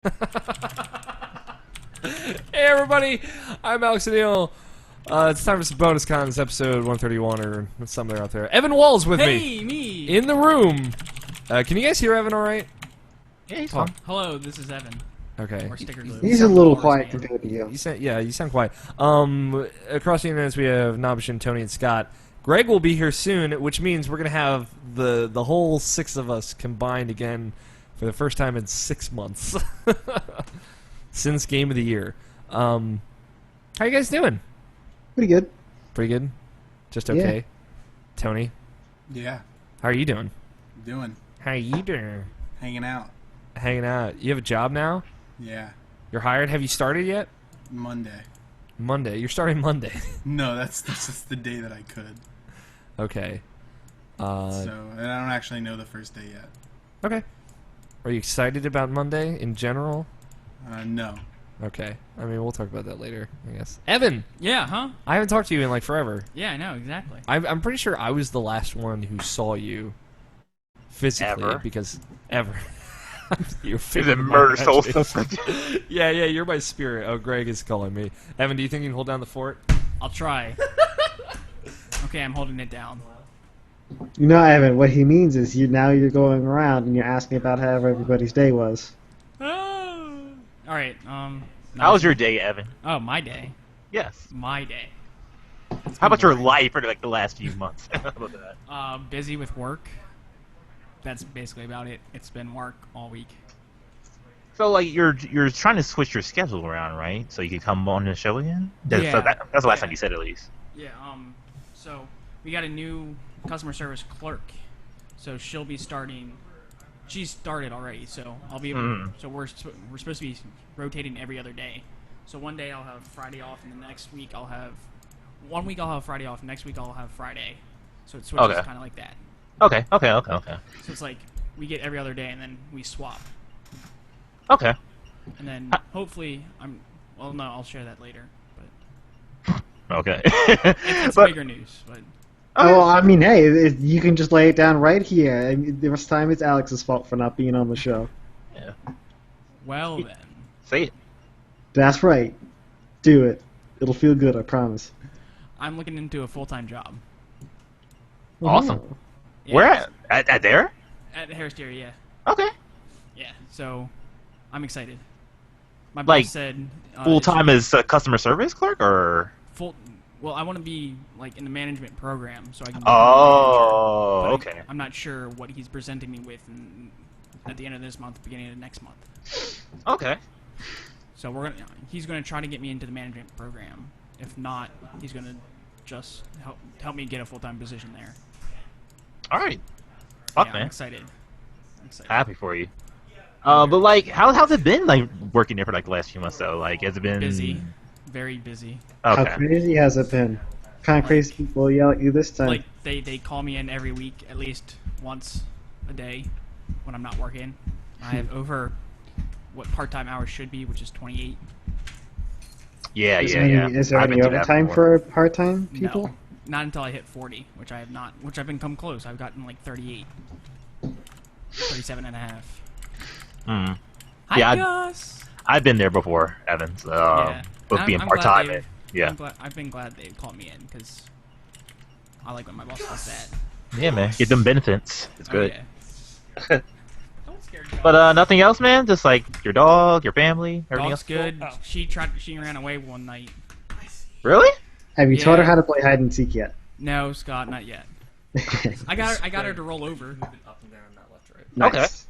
Hey everybody, I'm Alex Neal. It's time for some bonus content. Episode 131 or somewhere out there. Evan Wall's with Hey, me! in the room. Can you guys hear Evan all right? Yeah, he's fine. Hello, this is Evan. Okay. Or Sticker Glue. He's a little quiet compared to you. You sound quiet. Across the internet we have Nabishin, Tony, and Scott. Greg will be here soon, which means we're gonna have the whole six of us combined again for the first time in 6 months since Game of the Year. How you guys doing? Pretty good. Pretty good. Just okay. Yeah. Tony, Yeah, how are you doing? doing. How you doing? Hanging out. Hanging out. You have a job now? Yeah, You're hired? Have you started yet? Monday. Monday. You're starting Monday. No, that's just the day that I could. Okay. And I don't actually know the first day yet. Okay. Are you excited about Monday in general? No. Okay. I mean, we'll talk about that later, I guess. Evan! Yeah, huh? I haven't talked to you in, like, forever. Yeah, I know, exactly. I'm pretty sure I was the last one who saw you physically. Ever? Because... Ever. You're He's a murder soul. yeah, you're my spirit. Oh, Greg is calling me. Evan, do you think you can hold down the fort? I'll try. Okay, I'm holding it down. You know, Evan, what he means is you're going around and you're asking about how everybody's day was. Alright, How was your day, Evan? Oh, my day. Yes. My day. How about your life for like the last few months? How about that? Busy with work. That's basically about it. It's been work all week. So like you're trying to switch your schedule around, right? So you can come on the show again. That's, Yeah. so that's the last Yeah. time you said, at least. Yeah, so we got a new customer service clerk. So she'll be starting. She's started already, so I'll be able. So we're supposed to be rotating every other day. So one day I'll have Friday off, and the next week I'll have. One week I'll have Friday off, next week I'll have Friday. So it switches Okay. kind of like that. Okay. So it's like we get every other day, and then we swap. Okay. And then hopefully Well, no, I'll share that later. But Okay. it's But- bigger news. But Oh, well, I mean, hey, you can just lay it down right here. I mean, this time it's Alex's fault for not being on the show. Yeah. well then, Say it. That's right. Do it. It'll feel good, I promise. I'm looking into a full-time job. Awesome. Oh. Yeah, Where at there? At Harris Dairy, yeah. Okay. Yeah, so I'm excited. My boss Like, said Full time as a customer service clerk, or? Well, I want to be like in the management program, so I can. Oh, But okay. I'm not sure what he's presenting me with at the end of this month, beginning of next month. Okay. So he's gonna try to get me into the management program. If not, he's gonna just help me get a full-time position there. All right. Fuck, Yeah, man. I'm excited. Happy for you. But like, how's it been like working there for like the last few months though? Like, has it been Busy, very busy. How Okay. crazy has it been? What kind of crazy people yell at you this time? Like they call me in every week at least once a day when I'm not working. I have over what part-time hours should be, which is 28. Yeah, is yeah. there I've any been through that overtime before. for part-time people? No, not until I hit 40, which I have not. Which I've been come close. I've gotten like 38, 37 and a half. Hmm. Hi, Yeah, Gus. I've been there before, Evans. Yeah. Both I'm being glad part time. they've- Yeah. I've been glad they called me in because I like when my boss does that. Yeah, man. Get them benefits. It's Oh, good. yeah. Don't scare Gus. But nothing else, man. Just like your dog, your family, everything Dog's else. good. She ran away one night. Really? Have you taught her Yeah. how to play hide and seek yet? No, Scott, not yet. I got her to roll over. Up and down, not left, right. Nice.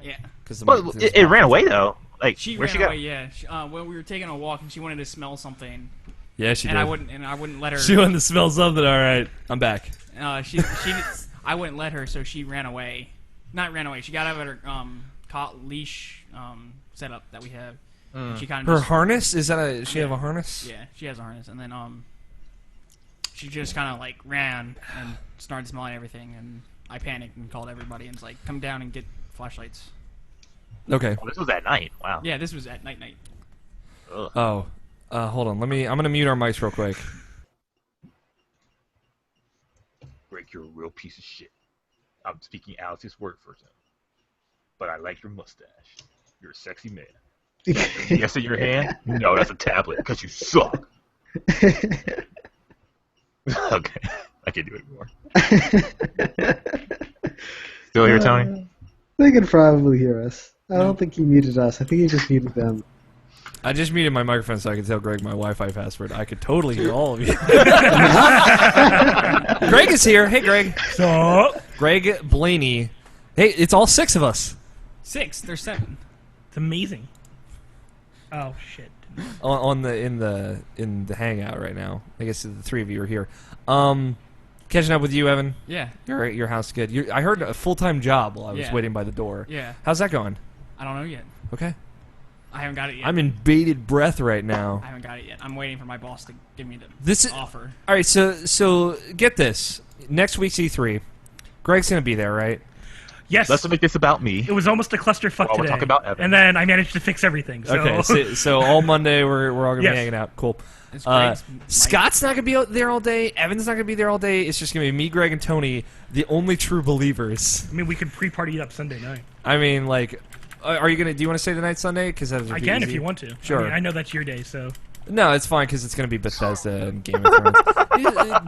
Yeah. But it ran away though. Like, She where'd ran she go? away. Yeah. Well, we were taking a walk and she wanted to smell something, Yeah, she and did. I wouldn't let her. She wanted to smell something. All right, I'm back. I wouldn't let her, so she ran away. Not ran away. She got out of her leash setup that we have. She kind Her of harness is that a? She have a harness? Yeah, she has a harness, and then she just kind of like ran and started smelling everything, and I panicked and called everybody and was like, "Come down and get flashlights." Okay. Oh, this was at night. Wow. Yeah, this was at night. Ugh. Oh, hold on. I'm gonna mute our mics real quick. Greg, you're a real piece of shit. I'm speaking Alex's word for him. But I like your mustache. You're a sexy man. Yes, in your hand? No, that's a tablet, because you suck. Okay, I can't do it anymore. Still here, Tony? They can probably hear us. I don't think he muted us. I think he just muted them. I just muted my microphone so I could tell Greg my Wi-Fi password. I could totally hear all of you. Greg is here. Hey, Greg. So Greg Blaney. Hey, it's all 6 of us 6. There's 7. it's amazing. Oh shit. in the hangout right now. I guess the 3 of you are here. Catching up with you, Evan. Yeah. Your house good. I heard a full-time job while I was Yeah. waiting by the door. Yeah. How's that going? I don't know yet. Okay. I haven't got it yet. I'm in bated breath right now. I haven't got it yet. I'm waiting for my boss to give me the This is offer. all right. So get this. Next week's E3. Greg's gonna be there, right? Yes. Let's make this about me. It was almost a clusterfuck While we're today. talking about Evan. And then I managed to fix everything. So. Okay. So all Monday we're all gonna Yes. be hanging out. Cool. It's Greg's Scott's not gonna be out there all day. Evan's not gonna be there all day. It's just gonna be me, Greg, and Tony, the only true believers. I mean, we could pre-party it up Sunday night. I mean, like, are you gonna? Do you want to say the night Sunday? Because I can if you want to. Sure. I mean, I know that's your day, so. No, it's fine because it's gonna be Bethesda and Game of Thrones.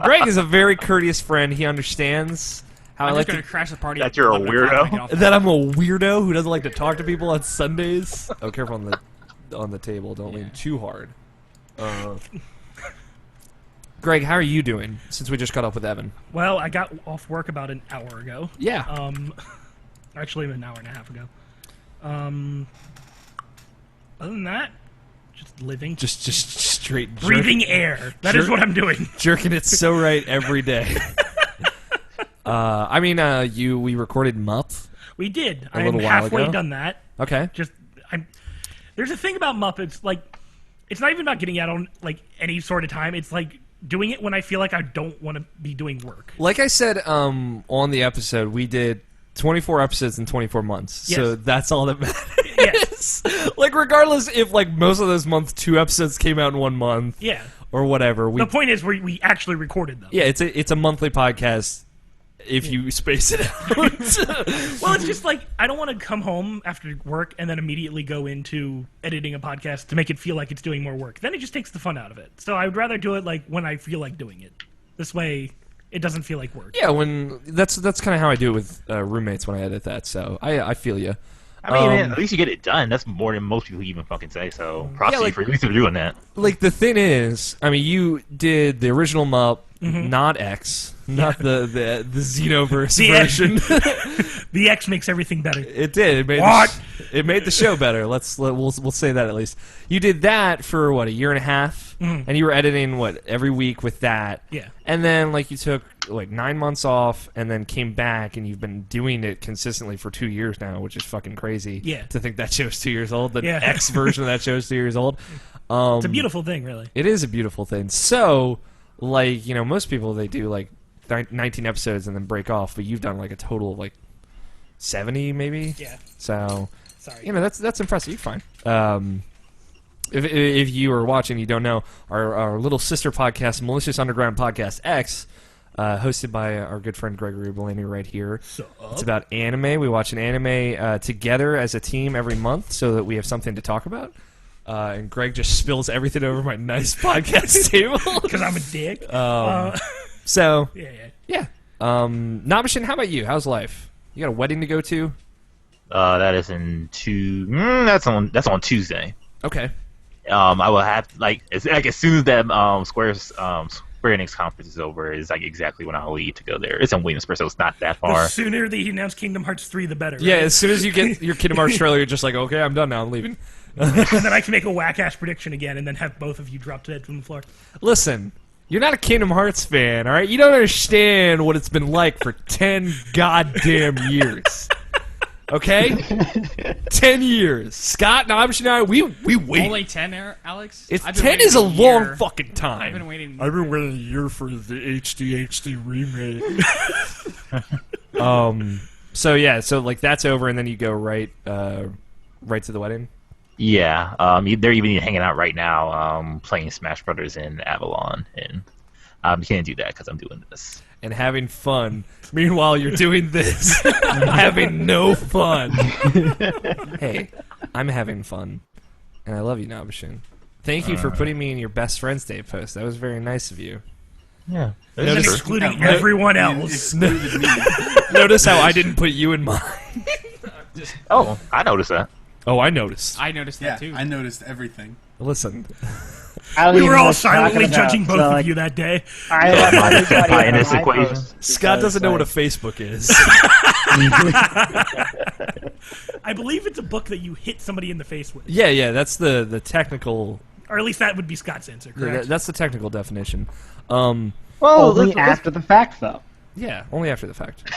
Greg is a very courteous friend. He understands how I'm I like just gonna to. crash the party. That at you're a 11 o'clock weirdo? and get off That I'm a weirdo who doesn't like to talk to people on Sundays. Oh, careful on the table. Don't lean too hard. Greg, how are you doing since we just got up with Evan? Well, I got off work about an hour ago. Yeah. Actually, an hour and a half ago. Other than that, just living. Just straight breathing air. That is what I'm doing. jerking it so right every day. I mean, we recorded Mupp. We did. A I'm little while halfway ago. done that. Okay. There's a thing about Muppets, like, it's not even about getting out on, like, any sort of time. It's, like, doing it when I feel like I don't want to be doing work. Like I said on the episode, we did 24 episodes in 24 months. Yes. So that's all that matters. Yes. Like, regardless if, like, most of those months, 2 episodes came out in 1 month. Yeah. Or whatever. The point is we actually recorded them. Yeah, it's a monthly podcast if you space it out. Well, it's just like, I don't want to come home after work and then immediately go into editing a podcast to make it feel like it's doing more work. Then it just takes the fun out of it. So I would rather do it, like, when I feel like doing it. This way, it doesn't feel like work. Yeah, that's kind of how I do it with roommates when I edit that. So I feel you. I mean, man, at least you get it done. That's more than most people even fucking say. So props to you for at least doing that. Like, the thing is, I mean, you did the original Mupp, not X, not the Xenoverse version. The X makes everything better. It did. It made it made the show better. We'll say that at least. You did that for what, a year and a half, and you were editing every week with that. Yeah. And then like you took like 9 months off, and then came back, and you've been doing it consistently for 2 years now, which is fucking crazy. Yeah. To think that show's 2 years old. The Yeah. X version of that show is 2 years old. It's a beautiful thing, really. It is a beautiful thing. So, like, you know, most people, they do like 19 episodes and then break off, but you've done like a total of like 70 maybe. Yeah. So, Sorry. you know, that's impressive. You're fine. If you are watching, you don't know, our little sister podcast, Malicious Underground Podcast X, hosted by our good friend Gregory Blaney right here. It's about anime. We watch an anime together as a team every month so that we have something to talk about. And Greg just spills everything over my nice podcast table. Because I'm a dick. So, Yeah. Nabishin, how about you? How's life? You got a wedding to go to? That is in that's on Tuesday. Okay. I will have as soon as that Square Enix conference is over is like exactly when I'll leave to go there. It's in Williamsburg, so it's not that The far. sooner they announce Kingdom Hearts 3, the better. Yeah, right? as soon as you get your Kingdom Hearts trailer, you're just like, okay, I'm done now. I'm leaving. And then I can make a whack-ass prediction again and then have both of you drop dead from the floor. Listen, you're not a Kingdom Hearts fan, all right? You don't understand what it's been like for 10 goddamn years. Okay? 10 years. Scott, Nabishin, and I, we wait. Only 10, Alex? It's I've been 10 waiting is a year. long fucking time. I've been waiting. I've been waiting a year for the HD remake. So yeah, so like that's over, and then you go right to the wedding. Yeah, they're even hanging out right now, playing Smash Brothers in Avalon, and I can't do that because I'm doing this. And having fun. Meanwhile, you're doing this, having no fun. Hey, I'm having fun. and I love you, Nabashin. Thank you for putting me in your best friends day post. That was very nice of you. Yeah. And then Notice- excluding Yeah, everyone You else. excluded me. Notice how I didn't put you in mine. Oh, I noticed that. Oh, I noticed. I noticed Yeah, that too. I noticed everything. Listen, I don't We even were know all what you're talking silently about, judging both so, of like, you that day. I Yeah, don't know my- what in this my equation. post Scott because, doesn't know what a like, Facebook is. I believe it's a book that you hit somebody in the face with. Yeah, that's the technical. Or at least that would be Scott's answer, correct? That's the technical definition. Only let's- after the fact, though. Yeah, only after the fact.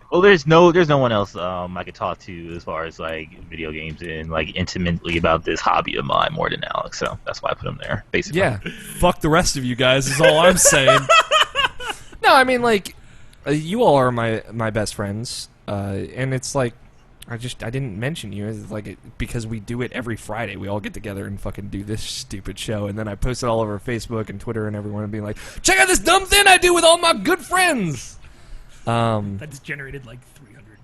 Well, there's no one else I could talk to as far as like video games and like intimately about this hobby of mine more than Alex, so that's why I put him there. Basically, Yeah, fuck the rest of you guys is all I'm saying. No, I mean like, you all are my best friends, and it's like, I didn't mention you. It's like because we do it every Friday. We all get together and fucking do this stupid show, and then I post it all over Facebook and Twitter and everyone being like, check out this dumb thing I do with all my good friends. That's generated like 300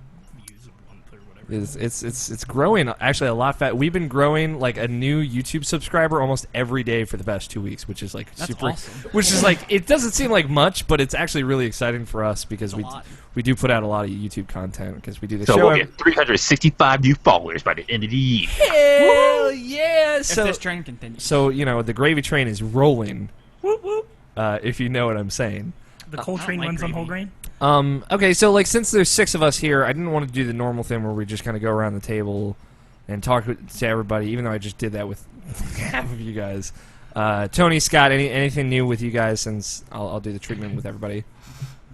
views a month or whatever. It's growing actually a lot fast. We've been growing like a new YouTube subscriber almost every day for the past 2 weeks, which is like That's super. awesome. Which is like, it doesn't seem like much, but it's actually really exciting for us because It's a lot. we do put out a lot of YouTube content because we do the so show. we'll get 365 new followers by the end of the year. Hell yeah! If So this trend continues. so you know the gravy train is rolling. Whoop, whoop. If you know what I'm saying. The I coal don't train like runs on gravy. whole grain. Okay, so like since there's 6 of us here, I didn't want to do the normal thing where we just kind of go around the table and talk to everybody, even though I just did that with half of you guys. Tony, Scott, anything new with you guys since I'll do the treatment with everybody?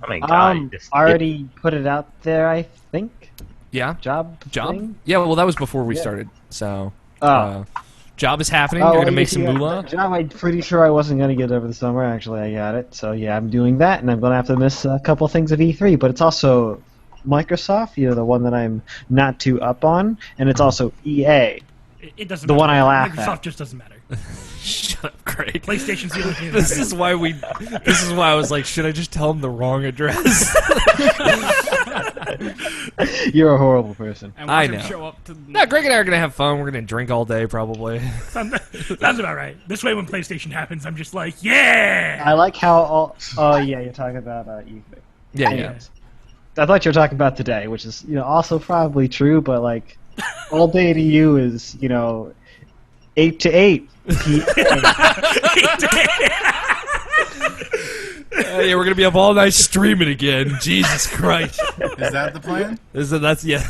I mean, God, Already put it out there, I think. Yeah? Job? Job? thing? Yeah, well, that was before we Yeah. started, so... Oh. Job is happening. Oh, You're going to well, make some yeah, moolah? Job, I'm pretty sure I wasn't going to get over the summer. Actually, I got it. So, yeah, I'm doing that, and I'm going to have to miss a couple things of E3. But it's also Microsoft, the one that I'm not too up on, and it's also EA. It doesn't The matter. one I laugh Microsoft at. just doesn't matter. Shut up, Craig. PlayStation's the only thing that This matters. is why This is why I was like, should I just tell him the wrong address? You're a horrible person. And I watch him know. show up to No, Greg and I are going to have fun. We're going to drink all day, probably. Sounds about right. This way, when PlayStation happens, I'm just like, yeah! I like how all. Oh, yeah, you're talking about E3. Yeah, yeah. Anyways. I thought you were talking about today, which is also probably true, but like all day to you is 8 to 8 p.m. Yeah, we're gonna be up all night streaming again. Jesus Christ! Is that the plan? That's yeah.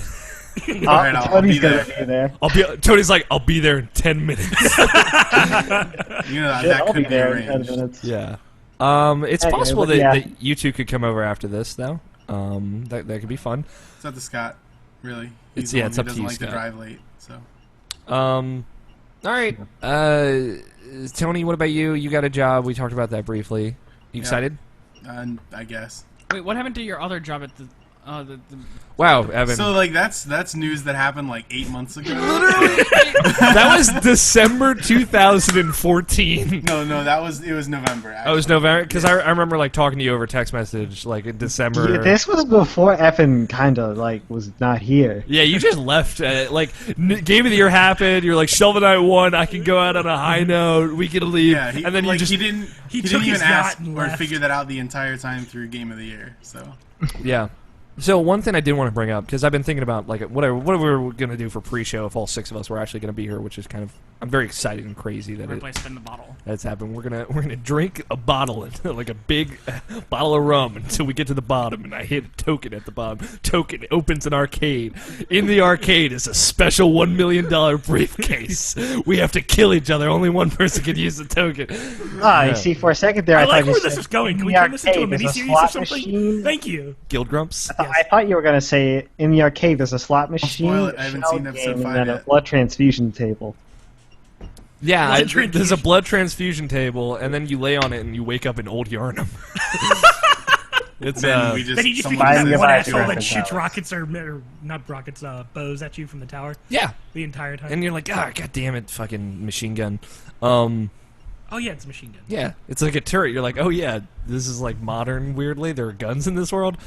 Alright, I'll be Tony's gonna there. be there. Tony's like, I'll be there in 10 minutes. You know, Shit, that I'll be could be there in 10 arranged. minutes. Yeah. It's Anyway, possible but that, yeah. that you two could come over after this, though. That could be fun. It's up to Scott, really. It's- He's the yeah, one it's who up to doesn't you, like Scott. to drive late, so. All right. Tony, what about you? You got a job. We talked about that briefly. You Yeah. excited? I guess. Wait, what happened to your other job at the Wow, Evan. So, like, that's news that happened, like, 8 months ago. That was December 2014. No, it was November, actually. Oh, it was November? Because I remember, like, talking to you over text message, like, in December. Yeah, this was before Evan kind of was not here. Yeah, you just left. Like, Game of the Year happened. You're like, Shovel Knight won. I can go out on a high note. We can leave. Yeah, and then you just... he didn't took his even ask yacht and or left. figure that out the entire time through Game of the Year, so. Yeah. So one thing I did want to bring up, because I've been thinking about, like, what are we going to do for pre-show if all 6 of us were actually going to be here, which is kind of... I'm very excited and crazy that everybody spin the bottle? that's happened. We're gonna drink a bottle, like a big bottle of rum, until we get to the bottom, and I hit a token at the bottom. Token opens an arcade. In the arcade is a special $1 million briefcase. We have to kill each other. Only one person can use the token. You see, for a second there, I I like thought you where this said is going. Can we in the turn this into a arcade, there's miniseries or slot something? machine. Thank you. Guild Grumps. I thought you were gonna say in the arcade there's a slot machine, spoil it, a I haven't shell seen episode game, 5 and then a yet. blood transfusion table. Yeah, Blood there's a transfusion. blood transfusion table, and then you lay on it and you wake up in Old Yarnum. It's Then we just, Then you just someone become Remind me that says one about that asshole that reference shoots hours. rockets or not rockets, bows at you from the tower yeah, the entire time. and you're like, ah, god damn it, fucking machine gun. Oh yeah, it's a machine gun. Yeah, it's like a turret. You're like, oh yeah, this is like modern. Weirdly, there are guns in this world.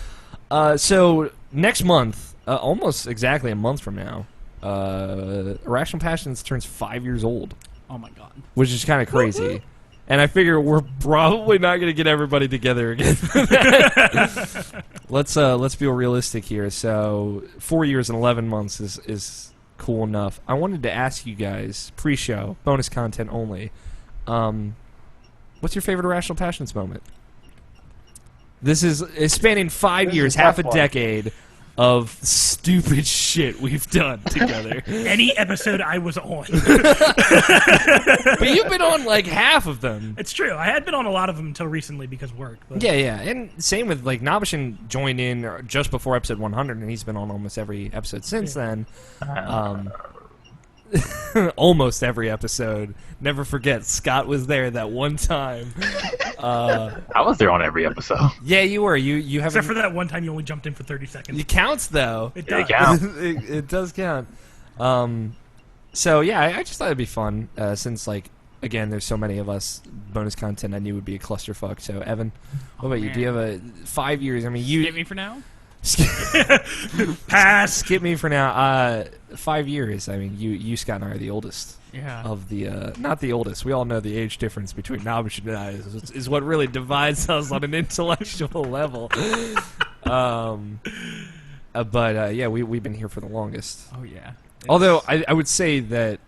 So next month, almost exactly a month from now, Irrational Passions turns 5 years old, Oh my god. which is kind of crazy. And I figure we're probably not going to get everybody together again. Let's be realistic here. So 4 years and 11 months is cool enough. I wanted to ask you guys, pre-show, bonus content only, what's your favorite Irrational Passions moment? This is spanning 5 This years, is a half a tough one. decade of stupid shit we've done together. Any episode I was on. But you've been on like half of them. It's true. I had been on a lot of them until recently because of work. But Yeah, and same with like Nabishin joined in just before episode 100, and he's been on almost every episode since then. Almost every episode. Never forget, Scott was there that one time. I was there on every episode. Yeah, you were. You haven't. except for that one time you only jumped in for 30 seconds. It counts though. It It does. counts. it does count. So yeah, I just thought it'd be fun since like again, there's so many of us. Bonus content I knew would be a clusterfuck. So Evan, what about you? Do you have a 5 years? I mean, you Get me for now. Pass. skip me for now. 5 years. I mean, you Scott and I are the oldest Yeah. of the not the oldest. We all know the age difference between Nabish and I is what really divides us on an intellectual level. But yeah, we've been here for the longest. Oh yeah. Although I would say that,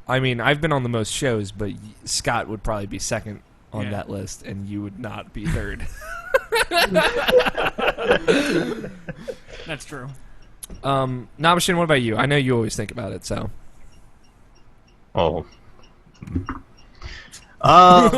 I mean, I've been on the most shows, but Scott would probably be second on Yeah. that list, and you would not be third. That's true. Nabishin, what about you? I know you always think about it, so. Oh. Well,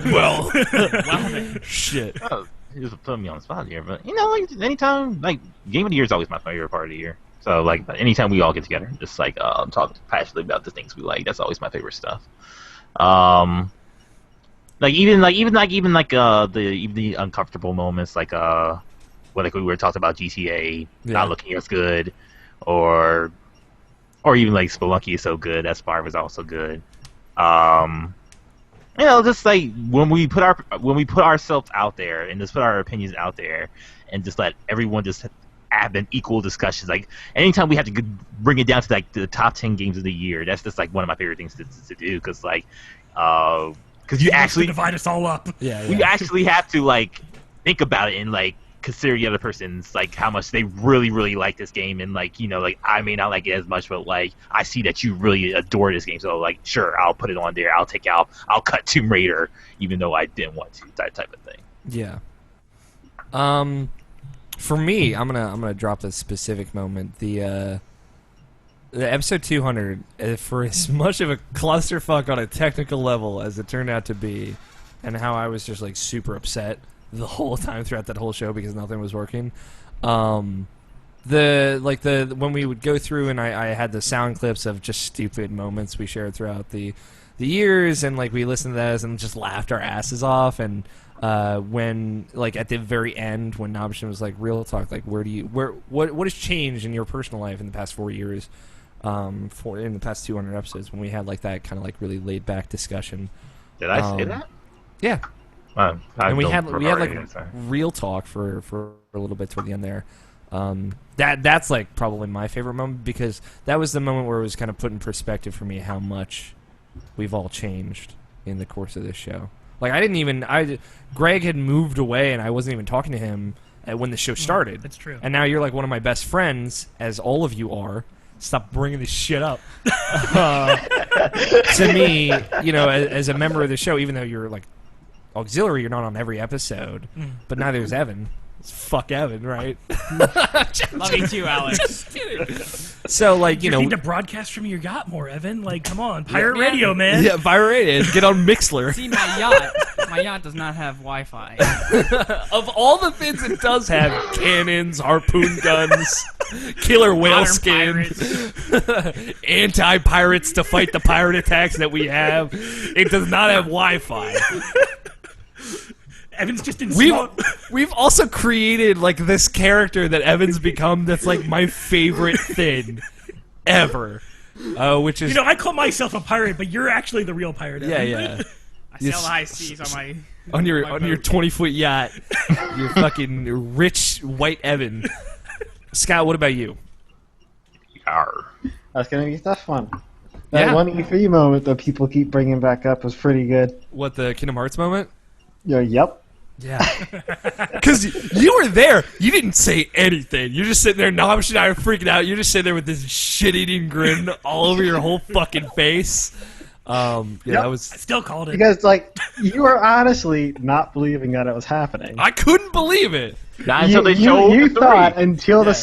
Wow. man. shit. Oh, you just put me on the spot here, but you know, like anytime, like game of the year is always my favorite part of the year. So like anytime we all get together, just like talk passionately about the things we like, that's always my favorite stuff. Even the uncomfortable moments, like when we were talking about GTA Yeah. not looking as good, or even like Spelunky is so good, that Spire was also good. You know, just like when we put ourselves out there and just put our opinions out there, and just let everyone just have an equal discussions. Like anytime we have to bring it down to like the top 10 games of the year, that's just like one of my favorite things to do, because like because you actually divide us all up. Yeah, we actually have to like think about it and like consider the other person's like how much they really like this game, and like, you know, like I may not like it as much, but like I see that you really adore this game, so like sure, I'll put it on there. I'll cut Tomb Raider even though I didn't want to, that type of thing. Yeah. For me, I'm gonna drop a specific moment. The episode 200, for as much of a clusterfuck on a technical level as it turned out to be, and how I was just like super upset the whole time throughout that whole show because nothing was working. When we would go through and I had the sound clips of just stupid moments we shared throughout the years, and like we listened to those and just laughed our asses off. And when like at the very end when Nabishin was like, real talk, like what has changed in your personal life in the past 4 years, in the past 200 episodes, when we had like that kind of like really laid back discussion. Did I say that? Yeah. And we had like real talk for a little bit toward the end there. That's like probably my favorite moment, because that was the moment where it was kind of put in perspective for me how much we've all changed in the course of this show. Like Greg had moved away and I wasn't even talking to him when the show started. That's true. And now you're like one of my best friends, as all of you are. Stop bringing this shit up. To me, you know, as a member of the show, even though you're like auxiliary, you're not on every episode, but neither is Evan. Fuck Evan, right? Love you too, Alex. Just kidding. So, like, you know, need to broadcast from your yacht more, Evan. Like, come on, pirate radio, man. yeah, Pirate Radio, get on Mixler. See, my yacht does not have Wi-Fi. Of all the things it does have, cannons, harpoon guns, killer whale Modern skin, anti-pirates to fight the pirate attacks that we have. It does not have Wi-Fi. Evan's just in small... We've also created like this character that Evan's become that's like my favorite thing ever. Which is, You know, I call myself a pirate, but you're actually the real pirate, Evan. yeah. I sail the high seas on my on your boat. 20-foot yacht, you're fucking rich white Evan. Scott, what about you? Arr. That's gonna be a tough one. That Yeah. one E3 moment that people keep bringing back up was pretty good. What, the Kingdom Hearts moment? Yeah, yep. Yeah. Because you were there. You didn't say anything. You're just sitting there, Nobish and I are freaking out. You're just sitting there with this shit-eating grin all over your whole fucking face. Yeah, that I was... still called it. Because you were honestly not believing that it was happening. I couldn't believe it. Not until they showed you the thought three. until the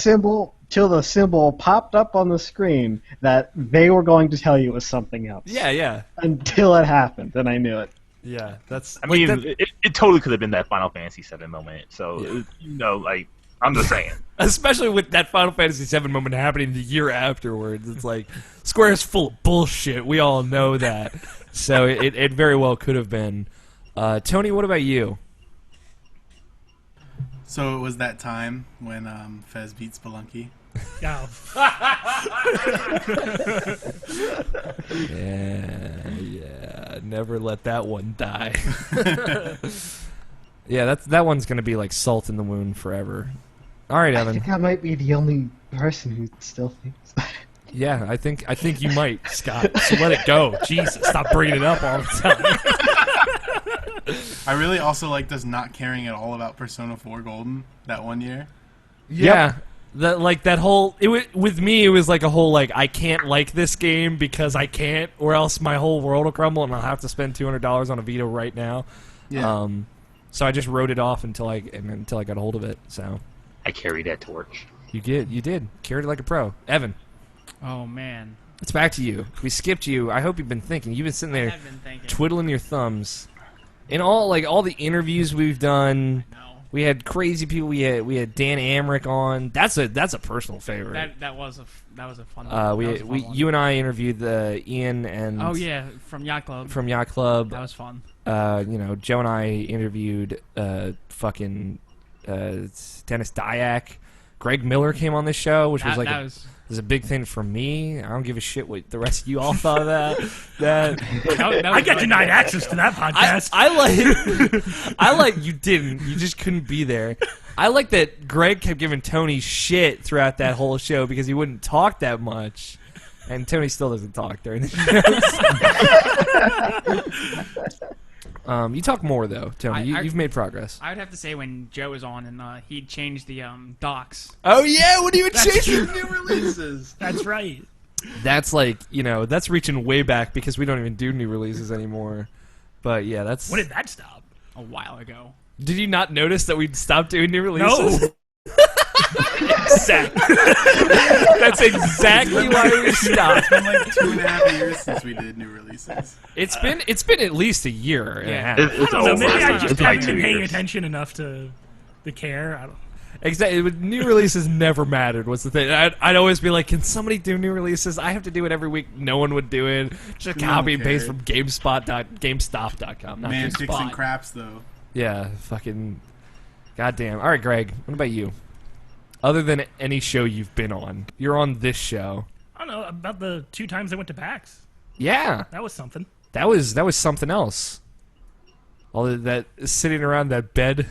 symbol popped up on the screen that they were going to tell you it was something else. Yeah. Until it happened, and I knew it. Yeah, that's... I mean, that- it totally could have been that Final Fantasy VII moment. So, I'm just saying. especially with that Final Fantasy VII moment happening the year afterwards. It's like, Square's full of bullshit. We all know that. So it very well could have been. Tony, what about you? So it was that time when Fez beat Spelunky. Oh. Yeah. Never let that one die. Yeah, that one's gonna be like salt in the wound forever. All right, I Evan. think I might be the only person who still thinks that. Yeah, I think you might, Scott. So let it go. Jesus, stop bringing it up all the time. I really also liked us not caring at all about Persona 4 Golden that one year. Yeah. That whole with me it was like a whole like I can't like this game because I can't or else my whole world will crumble and I'll have to spend $200 on a Vita right now. Yeah. So I just wrote it off until I got a hold of it. So I carried that torch. you did carried it like a pro. Evan, Oh man, it's back to you. We skipped you. I hope you've been thinking. You've been sitting I there have been thinking. twiddling your thumbs. In all the interviews we've done, No, we had crazy people. We had Dan Amrich on. That's a personal favorite. that was a fun. That was a fun one. You and I interviewed Ian and Oh yeah, from Yacht Club. from Yacht Club. That was fun. Joe and I interviewed fucking Dennis Dyack. Greg Miller came on this show, which was like was a big thing for me. I don't give a shit what the rest of you all thought of that. I got denied access to that podcast. I like you didn't. You just couldn't be there. I like that Greg kept giving Tony shit throughout that whole show because he wouldn't talk that much. And Tony still doesn't talk during the shows. You talk more though, Tony. You've made progress. I would have to say when Joe was on and he changed the docs. Oh yeah, when he would change the new releases. That's right. That's like that's reaching way back because we don't even do new releases anymore. But yeah, that's. When did that stop? A while ago. Did you not notice that we'd stopped doing new releases? No. Exactly. That's exactly why we stopped. It's been like 2.5 years since we did new releases. It's been at least a year and a half. It's I don't know. Maybe over. I just It's like haven't 2 been paying years. attention enough to care. I don't. Exactly. New releases never mattered. Was the thing? I'd always be like, "Can somebody do new releases? I have to do it every week." No one would do it. Just No one copy and paste cared. from GameStop.com. Not Man, GameSpot. fixing craps though. Yeah, fucking goddamn. All right, Greg. What about you? Other than any show you've been on, you're on this show. I don't know about the 2 times I went to PAX. Yeah, That was something. that was something else. All that sitting around that bed,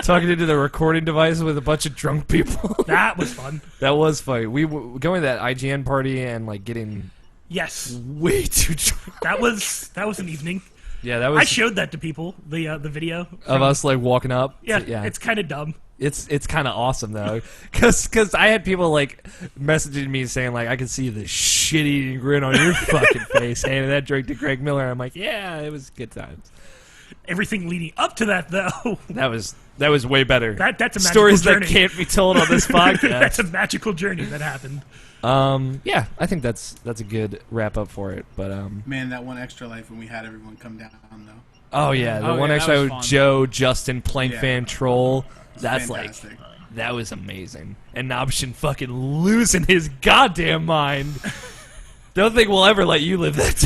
talking into the recording device with a bunch of drunk people. That was fun. That was funny. We were going to that IGN party and like getting Yes, way too drunk. that was an evening. Yeah, that was I showed that to people. The video of us like walking up. Yeah, yeah. it's kind of dumb. It's kind of awesome though, because I had people like messaging me saying like I can see the shit-eating grin on your fucking face, handing that drink to Greg Miller. I'm like, yeah, it was good times. Everything leading up to that, though, That was way better. that's a magical Stories journey. that can't be told on this podcast. That's a magical journey that happened. Yeah, I think that's a good wrap up for it. But Man, that one Extra Life when we had everyone come down though. oh yeah, the Oh, one yeah, extra that was with fun. Joe, Justin, Plank Yeah. Fan, Troll. That's Fantastic. like that was amazing. And Nobshin fucking losing his goddamn mind. Don't think we'll ever let you live that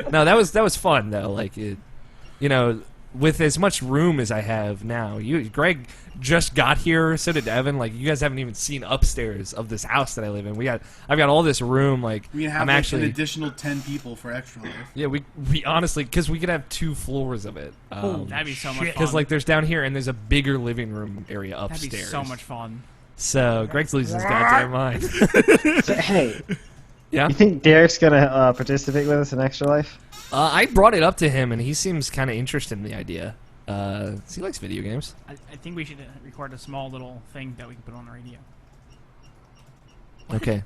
down. No, that was fun though. Like it, with as much room as I have now. Greg just got here, so did Evan. Like you guys haven't even seen upstairs of this house that I live in. I've got all this room. Like We have I'm like actually an additional 10 people for Extra Life. yeah. We honestly because we could have 2 floors of it. That'd be so much fun. Because like there's down here and there's a bigger living room area That'd upstairs. be so much fun. So Greg's losing his goddamn mind. So, hey, Yeah. you think Derek's gonna participate with us in Extra Life? I brought it up to him, and he seems kind of interested in the idea. He likes video games. I think we should record a small little thing that we can put on the radio. Okay,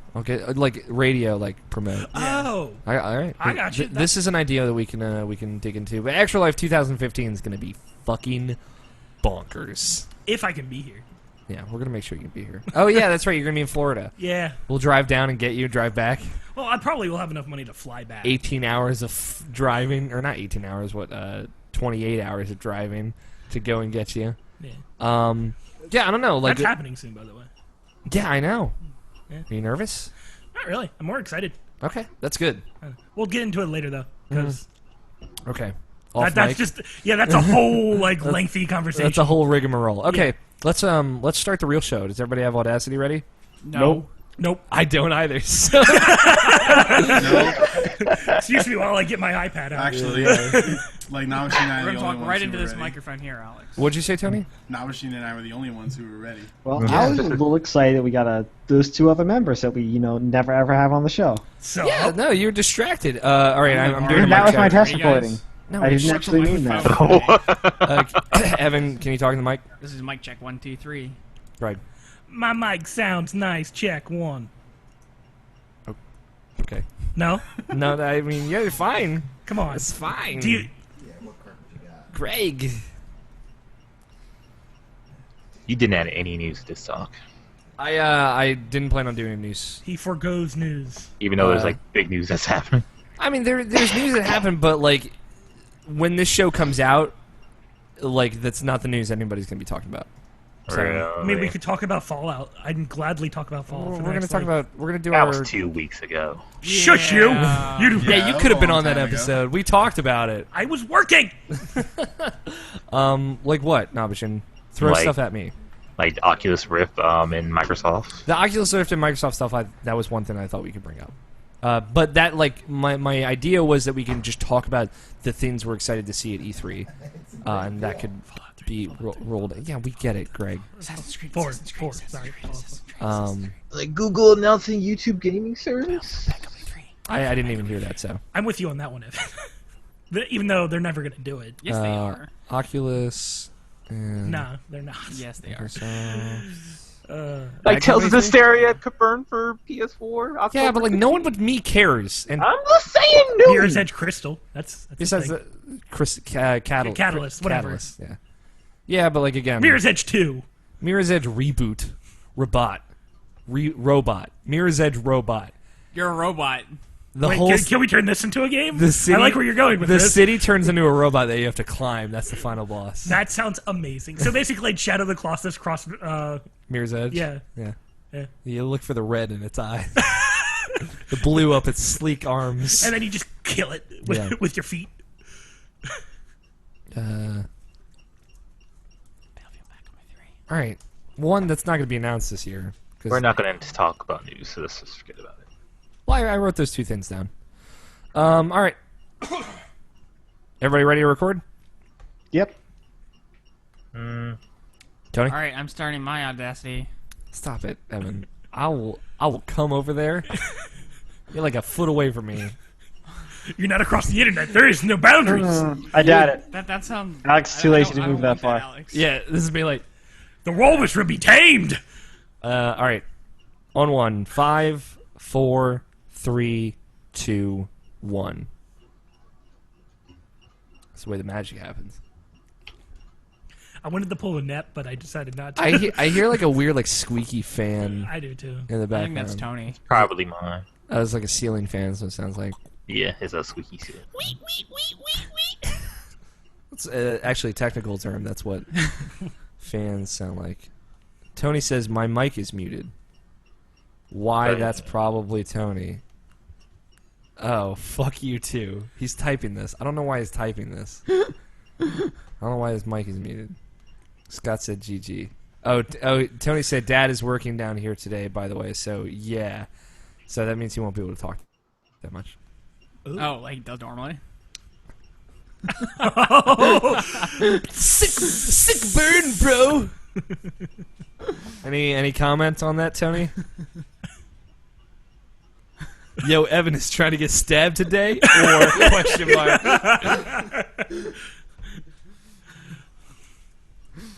like radio, like promote. Oh, All right, I got you. This is an idea that we can dig into. But Extra Life 2015 is going to be fucking bonkers. if I can be here. Yeah, we're gonna make sure you can be here. Oh yeah, that's right. You're gonna be in Florida. Yeah. We'll drive down and get you. Drive back. Well, I probably will have enough money to fly back. 18 hours of driving, or not 18 hours. 28 hours of driving to go and get you. Yeah. Yeah, I don't know. Like, That's happening soon, by the way. yeah, I know. Yeah. Are you nervous? Not really. I'm more excited. Okay, that's good. We'll get into it later, though, because Okay. Off that's mic. just that's a whole like lengthy conversation. That's a whole rigmarole. Okay, Yeah. let's start the real show. Does everybody have Audacity ready? No. Nope. I don't either. So. No, Excuse me while I get my iPad out. actually, like Namashi and I We're are the gonna talk only ones right who into were this ready. microphone here, Alex. What'd you say, Tony? Namashi and I were the only ones who were ready. Well, I was a little excited that we got those two other members that we never ever have on the show. So Yeah, no, you're distracted. All right, I'm doing a And that mic was my check. test You guys- recording. No, I didn't shut actually mean that. Evan, can you talk in the mic? This is mic check 1, 2, 3. Right. my mic sounds nice. Check 1. Okay. No, No, I mean, yeah, you're fine. come on. It's fine. Do you? Greg. You didn't add any news to this talk, I didn't plan on doing news. He forgoes news. even though there's Uh, like big news that's happening. I mean, there's news that happened, but like when this show comes out, like that's not the news anybody's gonna be talking about. So, I mean, we could talk about Fallout. I'd gladly talk about Fallout. we're for the gonna next, talk like- about. We're gonna do That our. was 2 weeks ago. Shush you! Yeah. You. Yeah, you that could have was a been on long that time ago. episode. We talked about it. I was working. Like what, Nabishin? Throw Like- stuff at me. Like Oculus Rift and Microsoft. The Oculus Rift and Microsoft stuff. That was one thing I thought we could bring up. But that, like, my idea was that we can just talk about the things we're excited to see at E3, and that could be rolled. Yeah, we get it, Greg. Four. Sorry. Like Google announcing YouTube gaming service. I didn't even hear that. So I'm with you on that one, Evan. Even though they're never gonna do it. Yes, they are. Oculus. And Nah, they're not. Yes, they are. Microsoft. Like Tales of Activate Hysteria confirmed for PS4. Yeah, October but like no one but me cares. And I'm just saying, no. Mirror's Edge Crystal. That's besides a the Catalyst, whatever. Yeah. Yeah, but like again, Mirror's Edge 2. Mirror's Edge reboot, robot, Mirror's Edge robot. You're a robot. The Wait, whole can we turn this into a game? the city, I like where you're going with the this. city turns into a robot that you have to climb. That's the final boss. That sounds amazing. So basically, like Shadow of the Colossus cross. Mirror's Edge. Yeah. Yeah. You look for the red in its eye, the blue up its sleek arms. And then you just kill it with, Yeah. with your feet. All right, one that's not going to be announced this year. 'Cause- We're not going to talk about news, so let's just forget about it. Well, I wrote those two things down. All right. Everybody ready to record? Yep. Tony, All right, I'm starting my Audacity. stop it, Evan. I will come over there. You're like a foot away from me. You're not across the internet. There is no boundaries. I doubt it. That sounds. Alex, I too don't- lazy to I don't move that want far. Alex. Yeah, this is me like. The walrus will be tamed. All right. On one. 5, 4, 3, 2, 1. That's the way the magic happens. I wanted to pull a net, but I decided not to. I hear like a weird like squeaky fan I do too. in the I background. think that's Tony. Probably mine. That was like a ceiling fan, so it sounds like. Yeah, it's a squeaky shit. It's actually a technical term. That's what fans sound like. Tony says my mic is muted. Why? Right. That's probably Tony. Oh, fuck you too. He's typing this. I don't know why he's typing this. I don't know why his mic is muted. Scott said GG. Oh, Tony said Dad is working down here today, by the way, so yeah. So that means he won't be able to talk that much. Oh, like he does normally. Sick burn, bro! Any comments on that, Tony? Yo, Evan is trying to get stabbed today? Or question mark?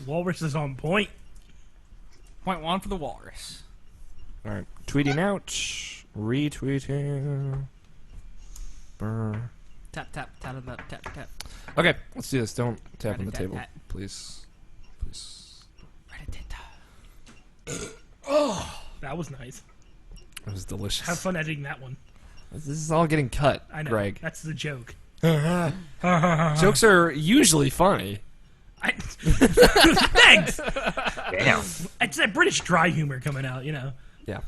Walrus is on point. Point one for the walrus. All right, tweeting out, retweeting. Brr. Tap, tap, tap, tap, tap, tap. Okay, let's do this. Don't tap on the table, Rat-a-tat-tat. please. Please. That was nice. It was delicious. Have fun editing that one. This is all getting cut, I know. Greg. That's the joke. Jokes are usually funny. Thanks. Damn. It's that British dry humor coming out, you know. Yeah.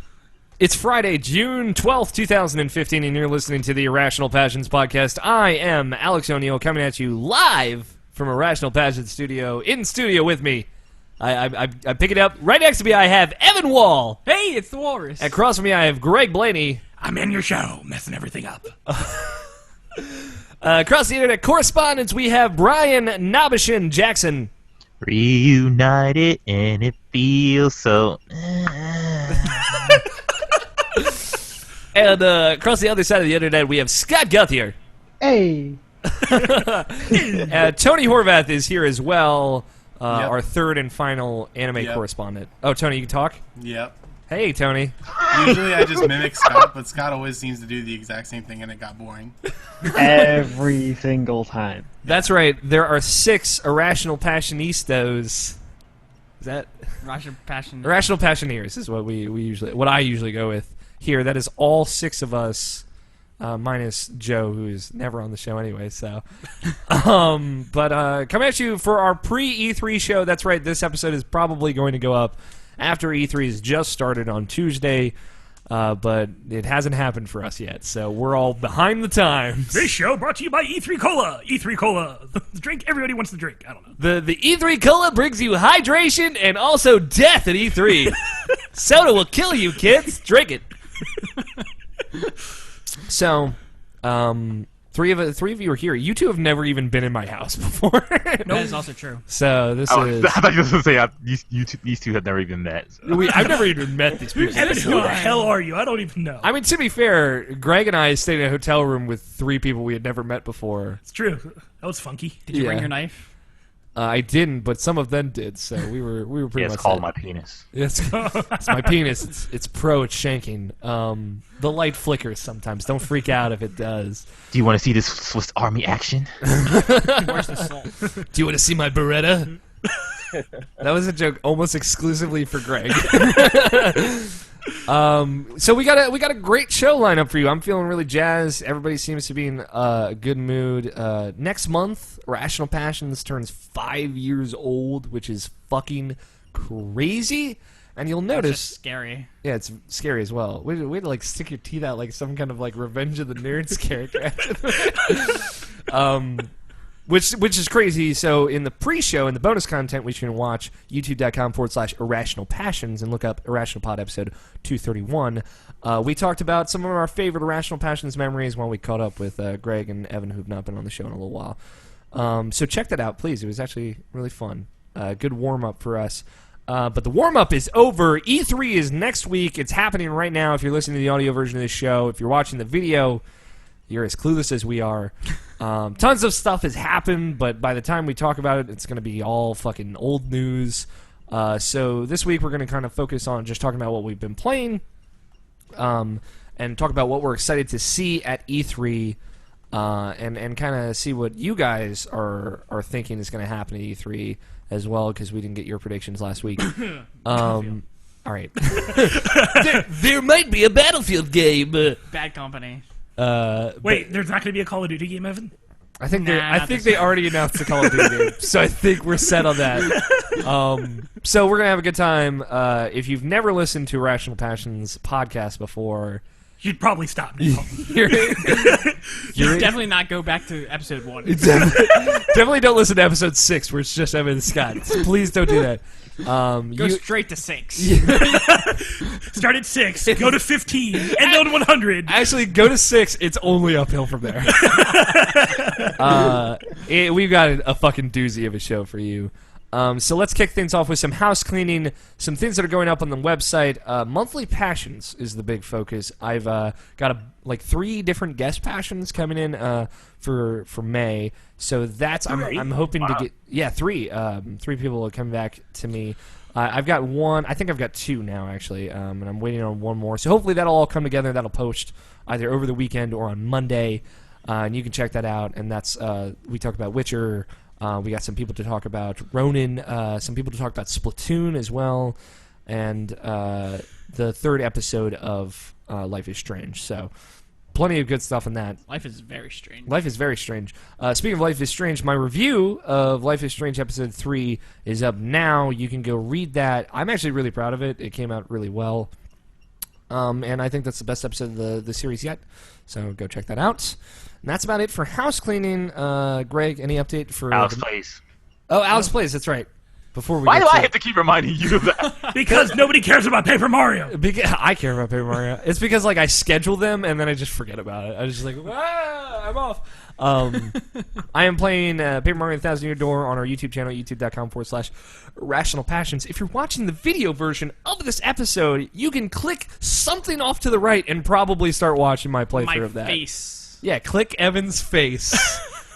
It's Friday, June 12th, 2015, and you're listening to the Irrational Passions podcast. I am Alex O'Neill, coming at you live from Irrational Passions studio. In studio with me, I pick it up. Right next to me, I have Evan Wall. Hey, it's the walrus. Across from me, I have Greg Blaney. I'm in your show, messing everything up. Across the internet correspondence, we have Brian Nobishin Jackson. Reunited and it feels so. And across the other side of the internet, we have Scott Guthier. Hey. Tony Horvath is here as well, Yep. our third and final anime Yep. correspondent. Oh, Tony, you can talk? Yep. Hey, Tony. Usually I just mimic Scott, but Scott always seems to do the exact same thing and it got boring. Every single time. That's right. There are 6 Irrational Passionistas. Is that Russian passion. Irrational Passioneers is what what I usually go with here. That is all 6 of us, minus Joe, who's never on the show anyway. So, but coming at you for our pre-E3 show. That's right. This episode is probably going to go up after E3 has just started on Tuesday, but it hasn't happened for us yet. So we're all behind the times. This show brought to you by E3 Cola. E3 Cola, the drink everybody wants to drink. I don't know. The E3 Cola brings you hydration and also death at E3. Soda will kill you, kids. Drink it. So, three of you are here. You two have never even been in my house before. That is also true. So this I is. thought you were going to say these two have never even met. So. I've never even met these people. Evan, who the hell are you? I don't even know. I mean, to be fair, Greg and I stayed in a hotel room with 3 people we had never met before. It's true. That was funky. Did you bring Yeah. your knife? I didn't, but some of them did. So we were pretty Yeah, much. it's called set. my penis. It's my penis. It's pro at shanking. The light flickers sometimes. Don't freak out if it does. Do you want to see this Swiss Army action? Where's the salt? Do you want to see my Beretta? That was a joke almost exclusively for Greg. So we got a great show lineup for you. I'm feeling really jazzed. Everybody seems to be in a good mood. Next month, Irrational Passions turns 5 years old, which is fucking crazy. And you'll That's notice, just scary. yeah, it's scary as well. We had to like stick your teeth out like some kind of like Revenge of the Nerds character. Which is crazy. So in the pre-show, in the bonus content, which you can watch, youtube.com/Irrational Passions and look up IrrationalPod episode 231, we talked about some of our favorite Irrational Passions memories while we caught up with Greg and Evan, who've not been on the show in a little while. So check that out, please. It was actually really fun. Good warm-up for us. But the warm-up is over. E3 is next week. It's happening right now if you're listening to the audio version of this show. If you're watching the video, you're as clueless as we are. Tons of stuff has happened, but by the time we talk about it, it's going to be all fucking old news. So this week we're going to kind of focus on just talking about what we've been playing and talk about what we're excited to see at E3 and kind of see what you guys are thinking is going to happen at E3 as well, because we didn't get your predictions last week. All right. there might be a Battlefield game. Bad company. Wait, there's not going to be a Call of Duty game, Evan? I think Nah, I not think this they already announced the Call of Duty game, so I think we're set on that. So we're gonna have a good time. If you've never listened to Irrational Passions podcast before, You'd probably stop now. you're Definitely not go back to episode 1. definitely don't listen to episode 6, where it's just Evan and Scott. Please don't do that. Go straight to 6. Start at 6, go to 15, end on 100. Actually, go to 6. It's only uphill from there. We've got a fucking doozy of a show for you. So let's kick things off with some house cleaning, some things that are going up on the website. Monthly passions is the big focus. I've got like 3 different guest passions coming in for May. So that's I'm hoping to get 3 people are coming back to me. I've got 1. I think I've got 2 now actually, and I'm waiting on 1 more. So hopefully that'll all come together. That'll post either over the weekend or on Monday, and you can check that out. And that's we talk about Witcher. We got some people to talk about Ronin, some people to talk about Splatoon as well, and the 3rd episode of Life is Strange. So plenty of good stuff in that. Life is very strange. Life is very strange. Speaking of Life is Strange, my review of Life is Strange Episode 3 is up now. You can go read that. I'm actually really proud of it. It came out really well. And I think that's the best episode of the series yet. So go check that out. And that's about it for house cleaning. Greg, any update for... Alex Plays. Oh, Alex Plays, that's right. Before we Why get do to I have to keep reminding you of that? Because nobody cares about Paper Mario. I care about Paper Mario. It's because like I schedule them and then I just forget about it. I was just like, I'm off. I am playing Paper Mario 1,000 Year Door on our YouTube channel, youtube.com/irrationalpassions. If you're watching the video version of this episode, you can click something off to the right and probably start watching my playthrough of that. My face. Yeah, click Evan's face.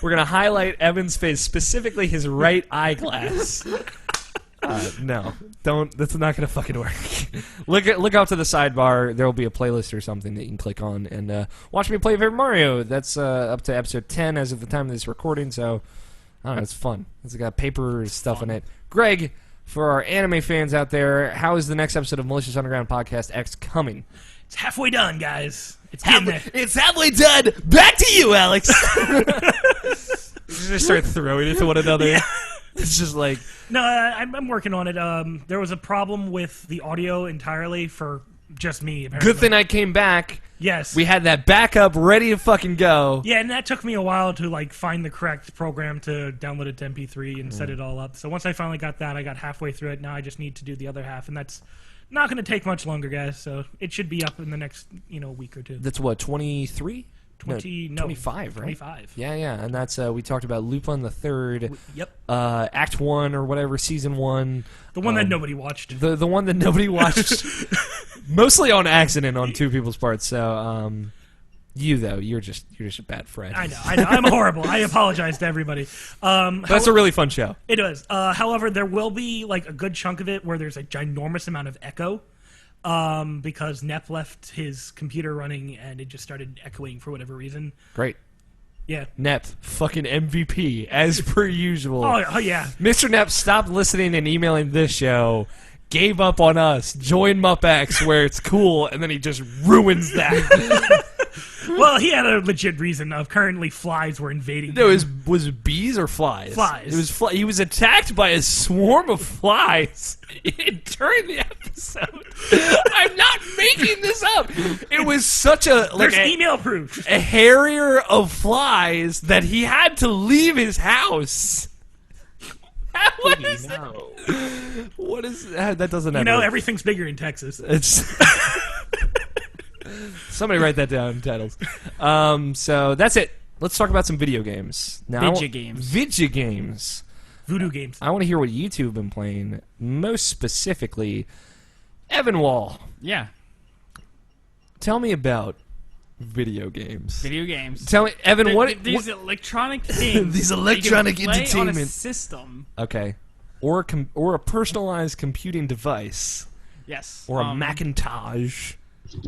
We're gonna highlight Evan's face, specifically his right eyeglass. No, don't. That's not gonna fucking work. Look out to the sidebar. There will be a playlist or something that you can click on and watch me play Paper Mario. That's up to episode 10 as of the time of this recording. So, I don't know. It's fun. It's got paper stuff in it. Greg, for our anime fans out there, how is the next episode of Malicious Underground Podcast X coming? It's halfway done, guys. It's getting there. It's halfway done. Back to you, Alex. Just start throwing it to one another. Yeah. It's just like... No, I'm working on it. There was a problem with the audio entirely for just me, apparently. Good thing I came back. Yes. We had that backup ready to fucking go. Yeah, and that took me a while to like find the correct program to download it to MP3 and set it all up. So once I finally got that, I got halfway through it. Now I just need to do the other half, and that's not going to take much longer, guys. So it should be up in the next week or 2. That's what, 23? 25, right? 25. Yeah, and that's we talked about Lupin the Third. Yep. Act 1 or whatever, Season 1. The one that nobody watched. The one that nobody watched. Mostly on accident on 2 people's parts. So you though, you're just a bad friend. I know. I'm horrible. I apologize to everybody. That's a really fun show. It is. However, there will be like a good chunk of it where there's a ginormous amount of echo. Because Nep left his computer running and it just started echoing for whatever reason. Great. Yeah. Nep, fucking MVP, as per usual. Oh yeah. Mr. Nep stopped listening and emailing this show, gave up on us, joined MupX where it's cool, and then he just ruins that. Well, he had a legit reason of currently flies were invading. No, was it bees or flies? Flies. It was he was attacked by a swarm of flies during the episode. I'm not making this up. It was such a There's email proof. A harrier of flies that he had to leave his house. What is that? What is that? That doesn't. Everything's bigger in Texas. It's. Somebody write that down in titles. So that's it. Let's talk about some video games. Video games. Voodoo games. I want to hear what you two have been playing. Most specifically, Evan Wall. Yeah. Tell me about video games. Video games. Tell me, Evan, these electronic things. These electronic you can play entertainment on a system. Okay. Or a personalized computing device. Yes. Or a Macintosh.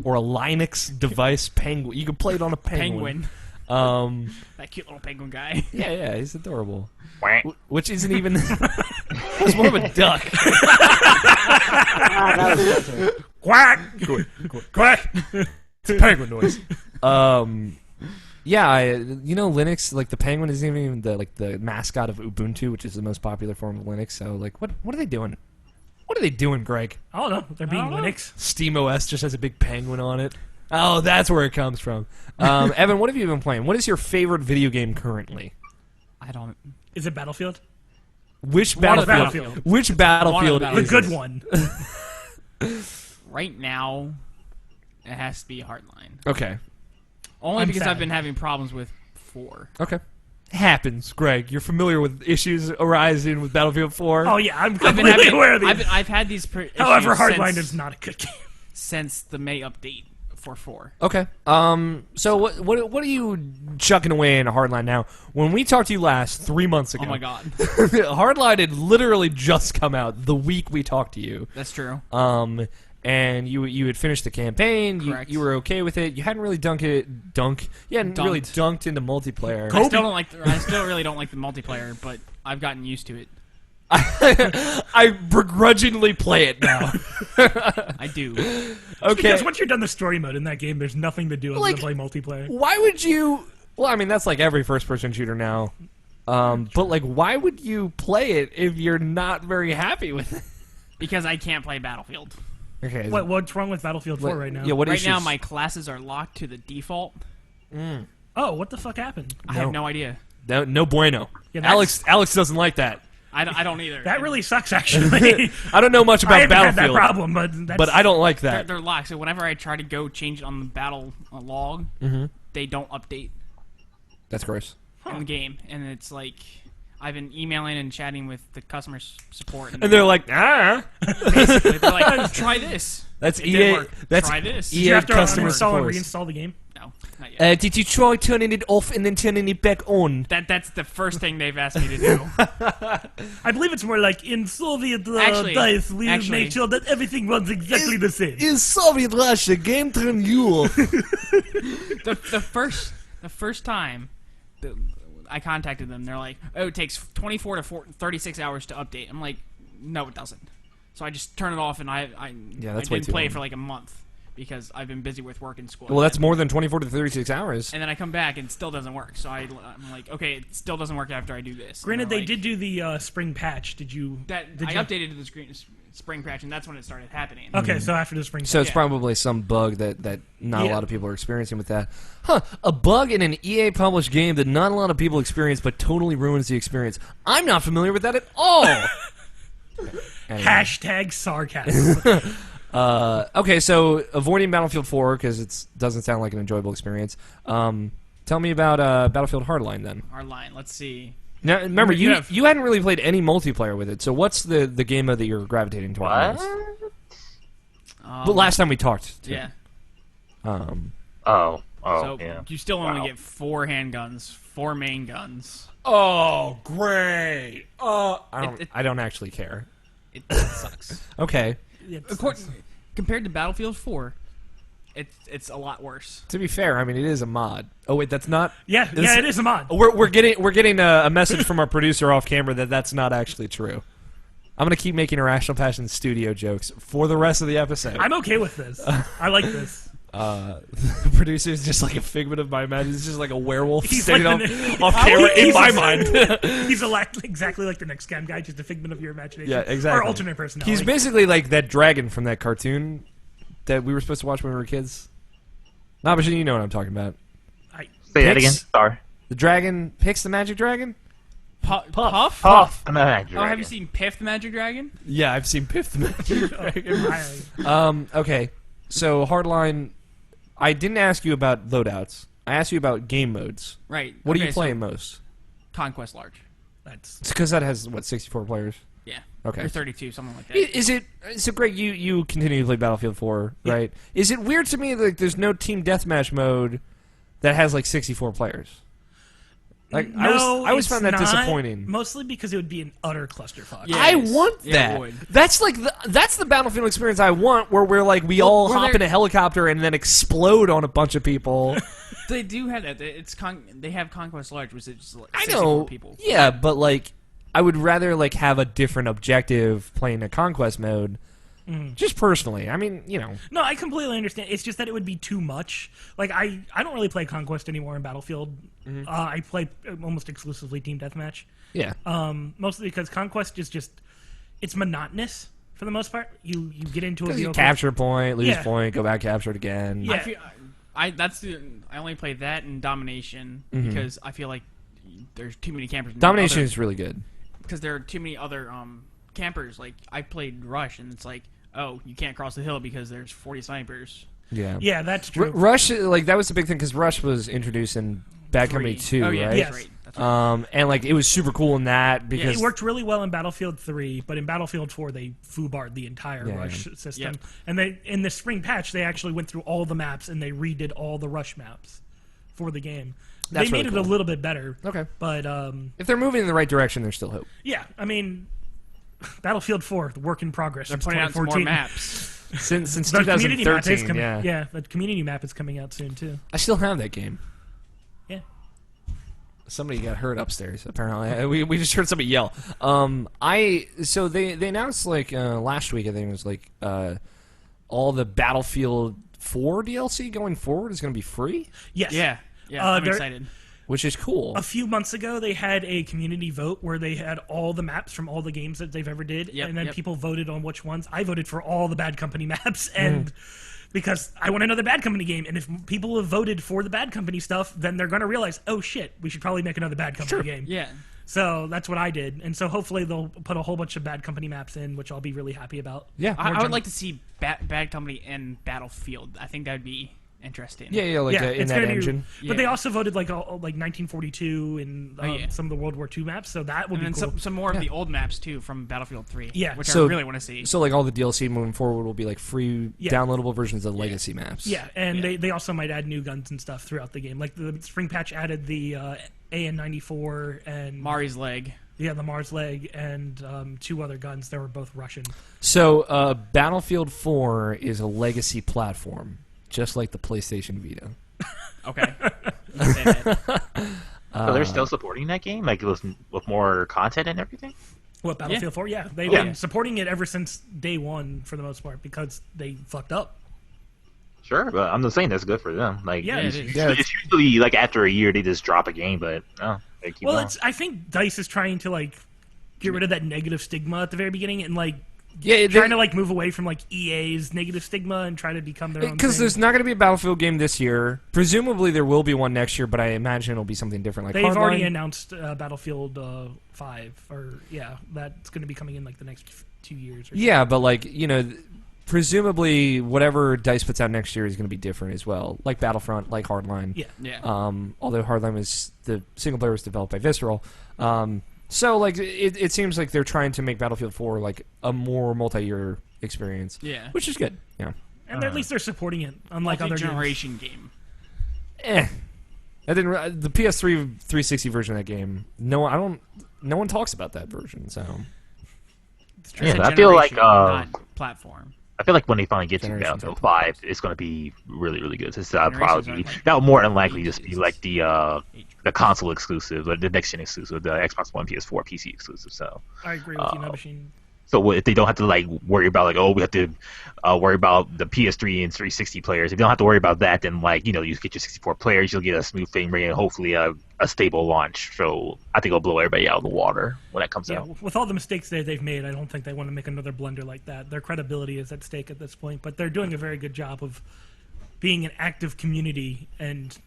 Or a Linux device, Penguin. You can play it on a penguin. That cute little penguin guy. Yeah, he's adorable. Which isn't even... He's more of a duck. Quack! Quack! It's a penguin noise. Yeah, Linux, like the penguin isn't even the mascot of Ubuntu, which is the most popular form of Linux. So, like, what are they doing? What are they doing, Greg? I don't know. They're being Linux. SteamOS just has a big penguin on it. Oh, that's where it comes from. Evan, what have you been playing? What is your favorite video game currently? I don't... Is it Battlefield? Which Battlefield? Which Battlefield One of is The good it? one. Right now, it has to be Hardline. Okay. Only I'm because sad. I've been having problems with 4. Okay. happens, Greg. You're familiar with issues arising with Battlefield 4. Oh yeah, I'm completely aware of these. I've had these. However, issues Hardline since- is not a good game. since the May update for 4. Okay. So what are you chucking away in Hardline now? When we talked to you last 3 months ago, Oh my god, Hardline had literally just come out the week we talked to you. that's true. And you had finished the campaign. Correct. You were okay with it. You hadn't really really dunked into multiplayer. I still really don't like the multiplayer, but I've gotten used to it. I begrudgingly play it now. I do. Okay. Because once you're done the story mode in that game, there's nothing to do other Like- than play multiplayer. Why would you? Well, I mean that's like every first-person shooter now. But like, why would you play it if you're not very happy with it? Because I can't play Battlefield. Okay. What's wrong with Battlefield 4 right now? Yeah. What Right issues? now, my classes are locked to the default. Oh, what the fuck happened? I have no idea. No bueno. Yeah, that's- Alex doesn't like that. I don't either. That really sucks, actually. I don't know much I about haven't had that Battlefield, problem, but but I don't like they're, that. they're locked. So whenever I try to go change it on the battle log, they don't update That's gross. in the game, and it's like I've been emailing and chatting with the customer support, And they're like, basically they're like, "Try this." That's It didn't EA. work. That's Try this. Did you EA have to customer uninstall and support. reinstall the game? No, not yet. Did you try turning it off and then turning it back on? That's the first thing they've asked me to do. I believe it's more like in Soviet Actually- days, we actually- make sure that everything runs exactly the same. In Soviet Russia, game turn you off. the first time I contacted them, they're like, "Oh, it takes 24 to 36 hours to update." I'm like, "No, it doesn't." So I just turn it off, and I that's way didn't too play long. for like a month because I've been busy with work and school. Well, that's more than 24 to 36 hours. And then I come back and it still doesn't work. So I'm like, okay, it still doesn't work after I do this. And Granted, they're they like, did do the spring patch. Did you? that. I you? updated to the spring patch, and that's when it started happening. Okay, so after the spring. So it's Yeah. probably some bug that not a Yeah. lot of people are experiencing with that. Huh, a bug in an EA published game that not a lot of people experience but totally ruins the experience. I'm not familiar with that at all. Anyway. Hashtag sarcasm. Okay, so avoiding Battlefield 4 because it doesn't sound like an enjoyable experience. Tell me about Battlefield Hardline then. Our line. Let's see. Now, remember, You you have- you hadn't really played any multiplayer with it, so what's the game mode that you're gravitating towards? But last time we talked. Yeah. Oh, So yeah. you still only Wow. get 4 handguns, 4 main guns. Oh, great. I don't actually care. It sucks. Okay. Compared to Battlefield 4, it's a lot worse. To be fair, I mean it is a mod. Oh wait, that's not. yeah, it is a mod. We're getting a message from our producer off camera that's not actually true. I'm gonna keep making Irrational Passion studio jokes for the rest of the episode. I'm okay with this. I like this. The producer is just like a figment of my imagination. It's just like a werewolf He's standing like off camera in he's my a- mind. He's exactly like the next scam guy, just a figment of your imagination. Yeah, exactly. Or alternate personality. He's basically like that dragon from that cartoon that we were supposed to watch when we were kids. Nah, but you know what I'm talking about. Say that Pix? again. Sorry. The dragon Pix the Magic Dragon? Puff? Puff. I'm not angry. Oh, have you seen Piff the Magic Dragon? Yeah, I've seen Piff the Magic Dragon. Okay, so Hardline. I didn't ask you about loadouts. I asked you about game modes. Right. What do you Okay, play so most? Conquest Large. That's It's because that has what 64 players. Yeah. Okay. Or 32, something like that. Is it so? Greg, you continue to play Battlefield 4, right? Is it weird to me that there's no team deathmatch mode that has like 64 players? Like I always it's found that not, disappointing. Mostly because it would be an utter clusterfuck. Yeah. I Yes. want Yeah, it that. would. That's like that's the Battlefield experience I want, where we're like we all where hop they're- in a helicopter and then explode on a bunch of people. They do have that. They have Conquest Large, which is just like I 64 know, people. yeah, but like I would rather like have a different objective playing a conquest mode. Just personally, I mean, you know, No, I completely understand. It's just that it would be too much. Like I don't really play Conquest anymore in Battlefield. I play almost exclusively Team Deathmatch. yeah. Mostly because Conquest is just it's monotonous for the most part. You get into a Because you vehicle. capture a point, lose Yeah. point, go back, capture it again. Yeah. I only play that and Domination because I feel like there's too many campers. Domination is really good. because there are too many other campers. Like I played Rush, and it's like, oh, you can't cross the hill because there's 40 snipers. Yeah. Yeah, that's true. Rush, like that was the big thing because Rush was introduced in Bad Company 2, Oh yeah, right? Yes. that's And like it was super cool in that because It worked really well in Battlefield 3, but in Battlefield 4 they foobarred the entire rush system. Yep. And they in the spring patch they actually went through all the maps and they redid all the rush maps for the game. That's they made really it a cool. little bit better. Okay. But if they're moving in the right direction, there's still hope. yeah, I mean, Battlefield 4, the work in progress. They're since putting out some more 2014. maps. Since The community map is 2013, coming. yeah. The community map is coming out soon too. I still have that game. Yeah. Somebody got hurt upstairs. Apparently, we just heard somebody yell. So they announced like last week. I think it was like all the Battlefield 4 DLC going forward is going to be free, Yes. Yeah. I'm they're- excited. which is cool. A few months ago, they had a community vote where they had all the maps from all the games that they've ever did, Yep, and then yep. people voted on which ones. I voted for all the Bad Company maps, and because I want another Bad Company game, and if people have voted for the Bad Company stuff, then they're going to realize, oh shit, we should probably make another Bad Company game. Yeah. So that's what I did, and so hopefully they'll put a whole bunch of Bad Company maps in, which I'll be really happy about. Yeah, I would like to see Bad Company and Battlefield. I think that would be interesting. yeah, like in it's that gonna be- engine. But they Yeah. also voted like 1942 and yeah. some of the World War II maps, so that would And be then cool. some more of the old maps too from Battlefield 3. Yeah. Which So- I really want to see. So like all the DLC moving forward will be like free Yeah. downloadable versions of the legacy maps. Yeah, and Yeah. they also might add new guns and stuff throughout the game. Like the spring patch added the AN-94 and Mari's leg. the Mars leg and two other guns that were both Russian. So Battlefield 4 is a legacy platform, just like the PlayStation Vita. Okay. You say that. So they're still supporting that game, like with more content and everything. What, Battlefield 4? Yeah, they've Yeah. been supporting it ever since day one for the most part because they fucked up. Sure, but I'm just saying that's good for them. Like, Yeah, it's, it is. Yeah, it's usually like after a year they just drop a game, but no, they keep Well, on. I think DICE is trying to like get rid of that negative stigma at the very beginning and like Yeah, trying to like move away from like EA's negative stigma and try to become their own because thing. there's not going to be a Battlefield game this year. Presumably there will be one next year, but I imagine it'll be something different. Like They've Hardline. already announced Battlefield 5, or yeah, that's going to be coming in like the next 2 years. Or Yeah, but like presumably whatever DICE puts out next year is going to be different as well. Like Battlefront, like Hardline. Yeah. Yeah. Although Hardline was the single player was developed by Visceral. So like it seems like they're trying to make Battlefield 4 like a more multi-year experience. Yeah. Which is good. Yeah. And at least they're supporting it, unlike other games. generation game. I didn't. The PS3 360 version of that game. No one talks about that version. So It's Yeah, a I feel like, generation, not platform. I feel like when they finally get to Generations Battlefield are 5, it's going to be really, really good. It's Generations probably are like that will more than likely just be ages. like the console exclusive, the next gen exclusive, the Xbox One, PS4, PC exclusive. So, I agree with you, No Machine. so if they don't have to like worry about like, oh, we have to worry about the PS3 and 360 players. If you don't have to worry about that, then like you get your 64 players, you'll get a smooth frame rate and hopefully a stable launch. So I think it'll blow everybody out of the water when that comes Yeah, out. with all the mistakes that they've made, I don't think they want to make another blunder like that. Their credibility is at stake at this point, but they're doing a very good job of being an active community and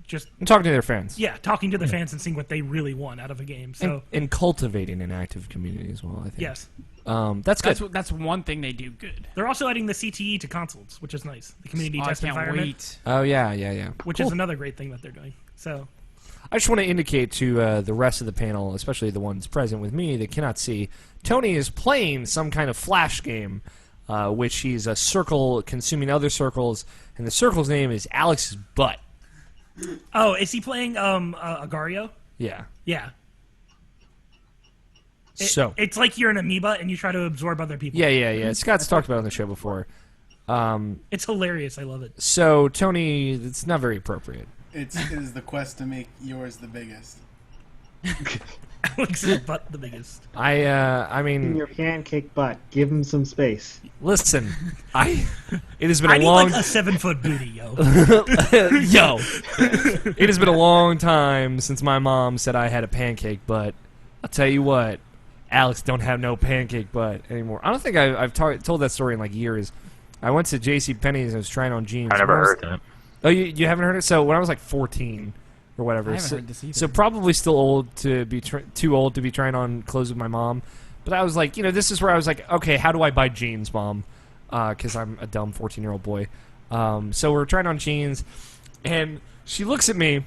just I'm talking to their fans. talking to the fans and seeing what they really want out of a game. So And cultivating an active community as well. I think. yes, That's good. That's one thing they do good. they're also adding the CTE to consoles, which is nice. The community Oh, I test can't environment, wait. Oh yeah. which Cool. is another great thing that they're doing. So I just want to indicate to the rest of the panel, especially the ones present with me that cannot see, Tony is playing some kind of flash game, which he's a circle consuming other circles, and the circle's name is Alex's butt. oh, is he playing Agario? Yeah. Yeah. So. It's like you're an amoeba and you try to absorb other people. Yeah. Scott's talked about it on the show before. It's hilarious. I love it. So Tony, it's not very appropriate. It is the quest to make yours the biggest. Alex's butt the biggest. I In mean, your pancake butt. Give him some space. listen, it has been I a need long like a 7-foot booty, yo. yo. It has been a long time since my mom said I had a pancake butt. I'll tell you what, Alex don't have no pancake butt anymore. I don't think I've told that story in like years. I went to J.C. Penney's and I was trying on jeans. I never heard that. Oh, you haven't heard it? So when I was like 14 or whatever. I haven't so, heard this either. so probably still old to be too old to be trying on clothes with my mom. But I was like, this is where I was like, okay, how do I buy jeans, Mom? Because I'm a dumb 14-year-old boy. So we're trying on jeans, and she looks at me,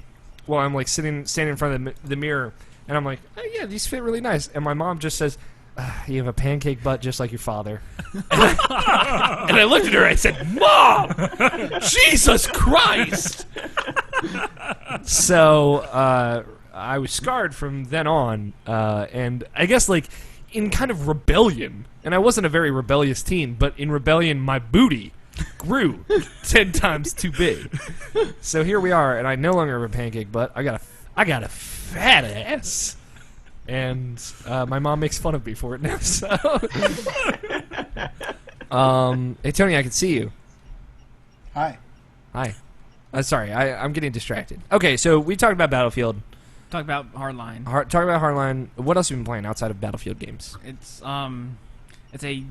I'm like standing in front of the mirror, and I'm like, oh, yeah, these fit really nice. And my mom just says, you have a pancake butt just like your father. And I looked at her, I said, Mom! Jesus Christ! So, I was scarred from then on, and I guess, like, in kind of rebellion, and I wasn't a very rebellious teen, but in rebellion, my booty grew 10 times too big. So here we are, and I no longer have a pancake butt. I got a fat ass. And my mom makes fun of me for it now. So, hey Tony, I can see you. Hi. Hi. Sorry, I'm getting distracted. Okay, so we talked about Battlefield. Talk about Hardline. Talk about Hardline. What else have you been playing outside of Battlefield games? It's a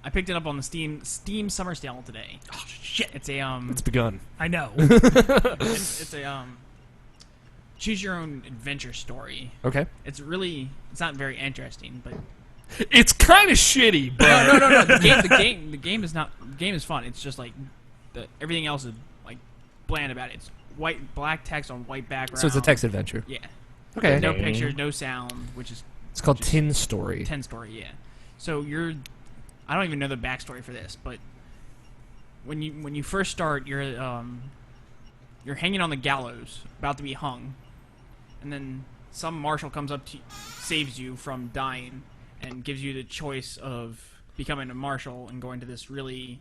I picked it up on the Steam Summer Sale today. Oh shit! It's a It's begun. I know. it's a choose your own adventure story. Okay. It's not very interesting, but It's kind of shitty, but no. The game is fun. It's just like everything else is like bland about it. It's black text on white background. so it's a text adventure. Yeah. Okay. No pictures, no sound, which is It's called Tin Story. 10 story, yeah. So I don't even know the backstory for this, but when you first start, you're hanging on the gallows, about to be hung, and then some marshal comes up to saves you from dying, and gives you the choice of becoming a marshal and going to this really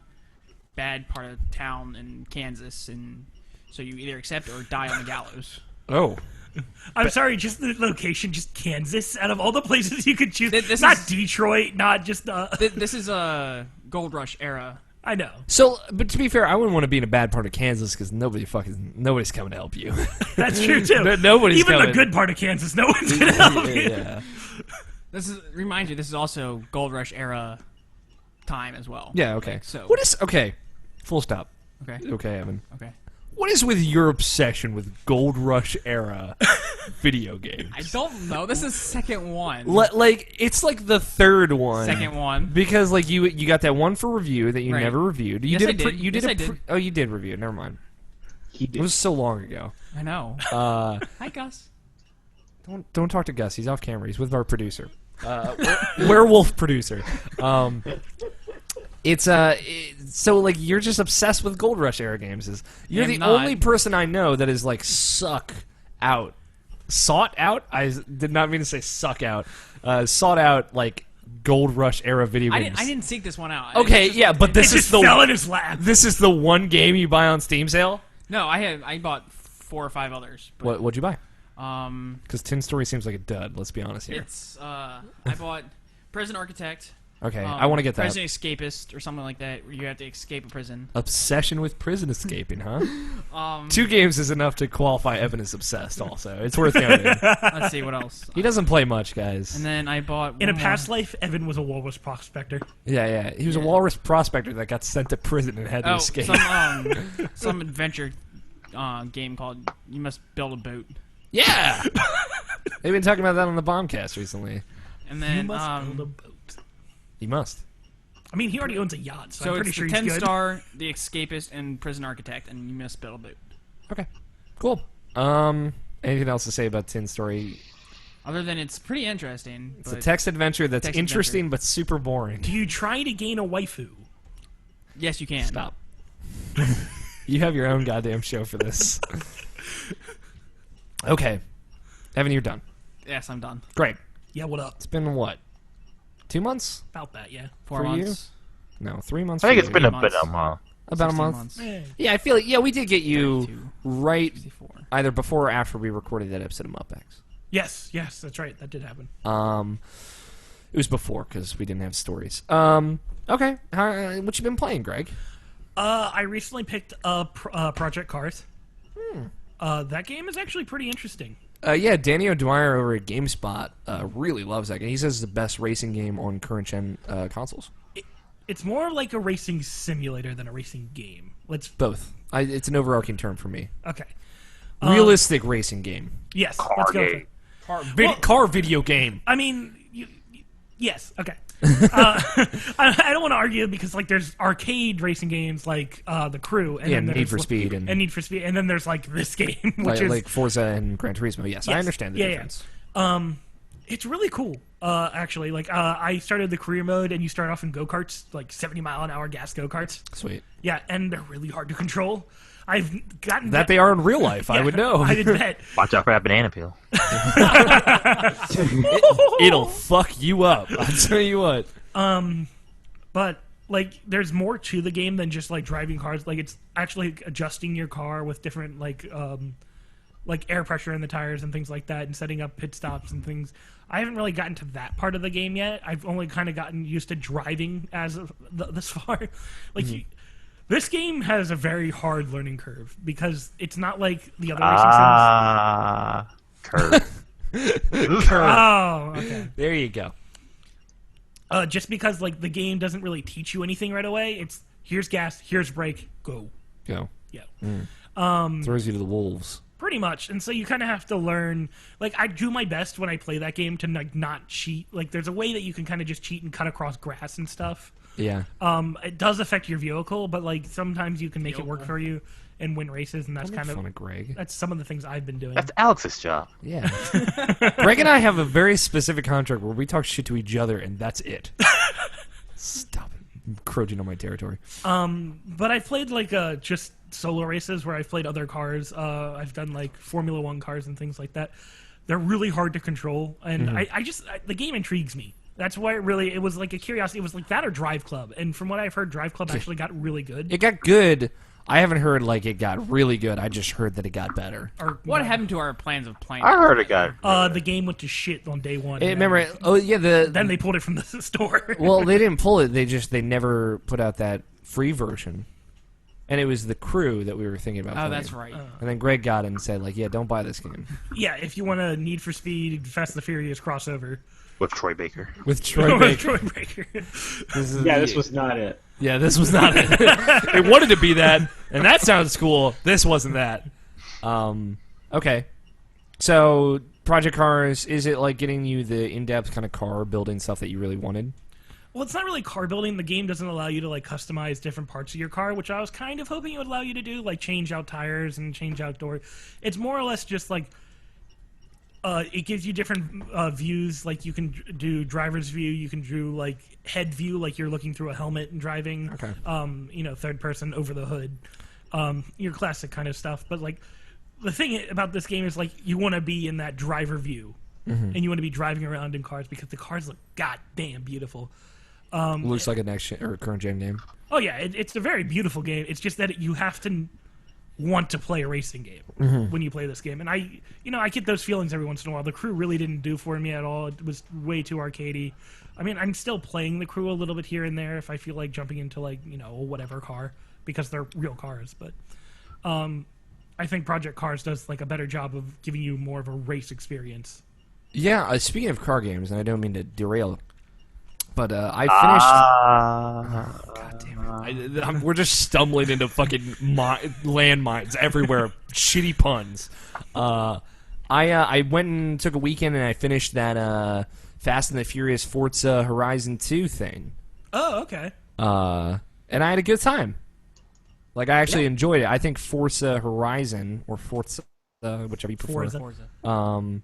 bad part of town in Kansas, and so you either accept or die on the gallows. Oh. I'm sorry, just the location, just Kansas. Out of all the places you could choose, This not is- Detroit, not just. This is a Gold Rush era. I know. So, but to be fair, I wouldn't want to be in a bad part of Kansas because nobody's coming to help you. That's true too. Nobody's even coming. the good part of Kansas. No one's gonna help you. Yeah. Remind you, this is also Gold Rush era time as well. Yeah. Okay. Like, so What is okay? Full stop. okay, Okay, Evan. okay. What is with your obsession with Gold Rush era video games? I don't know. This is second one. Like it's like the third one. Second one. Because like you got that one for review that you Right. never reviewed. You Yes, did I a pre- did. You did Yes, a I did. pre- Oh, you did review it. Never mind. He It did. was so long ago. I know. Hi, Gus. Don't talk to Gus. He's off camera. He's with our producer, werewolf producer. It's so like you're just obsessed with Gold Rush era games. You're I'm the not. only person I know that is like sought out. I did not mean to say suck out. Sought out like Gold Rush era video games. I didn't seek this one out. Okay, It's just- yeah, but It this just is the fell in his lap. this is the one game you buy on Steam sale. No, I bought 4 or 5 others. But, What'd you buy? Um, Because Tin Story seems like a dud. Let's be honest here. it's I bought Prison Architect. Okay, I want to get that. Prison Escapist or something like that, where you have to escape a prison. Obsession with prison escaping, huh? 2 2 games is enough to qualify Evan as obsessed. Also, it's worth noting. Let's see what else. He doesn't play much, guys. And then I bought In a one past more. life, Evan was a walrus prospector. Yeah. He was a walrus prospector that got sent to prison and had to escape. Some adventure game called You Must Build a Boat. Yeah! They've been talking about that on the Bombcast recently. And You then must build a boat. He must. I mean, he already owns a yacht, so, so I'm pretty it's sure the he's 10 good. star, the Escapist, and Prison Architect, and You Must Build a Boat. Okay. Cool. Anything else to say about Tin Story? Other than it's pretty interesting. It's a text adventure that's Text interesting adventure. but super boring. Do you try to gain a waifu? Yes, you can. Stop. You have your own goddamn show for this. Okay. Evan, you're done. Yes, I'm done. Great. Yeah, what up? It's been what? 2 months? About that, yeah. 4 For you? months. No, 3 months. I think for it's you. been a bit of a month. about a 16 month. months. Eh. Yeah, I feel like we did get you 32, right 64. either before or after we recorded that episode of Muppets. Yes, that's right. That did happen. It was before because we didn't have stories. Okay, what you been playing, Greg? I recently picked up Project Cars. That game is actually pretty interesting. Yeah, Danny O'Dwyer over at GameSpot really loves that game. He says it's the best racing game on current gen consoles. It's more like a racing simulator than a racing game. Both. It's an overarching term for me. Okay. Realistic racing game. Yes, let's go. For game. it. Car video game. I mean, yes. Okay. I don't want to argue because like there's arcade racing games like The Crew, and Yeah, then there's Need for Speed and Need for Speed, and then there's like this game, which like, is like Forza and Gran Turismo. Yes, I Yes. understand the Yeah, difference. yeah. It's really cool. Actually, like I started the career mode, and you start off in go karts, like 70-mile-an-hour gas go karts. Sweet. Yeah, and they're really hard to control. I've gotten That they are in real life, I Yeah, would know. I would bet. Watch out for that banana peel. It'll fuck you up. I'll tell you what. But like, there's more to the game than just like driving cars. Like, it's actually adjusting your car with different like air pressure in the tires and things like that, and setting up pit stops and things. I haven't really gotten to that part of the game yet. I've only kind of gotten used to driving as of this far. Like, this game has a very hard learning curve because it's not like the other racing sims. Curve. Oh, okay. There you go. Just because like the game doesn't really teach you anything right away. It's here's gas, here's brake, go. Go. Yeah. Throws you to the wolves. Pretty much, and so you kind of have to learn. Like, I do my best when I play that game to like not cheat. Like, there's a way that you can kind of just cheat and cut across grass and stuff. Yeah. It does affect your vehicle, but like sometimes you can make it work for you and win races, and that's Don't make kind fun of Greg. that's some of the things I've been doing. That's Alex's job. Yeah. Greg and I have a very specific contract where we talk shit to each other, and that's it. Stop it. Encroaching on my territory. But I've played like just solo races where I've played other cars. I've done like Formula One cars and things like that. They're really hard to control, and the game intrigues me. That's why it was like a curiosity. It was like that or Drive Club, and from what I've heard, Drive Club actually got really good. It got good. I haven't heard like it got really good. I just heard that it got better. Or, What happened to our plans of playing? I heard it got. the game went to shit on day one. Remember? Oh yeah, Then they pulled it from the store. well, they didn't pull it. They never put out that free version, and it was The Crew that we were thinking about. Oh, playing. that's right. And then Greg got it and said like, yeah, don't buy this game Yeah, if you want a Need for Speed, Fast and the Furious crossover. With Troy Baker. with Troy Baker. Troy Baker. This was not it. Yeah, this was not it. It wanted to be that, and that sounds cool. This wasn't that. Okay. So, Project Cars, is it like getting you the in-depth kind of car building stuff that you really wanted? Well, it's not really car building. The game doesn't allow you to like customize different parts of your car, which I was kind of hoping it would allow you to do, like change out tires and change out door. It's more or less just like it gives you different views. Like you can do driver's view, you can do like head view, like you're looking through a helmet and driving. Okay. Third person over the hood, your classic kind of stuff. But like the thing about this game is like you want to be in that driver view, and you want to be driving around in cars because the cars look goddamn beautiful. Looks like a next or current gen game. Oh yeah, it's a very beautiful game. It's just that you have to want to play a racing game when you play this game. And I get those feelings every once in a while. The Crew really didn't do for me at all. It was way too arcadey. I mean, I'm still playing The Crew a little bit here and there if I feel like jumping into like, whatever car because they're real cars. But I think Project Cars does like a better job of giving you more of a race experience. Yeah, speaking of car games, and I don't mean to derail, but I finished... God damn it. We're just stumbling into fucking landmines everywhere. Shitty puns. I went and took a weekend and I finished that Fast and the Furious Forza Horizon 2 thing. Oh, okay. And I had a good time. Like, I actually enjoyed it. I think Forza Horizon, or Forza, whichever you prefer. Forza.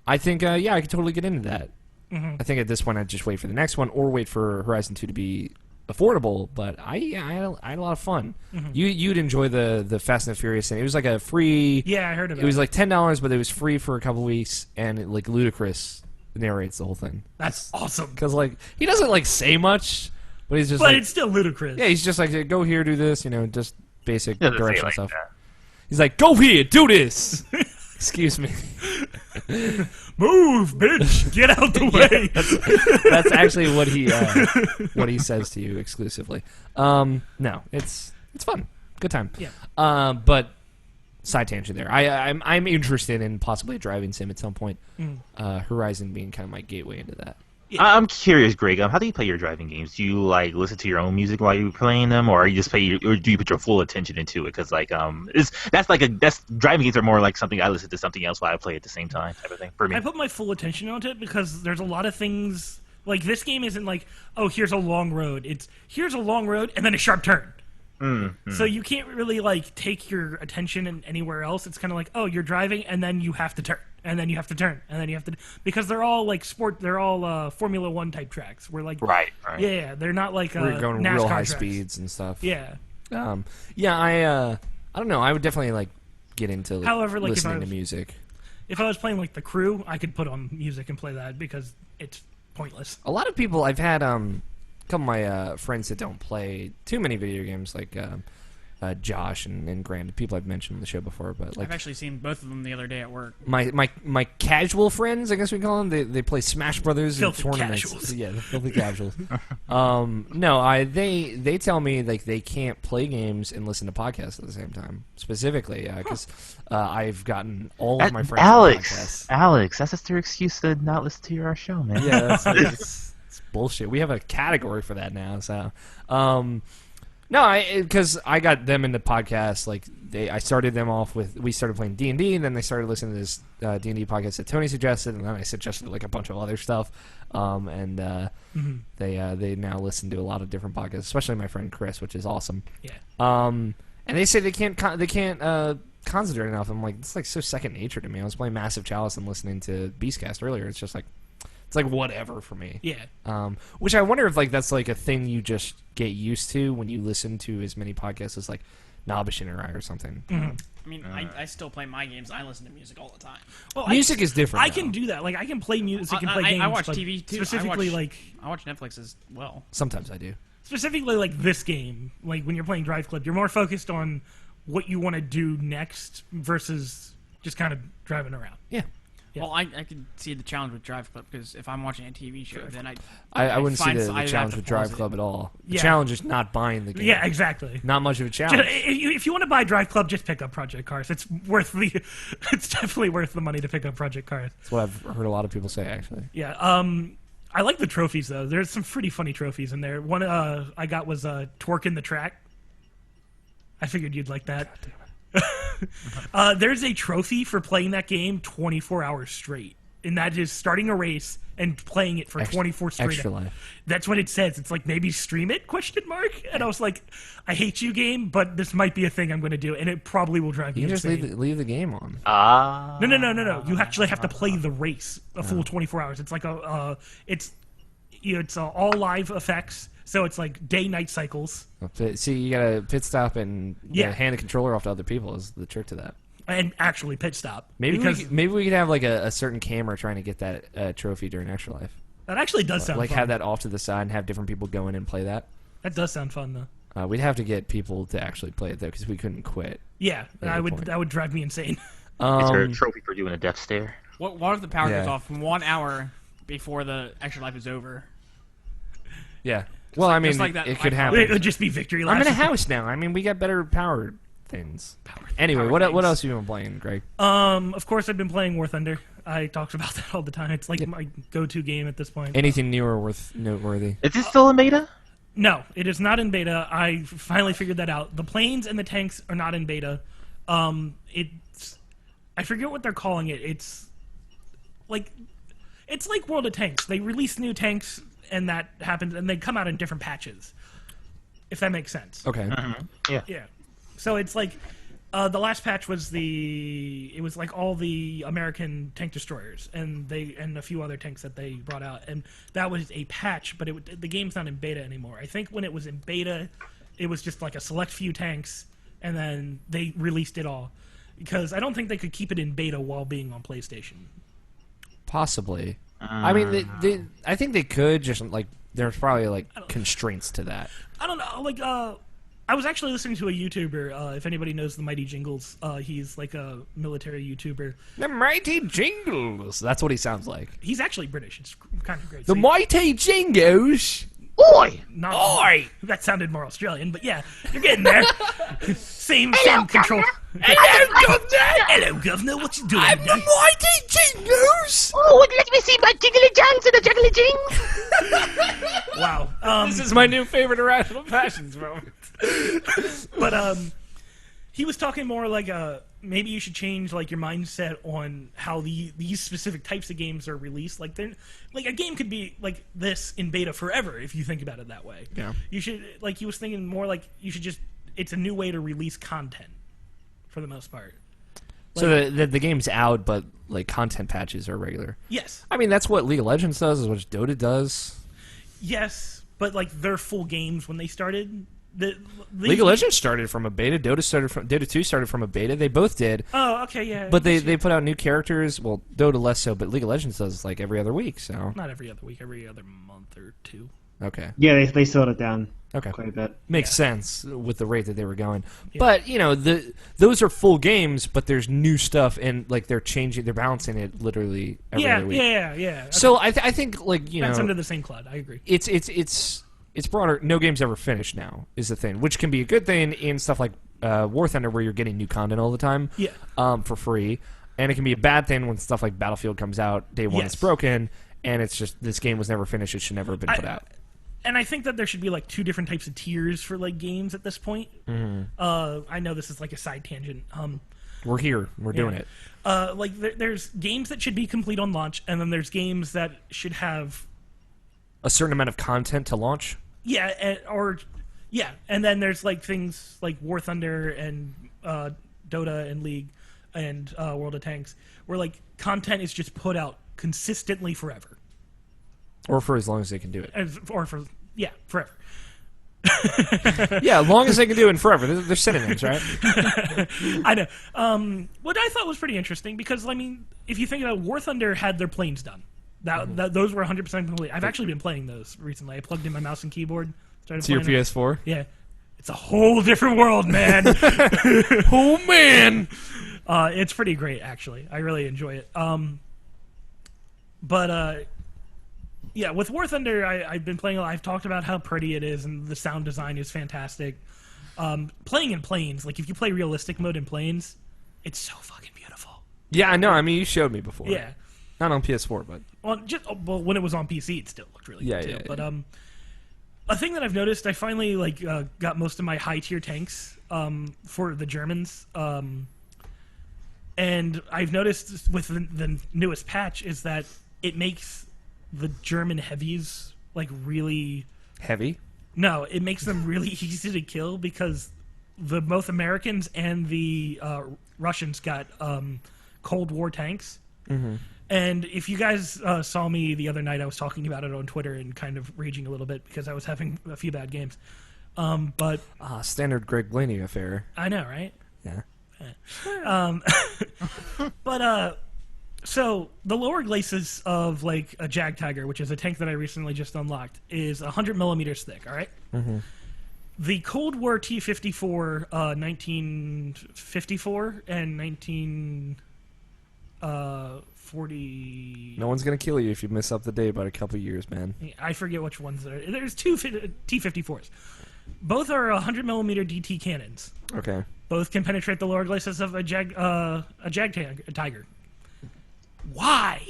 I think, I could totally get into that. I think at this point I'd just wait for the next one or wait for Horizon 2 to be affordable, but I had a lot of fun. You'd enjoy the Fast and the Furious thing. It was like a free... Yeah, I heard of it. It was like $10, but it was free for a couple weeks, and Ludacris narrates the whole thing. That's awesome. Because, he doesn't, say much, but he's just But it's still ludicrous. Yeah, he's just like, go here, do this, just basic Doesn't say directional like stuff. that. He's like, go here, do this! Excuse me. Move, bitch! Get out the way! That's actually what he says to you exclusively. No, it's fun, good time. Yeah. But side tangent there. I'm interested in possibly a driving sim at some point. Horizon being kind of my gateway into that. I'm curious, Greg. How do you play your driving games? Do you listen to your own music while you're playing them, or you just or do you put your full attention into it? Because that's driving games are more like something I listen to something else while I play at the same time type of thing for me. I put my full attention onto it because there's a lot of things Like, this game isn't like, oh, here's a long road. It's, here's a long road and then a sharp turn. So you can't really, like, take your attention in anywhere else. It's kind of like, oh, you're driving, and then you have to turn. And then you have to turn. And then you have to... Because they're all, like, they're all Formula 1 type tracks. We're like... Right. Yeah, they're not like We're going NASCAR real high tracks. speeds and stuff. Yeah. Yeah, I don't know. I would definitely, like, get into However, like, listening to music. If I was playing, like, The Crew, I could put on music and play that because it's pointless. A lot of people, I've had a couple of my friends that don't play too many video games, like Josh and Graham, the people I've mentioned on the show before. But like, I've actually seen both of them the other day at work. my casual friends, I guess we call them, they play Smash Brothers in Filthy tournaments. casuals. Yeah, the filthy casuals. No, they tell me like they can't play games and listen to podcasts at the same time. Specifically, because I've gotten all of my friends on podcasts. Alex, that's just their excuse to not listen to our show, man. Yeah, it's bullshit. We have a category for that now. So, no, because I got them into podcasts. Like I started them off with, we started playing D&D, and then they started listening to this D&D podcast that Tony suggested, and then I suggested like a bunch of other stuff. They now listen to a lot of different podcasts, especially my friend Chris, which is awesome. Yeah. And they say they can't concentrate enough. I'm like, it's like so second nature to me. I was playing Massive Chalice and listening to Beastcast earlier. It's just like, it's like whatever for me. Yeah. Which I wonder if like that's like a thing you just get used to when you listen to as many podcasts as like Nobish and Rai or something. I mean, I still play my games. I listen to music all the time. Well, Music is different. I now. can do that. Like, I can play music and play games. I watch but TV too. Specifically, I watch Netflix as well. Sometimes I do. Specifically, like this game, like when you're playing Drive Club, you're more focused on what you want to do next versus just kind of driving around. Yeah. Yeah. Well, I can see the challenge with Drive Club because if I'm watching a TV show, then I wouldn't see find the I'd have challenge to with Drive pause it. Club at all. The Yeah. challenge is not buying the game. Yeah, exactly. Not much of a challenge. If you want to buy Drive Club, just pick up Project Cars. It's worth it's definitely worth the money to pick up Project Cars. That's what I've heard a lot of people say, actually. Yeah. I like the trophies though. There's some pretty funny trophies in there. One I got was twerking the track. I figured you'd like that. There's a trophy for playing that game 24 hours straight, and that is starting a race and playing it for 24 straight Extra hours. life. That's what it says. It's like, maybe stream it, ? And I was like, I hate you, game, but this might be a thing I'm going to do, and it probably will drive me You can just insane. leave the game on. No. You actually have to play the race a full 24 hours. It's like it's all live effects. So it's like day-night cycles. See, you gotta pit stop and hand the controller off to other people is the trick to that. And actually pit stop. Maybe because we could have like a certain camera trying to get that trophy during Extra Life. that actually does sound Like fun. have that off to the side and have different people go in and play that. That does sound fun, though. We'd have to get people to actually play it though, because we couldn't quit. Yeah, Yeah, good point. that would drive me insane. Is there a trophy for doing a death stare? What if the power Yeah. goes off 1 hour before the Extra Life is over? Yeah. Well, I mean, just like that it could Life happen. It would just be victory laps. I'm in a house now. I mean, we got better power things. Anyway, what else have you been playing, Greg? Of course, I've been playing War Thunder. I talk about that all the time. It's like my go-to game at this point. Anything new or worth noteworthy? Is it still in beta? No, it is not in beta. I finally figured that out. The planes and the tanks are not in beta. I forget what they're calling it. It's like World of Tanks. They release new tanks, and that happens, and they come out in different patches. If that makes sense. Okay. Yeah. So it's like the last patch was it was like all the American tank destroyers and a few other tanks that they brought out, and that was a patch, but the game's not in beta anymore. I think when it was in beta, it was just like a select few tanks, and then they released it all because I don't think they could keep it in beta while being on PlayStation. Possibly. I mean, I think they could. Just like there's probably like constraints to that. I don't know. Like, I was actually listening to a YouTuber. If anybody knows the Mighty Jingles, he's like a military YouTuber. The Mighty Jingles. That's what he sounds like. He's actually British. It's kind of great. The So Mighty Jingles. Oi! not, Oi! That sounded more Australian, but yeah, you're getting there. same control. Hello, Governor. Hello, Governor. What you doing? I'm the Mighty Jingles. Oh, let me see my jiggly jangs and the juggly jings. Wow. This is my new favorite Irrational Passions moment. But he was talking more like maybe you should change like your mindset on how these specific types of games are released. Like like a game could be like this in beta forever if you think about it that way. Yeah. You should like he was thinking more like you should just it's a new way to release content for the most part. So the game's out, but like content patches are regular. Yes. I mean, that's what League of Legends does. Is what Dota does. Yes, but like they're full games when they started. League of Legends started from a beta. Dota 2 started from a beta. They both did. Oh, okay, yeah. But they put out new characters. Well, Dota less so, but League of Legends does like every other week. So not every other week, every other month or two. Okay. Yeah, they slowed it down. Okay. Quite a bit. Makes sense with the rate that they were going. Yeah. But, you know, those are full games, but there's new stuff, and, like, they're balancing it literally every other week. Yeah. Okay. So I think, like, you That's know... under the same cloud, I agree. It's broader. No game's ever finished now, is the thing, which can be a good thing in stuff like War Thunder, where you're getting new content all the time for free. And it can be a bad thing when stuff like Battlefield comes out, day one it's broken, and it's just, this game was never finished, it should never have been put out. And I think that there should be like two different types of tiers for like games at this point. Mm-hmm. I know this is like a side tangent. We're here. We're doing it. Like there's games that should be complete on launch, and then there's games that should have a certain amount of content to launch. Yeah, and then there's like things like War Thunder and Dota and League and World of Tanks, where like content is just put out consistently forever. Or for as long as they can do it. Forever. Yeah, as long as they can do it and forever. They're synonyms, right? I know. What I thought was pretty interesting, because, I mean, if you think about it, War Thunder had their planes done. Those were 100% complete. I've actually been playing those recently. I plugged in my mouse and keyboard. Started to your playing PS4? Yeah. It's a whole different world, man. Oh, man! It's pretty great, actually. I really enjoy it. Yeah, with War Thunder, I've been playing a lot. I've talked about how pretty it is, and the sound design is fantastic. Playing in planes, like if you play realistic mode in planes, it's so fucking beautiful. Yeah, I know. I mean, you showed me before. Yeah. Not on PS4, but... Well, when it was on PC, it still looked really good, too. Yeah. But a thing that I've noticed, I finally got most of my high-tier tanks for the Germans. And I've noticed with the newest patch is that it makes the German heavies like really heavy. No, it makes them really easy to kill, because both Americans and the Russians got Cold War tanks. Mm-hmm. And if you guys saw me the other night, I was talking about it on Twitter and kind of raging a little bit because I was having a few bad games. But standard Greg Blaney affair. I know, right? Yeah. But so the lower glacis of like a Jag Tiger, which is a tank that I recently just unlocked, is 100 millimeters thick. All right. Mm-hmm. The Cold War T-54, 1954 and 1940. No one's gonna kill you if you miss up the day about a couple years, man. I forget which ones there are. There's two T-54s. Both are 100 millimeter DT cannons. Okay. Both can penetrate the lower glacis of a Jag Tiger. Why?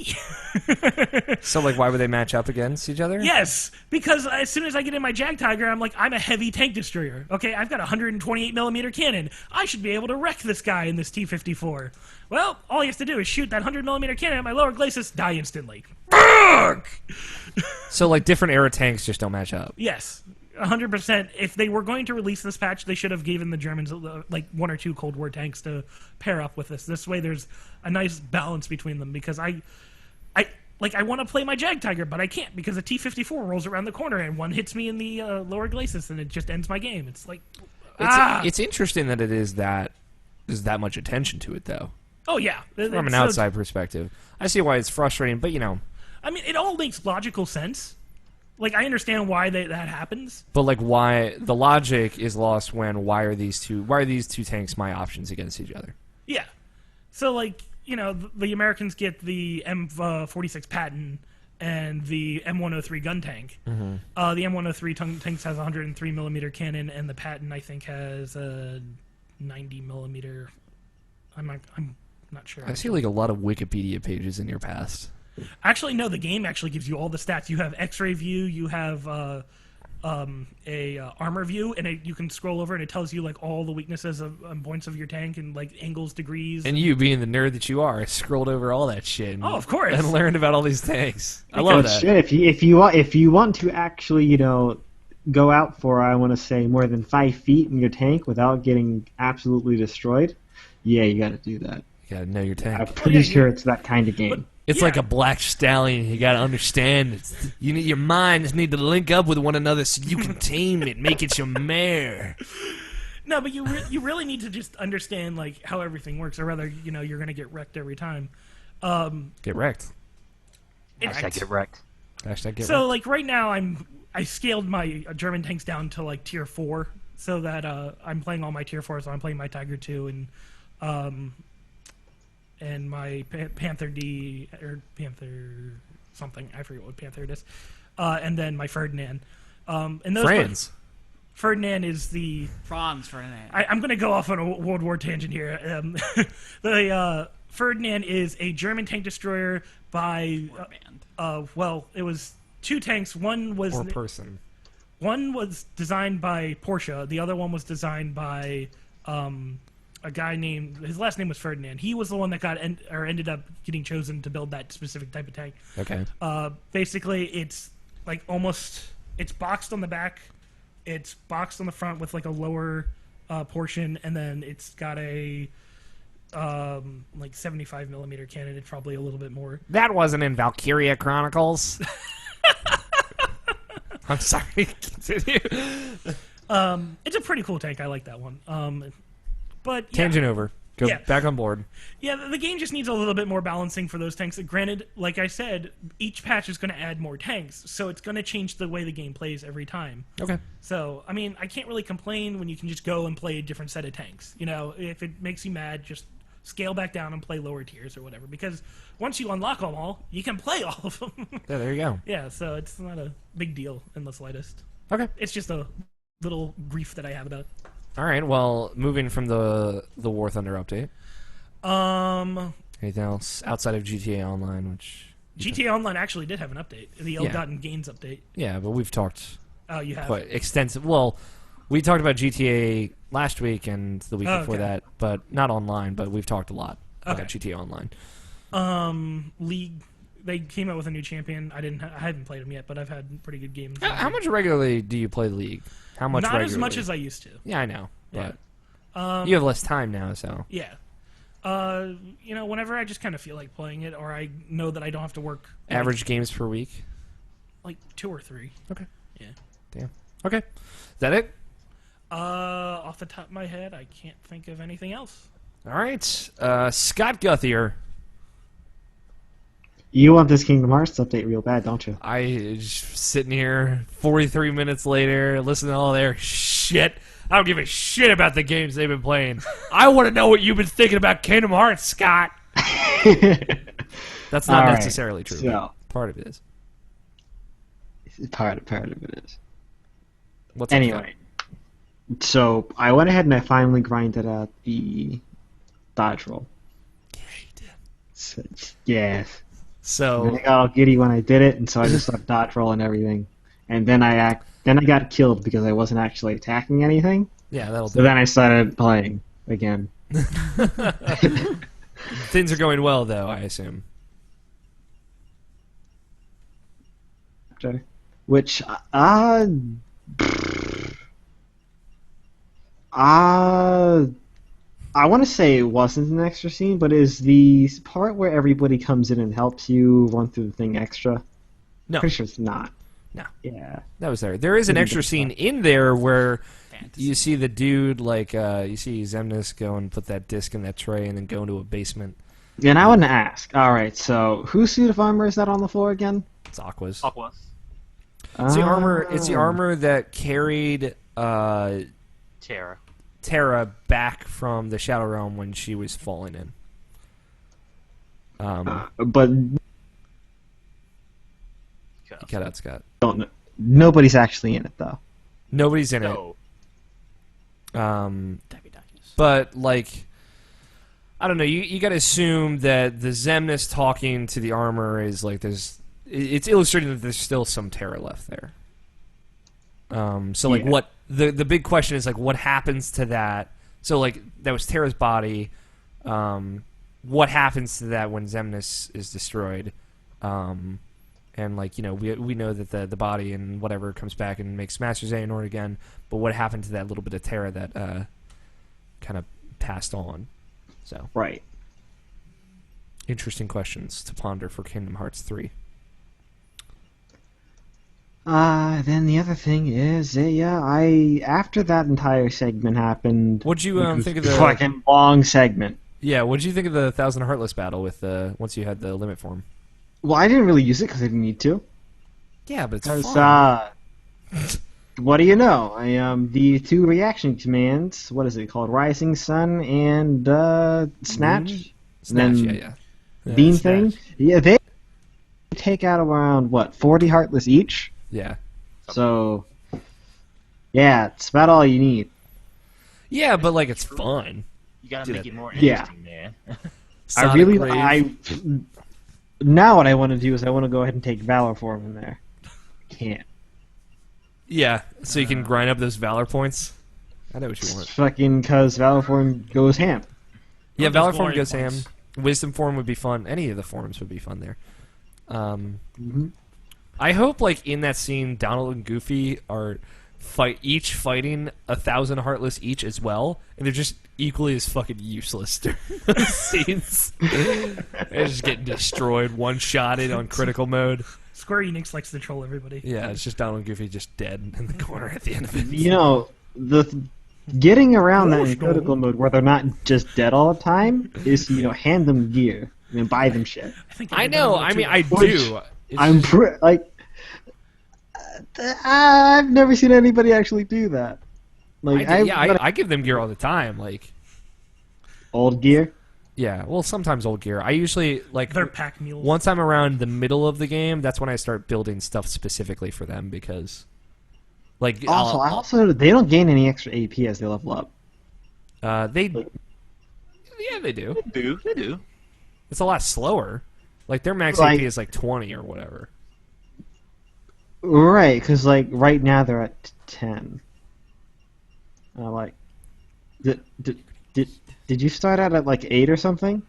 So, like, why would they match up against each other? Yes, because as soon as I get in my Jag Tiger, I'm like, I'm a heavy tank destroyer. Okay, I've got a 128 millimeter cannon. I should be able to wreck this guy in this T-54. Well, all he has to do is shoot that 100 millimeter cannon at my lower glacis, die instantly. So, like, different era tanks just don't match up. Yes. 100%. If they were going to release this patch, they should have given the Germans like one or two Cold War tanks to pair up with this. This way, there's a nice balance between them. Because I want to play my Jag Tiger, but I can't because a T-54 rolls around the corner and one hits me in the lower glacis, and it just ends my game. It's like, it's interesting that there's that much attention to it, though. Oh yeah, from an outside perspective, I see why it's frustrating, but you know, I mean, it all makes logical sense. Like, I understand why that happens. But, like, why... The logic is lost when why are these two tanks my options against each other? Yeah. So, like, you know, the Americans get the M46 Patton and the M103 gun tank. Mm-hmm. The M103 tanks has a 103 millimeter cannon, and the Patton, I think, has a 90 millimeter... I'm not sure. I see, like, a lot of Wikipedia pages in your past. Actually, no, the game actually gives you all the stats. You have X-ray view, you have armor view, and you can scroll over and it tells you like all the weaknesses of points of your tank and like angles, degrees. And you, being the nerd that you are, scrolled over all that shit. Oh, of course. And learned about all these things. I Well, love that. shit, if you want to actually, go out for, I want to say, more than 5 feet in your tank without getting absolutely destroyed, yeah, you got to do that. You gotta know your tank. I'm pretty sure it's that kind of game. It's like a black stallion. You gotta understand. Your minds need to link up with one another so you can tame it, make it your mare. No, but you really need to just understand like how everything works, or rather, you're gonna get wrecked every time. Get wrecked. Hashtag get wrecked. Hashtag get So wrecked. like right now, I scaled my German tanks down to like tier 4, so that I'm playing all my tier 4s. So I'm playing my Tiger 2 and my Panther D or Panther something. I forget what Panther it is. And then my Ferdinand. And those Friends. Ferdinand is the Franz Ferdinand. I'm going to go off on a World War tangent here. The Ferdinand is a German tank destroyer by well, it was 2 tanks. One was designed by Porsche. The other one was designed by a guy named, his last name was Ferdinand. He was the one that ended up getting chosen to build that specific type of tank. Okay. Basically, it's like it's boxed on the back, it's boxed on the front with like a lower portion, and then it's got a like 75 millimeter cannon. It's probably a little bit more. That wasn't in Valkyria Chronicles. I'm sorry. Continue. It's a pretty cool tank. I like that one. But yeah. Tangent over. Go back on board. Yeah, the game just needs a little bit more balancing for those tanks. Granted, like I said, each patch is going to add more tanks, so it's going to change the way the game plays every time. Okay. So, I mean, I can't really complain when you can just go and play a different set of tanks. If it makes you mad, just scale back down and play lower tiers or whatever. Because once you unlock them all, you can play all of them. Yeah, there you go. Yeah, so it's not a big deal in the slightest. Okay. It's just a little grief that I have about it. All right. Well, moving from the War Thunder update. Anything else outside of GTA Online, which GTA Online actually did have an update, the Ill-Gotten Gains update. Yeah, but we've talked You have quite extensive. Well, we talked about GTA last week and the week before that, but not online. But we've talked a lot about GTA Online. League. They came out with a new champion. I haven't played them yet, but I've had pretty good games. How much regularly do you play League? How much? Not regularly? as much as I used to. Yeah, I know. Yeah. But you have less time now, so. Yeah. Whenever I just kind of feel like playing it, or I know that I don't have to work. Average games per week? Like 2 or 3. Okay. Yeah. Damn. Okay. Is that it? Off the top of my head, I can't think of anything else. All right. Scott Guthier. You want this Kingdom Hearts update real bad, don't you? I just sitting here 43 minutes later, listening to all their shit. I don't give a shit about the games they've been playing. I want to know what you've been thinking about Kingdom Hearts, Scott. That's not necessarily true. So, part of it is. Part of it is. What's up, anyway, so I went ahead and I finally grinded out the dodge roll. Yeah, you did. So, yeah. So And I got all giddy when I did it, and so I just started dodge roll and everything. And then I got killed because I wasn't actually attacking anything. yeah, that'll do. So then I started playing again. Things are going well, though, I assume. Which I want to say it wasn't an extra scene, but is the part where everybody comes in and helps you run through the thing extra? No. Pretty sure it's not. No. Yeah. That was there. There is an extra scene in there where you see the dude, like, you see Zemnis go and put that disc in that tray and then go into a basement. And I want to ask, alright, so whose suit of armor is that on the floor again? It's Aqua's. Aquas. It's the armor. It's the armor that carried Terra. back from the Shadow Realm when she was falling in. But Cut out, Scott. nobody's actually in it, though. Nobody's in No. it. But like, I don't know. You got to assume that the Zemnis talking to the armor is like there's. It's illustrating that there's still some Terra left there. So like, what the big question is like, what happens to that? So like, that was Terra's body. What happens to that when Xemnas is destroyed? And like, you know, we know that the body and whatever comes back and makes Master Xehanort again. But what happened to that little bit of Terra that kind of passed on? So Right. Interesting questions to ponder for Kingdom Hearts 3. Then the other thing is, after that entire segment happened, What'd you which was think of the fucking long segment? Yeah, what'd you think of the Thousand Heartless battle with once you had the limit form? Well, I didn't really use it because I didn't need to. Yeah, but it's Because, fun. what do you know? the 2 reaction commands, what is it called? Rising Sun and Snatch? Snatch, then yeah. Beam Snatch. thing? Yeah, they take out around, 40 Heartless each? Yeah. So, yeah, it's about all you need. Yeah, but like it's fun. You gotta Dude, make it more yeah. interesting, man. Sonic Grave. Now what I want to do is I want to go ahead and take Valor Form in there. Can't. Yeah, so you can grind up those Valor points. I know what you want. Fucking because Valor Form goes ham. Yeah, those Valor form glory goes points. ham. Wisdom form would be fun. Any of the forms would be fun there. Mhm. I hope, like in that scene, Donald and Goofy are each fighting 1,000 Heartless each as well, and they're just equally as fucking useless during those scenes. They're just getting destroyed, one-shotted on critical mode. Square Enix likes to troll everybody. Yeah, it's just Donald and Goofy just dead in the corner at the end of it. You know, getting around that in Let's go. critical mode where they're not just dead all the time is, hand them gear and buy them shit. I know. I mean, I Which do. It's I'm just- I've never seen anybody actually do that. I give them gear all the time. Like, old gear. yeah, well, sometimes old gear. I usually like They're pack mules. once I'm around the middle of the game. That's when I start building stuff specifically for them because, like, Also, they don't gain any extra AP as they level up. they do. They do. It's a lot slower. Like their max Like- AP is like 20 or whatever. Right, because right now they're at 10. Did you start out at 8 or something?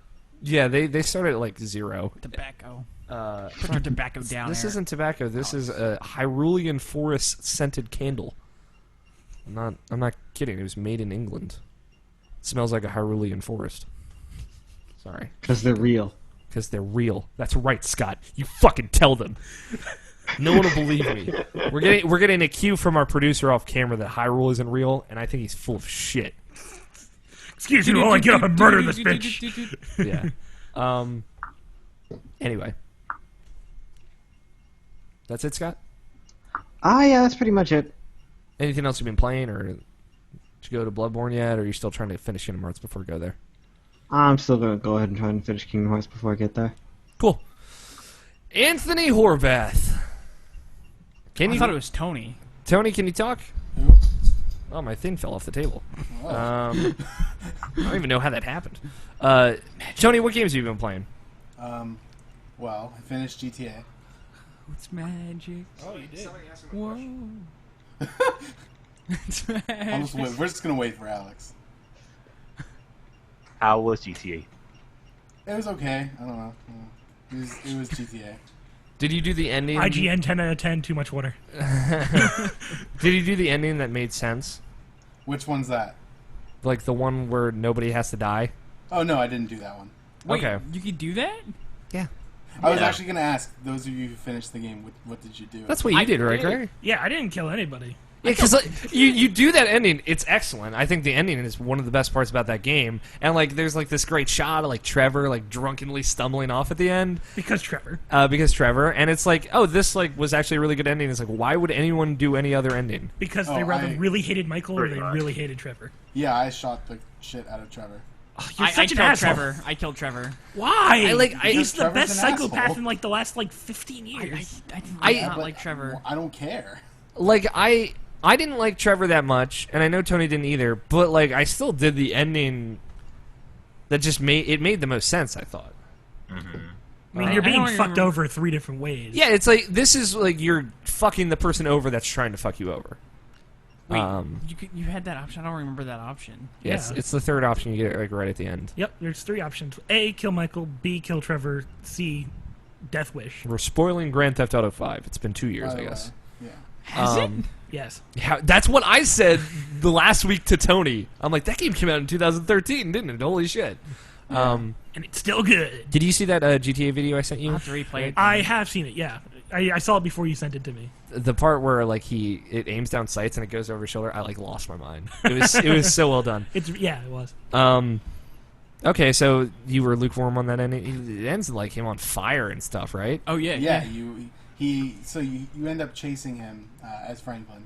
Yeah, they start at like 0. Tobacco. Uh, Put your tobacco down this there. isn't tobacco. This is a Hyrulean forest scented candle. I'm not kidding. It was made in England. It smells like a Hyrulean forest. Sorry. Because they're real. Because they're real. That's right, Scott. You fucking tell them. No one will believe me. We're getting a cue from our producer off camera that Hyrule isn't real, and I think he's full of shit. Excuse me while I get up and murder this bitch. Yeah. Anyway. That's it, Scott? Yeah, that's pretty much it. Anything else you've been playing, or did you go to Bloodborne yet, or are you still trying to finish Kingdom Hearts before you go there? I'm still going to go ahead and try and finish Kingdom Hearts before I get there. Cool. Anthony Horvath. I thought it was Tony. Tony, can you talk? Oh, my thing fell off the table. I don't even know how that happened. Tony, what games have you been playing? Well, I finished GTA. It's magic. Oh, you did. Whoa. It's We're magic. just gonna wait for Alex. How was GTA? It was okay. I don't know. It was GTA. Did you do the ending? IGN 10 out of 10, too much water. Did you do the ending that made sense? Which one's that? Like the one where nobody has to die? Oh no, I didn't do that one. Wait, Okay. you could do that? Yeah. I was Yeah. actually gonna ask those of you who finished the game, what did you do? That's what you did, right, Greg? Yeah, I didn't kill anybody. Yeah, because you do that ending. It's excellent. I think the ending is one of the best parts about that game. And like, there's like this great shot of like Trevor like drunkenly stumbling off at the end Because Trevor. because Trevor. And it's like, oh, this like was actually a really good ending. It's like, why would anyone do any other ending? Because Oh, they rather I- really hated Michael or Pretty they much. really hated Trevor. Yeah, I shot the shit out of Trevor. Oh, you're I such an killed asshole. Trevor. I killed Trevor. Why? Trevor's He's the best an psychopath asshole. in like the last like 15 years. I did I- not But like Trevor. I don't care. Like I didn't like Trevor that much, and I know Tony didn't either. But like, I still did the ending that just made the most sense. I thought. I mean, I you're being don't fucked remember- over 3 different ways. Yeah, it's like this is like you're fucking the person over that's trying to fuck you over. Wait, you had that option? I don't remember that option. Yes, Yeah. it's the third option you get like right at the end. Yep, there's 3 options. A, kill Michael. B, kill Trevor. C, death wish. We're spoiling Grand Theft Auto 5. It's been 2 years, By the I guess. way. Yeah. Has it? Yes. Yeah, that's what I said the last week to Tony. I'm like, that game came out in 2013, didn't it? Holy shit. And it's still good. Did you see that GTA video I sent you? I'll have to replay it. I have seen it, yeah. I saw it before you sent it to me. The part where like it aims down sights and it goes over his shoulder, I like lost my mind. It was so well done. Yeah, it was. Okay, so you were lukewarm on that end. It ends like him on fire and stuff, right? Oh yeah, Yeah, you end up chasing him as Franklin,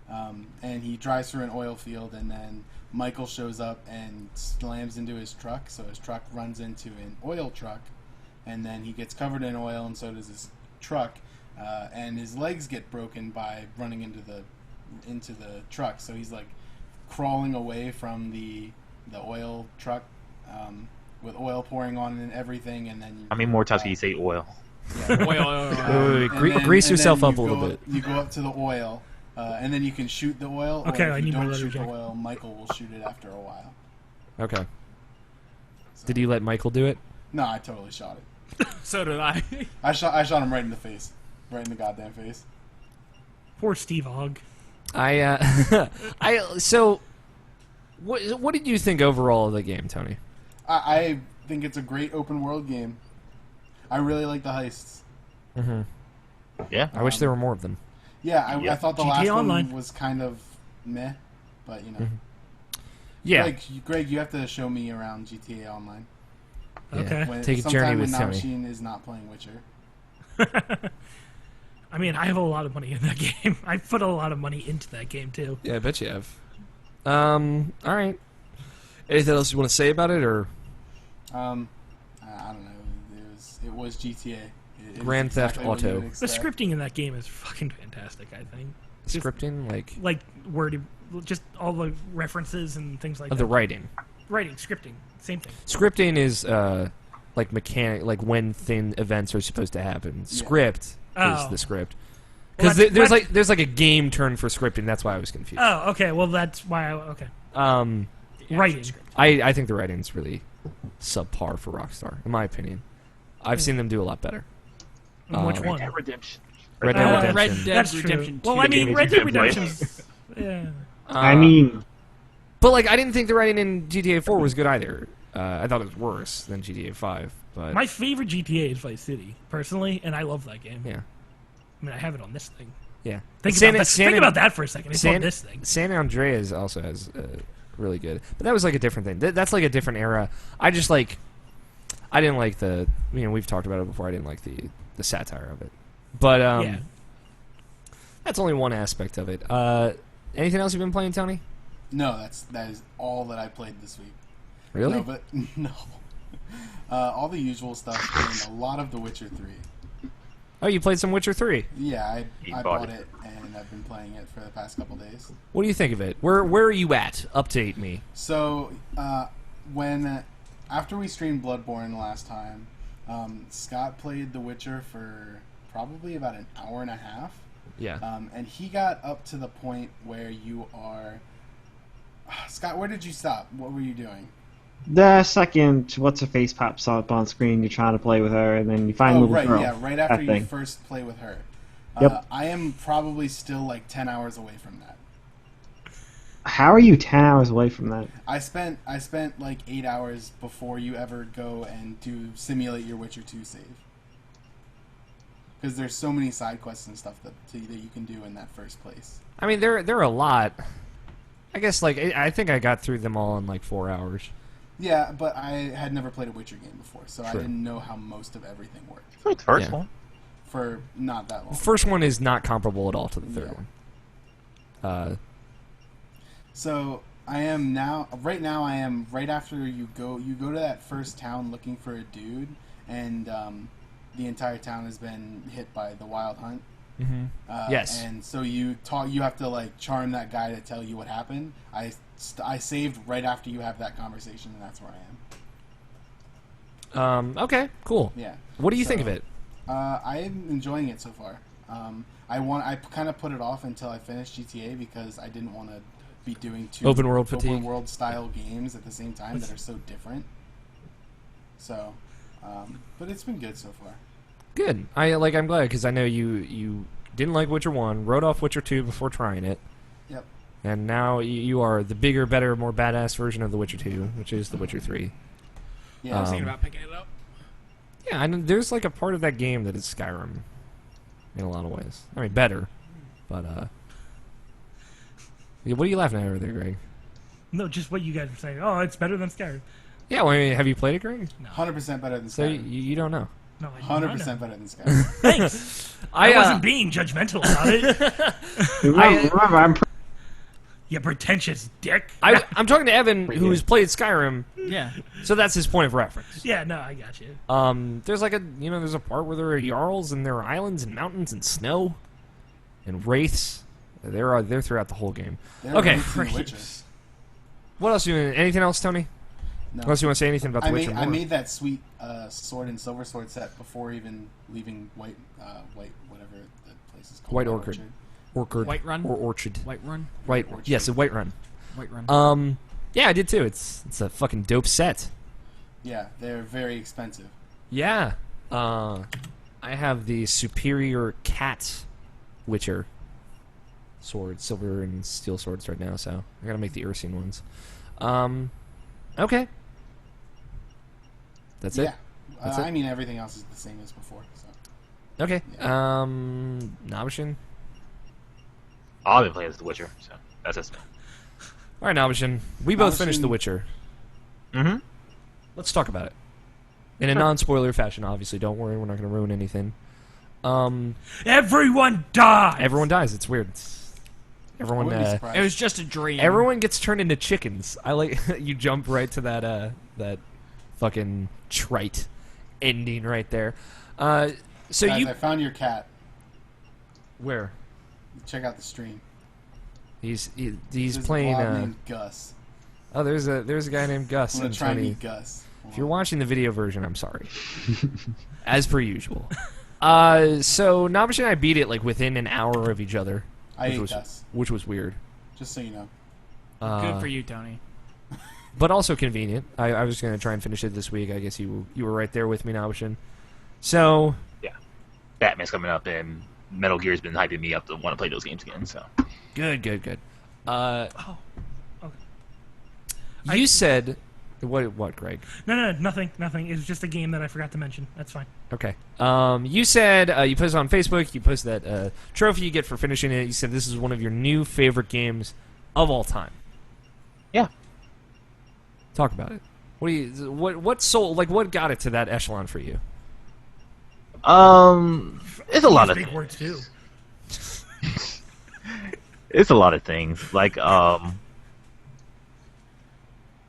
and he drives through an oil field, and then Michael shows up and slams into his truck, so his truck runs into an oil truck, and then he gets covered in oil, and so does his truck, and his legs get broken by running into the truck, so he's like crawling away from the oil truck with oil pouring on it and everything, and then How many more times can you say oil? yeah. Wait, And grease and yourself then up a little bit. You go up to the oil, and then you can shoot the oil. Okay, or I if you need my don't letter shoot the jack. oil, Michael will shoot it after a while. Okay. So- Did you let Michael do it? No, I totally shot it. So did I. I shot him right in the face, right in the goddamn face. Poor Steve Ogg. So what did you think overall of the game, Tony? I think it's a great open world game. I really like the heists. Yeah. I wish there were more of them. Yeah, I thought the GTA last Online. one was kind of meh, but you know. Yeah. Greg, you have to show me around GTA Online. Yeah. Okay. When, Take a sometime journey when with Tony. Machine is not playing Witcher. I mean, I have a lot of money in that game. I put a lot of money into that game, too. Yeah, I bet you have. All right. Anything else you want to say about it, or I don't know. It was GTA. It Grand was Theft exactly what you Auto. would The expect. scripting in that game is fucking fantastic, I think. Just, scripting, like, just all the references and things like that. the writing? Writing, scripting, same thing. Scripting is like mechanic, like when events are supposed to happen. Script is Oh. the script. Well, Because that's- there's like a game term for scripting. That's why I was confused. Oh, okay. Well, that's why. Okay. Writing. I think the writing's really subpar for Rockstar, in my opinion. I've seen them do a lot better. Which one? Red Redemption. Red Dead Uh, Redemption. Red Dead That's Redemption true. 2. Well, I mean, game Red you Dead can play. Redemption's. Yeah. I mean, But like, I didn't think the writing in GTA 4 was good either. I thought it was worse than GTA 5. But My favorite GTA is Vice City, personally, and I love that game. yeah, I mean, I have it on this thing. yeah. Think about that for a second. It's on this thing. San Andreas also has really good, but that was like a different thing. That's like a different era. I just like, I didn't like the. We've talked about it before. I didn't like the satire of it, but Yeah. that's only one aspect of it. Anything else you've been playing, Tony? No, that is all that I played this week. Really? No, but no. All the usual stuff and a lot of The Witcher 3. Oh, you played some Witcher 3. Yeah, He I bought bought it. it and I've been playing it for the past couple days. What do you think of it? Where are you at? Update me. So, after we streamed Bloodborne last time, Scott played The Witcher for probably about an hour and a half. Yeah. And he got up to the point where you are... Scott, where did you stop? What were you doing? the second what's her face pops up on screen, you're trying to play with her, and then you find Oh, little right, girl. yeah, right after that you thing. first play with her. Yep. I am probably still like 10 hours away from that. How are you 10 hours away from that? I spent like 8 hours before you ever go and simulate your Witcher 2 save. Because there's so many side quests and stuff that you can do in that first place. I mean, there are a lot. I guess like I think I got through them all in like 4 hours. Yeah, but I had never played a Witcher game before, so I Sure. didn't know how most of everything worked. Like the first Yeah. one. For not that long. The first one is not comparable at all to the third Yeah. one. So I am now. Right now, I am right after you go. You go to that first town looking for a dude, and the entire town has been hit by the wild hunt. Mm-hmm. Yes. And so you have to like charm that guy to tell you what happened. I saved right after you have that conversation, and that's where Okay, cool. Yeah. What do you think of So, it? I am enjoying it so far. I kind of put it off until I finished GTA because I didn't want to be doing two Open world fatigue. open world style games at the same time that are so different. So, but it's been good so far. Good. I'm glad because I know you didn't like Witcher 1, wrote off Witcher 2 before trying it, Yep. and now you are the bigger, better, more badass version of The Witcher 2, which is The Witcher 3. Yeah. I was thinking about picking it up. Yeah, and there's like a part of that game that is Skyrim in a lot of ways. I mean, better, but yeah, what are you laughing at over there, Greg? No, just what you guys were saying. Oh, it's better than Skyrim. Yeah, well, I mean, have you played it, Greg? 100% better than So Skyrim. you don't know. No, I do not 100% know. better than Skyrim. Thanks. I wasn't being judgmental about it. Remember, I'm You pretentious dick. I'm talking to Evan, who's played Skyrim, Yeah. so that's his point of reference. Yeah, no, I got you. There's there's a part where there are jarls and there are islands and mountains and snow and wraiths. They're throughout the whole game. They're Okay. releasing The Witcher. What else? Anything else, Tony? No. Unless you want to say anything about The Witcher I more. made that sweet sword and silver sword set before even leaving white whatever the place is called. White Orchard. Orchard. Whiterun? Or Orchard. Whiterun? Right. Orchard. Yes, a Whiterun. Whiterun. Yeah, I did too. It's a fucking dope set. Yeah, they're very expensive. Yeah. I have the superior cat Witcher sword, silver and steel swords right now, so I gotta make the Ursine ones. Okay. That's it? Yeah. That's it? I mean, everything else is the same as before. So. Okay. Yeah. Nabishin? All I've been playing is The Witcher, so that's just me. Alright, Nabishin. We both Nabishin- finished The Witcher. Mm-hmm. Let's talk about it. In a non-spoiler fashion, obviously. Don't worry, we're not going to ruin anything. Everyone dies. Everyone dies. It's weird. I Everyone, wouldn't be surprised. It was just a dream. everyone gets turned into chickens. I like you jump right to that fucking trite ending right there. So Guys, you I found your cat. where Check out the stream. he's There's playing. a blob named Gus. Oh, there's a guy named Gus. I'm gonna and try and Tony. meet Gus. If you're watching the video version, I'm sorry. As per usual. So Nabish and I beat it like within an hour of each other. I ate Gus, Which was weird. just so you know. Good for you, Tony. But also convenient. I was going to try and finish it this week. I guess you were right there with me, Nabishin. So, Yeah. Batman's coming up, and Metal Gear's been hyping me up to want to play those games again, so. good. Okay. You said... What, Greg? No, nothing. It was just a game that I forgot to mention. That's fine. Okay. You said you posted on Facebook. You posted that trophy you get for finishing it. You said this is one of your new favorite games of all time. Yeah. Talk about it. What sold? Like, what got it to that echelon for you? It's a lot of Big things. words too. It's a lot of things. Like,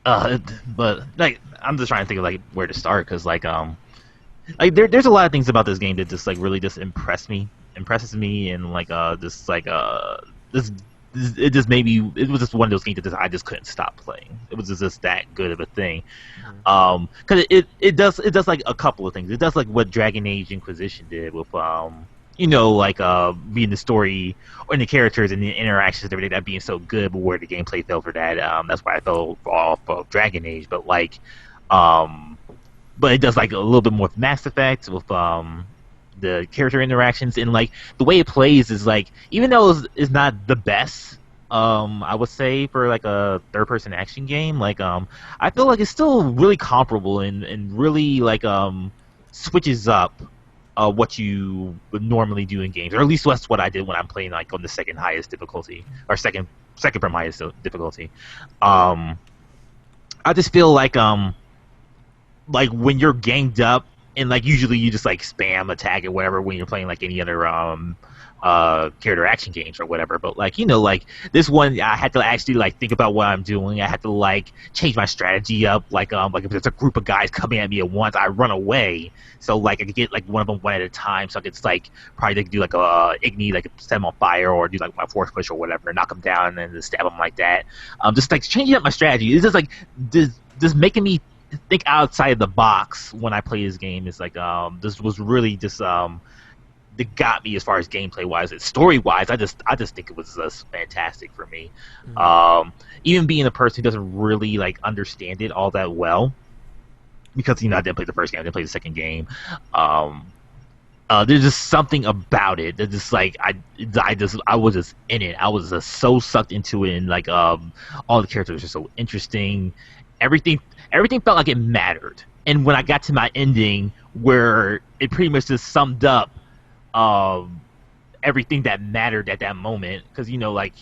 but like I'm just trying to think of like where to start because like there's a lot of things about this game that just like really just impresses me and like this it just made me, it was just one of those games that I just couldn't stop playing. It was just that good of a thing. Because it does like a couple of things. It does like what Dragon Age Inquisition did with being the story or the characters and the interactions and everything, that being so good, but where the gameplay fell for that. That's why I fell off of Dragon Age. But but it does like a little bit more with Mass Effect with the character interactions, and like the way it plays is like, even though it's not the best, I would say for like a third-person action game, like I feel like it's still really comparable and really like switches up what you would normally do in games, or at least that's what I did when I'm playing like on the second highest difficulty, or second from highest difficulty. I just feel like when you're ganged up, and like usually you just like spam attack or whatever when you're playing like any other character action games or whatever, but like like this one I had to actually like think about what I'm doing. I had to like change my strategy up, like if there's a group of guys coming at me at once, I run away so like I could get like one of them one at a time, so I could like probably do like a ignite, like set them on fire, or do like my force push or whatever, knock them down and then just stab them like that. Just like changing up my strategy. It's just like just making me think outside the box when I play this game. Is like this was really just that got me as far as gameplay wise. Story wise, I just think it was just fantastic for me. Even being a person who doesn't really like understand it all that well, because I didn't play the first game, I didn't play the second game. There's just something about it that just like I was just in it. I was just so sucked into it, and like all the characters are so interesting. Everything felt like it mattered. And when I got to my ending, where it pretty much just summed up everything that mattered at that moment, because like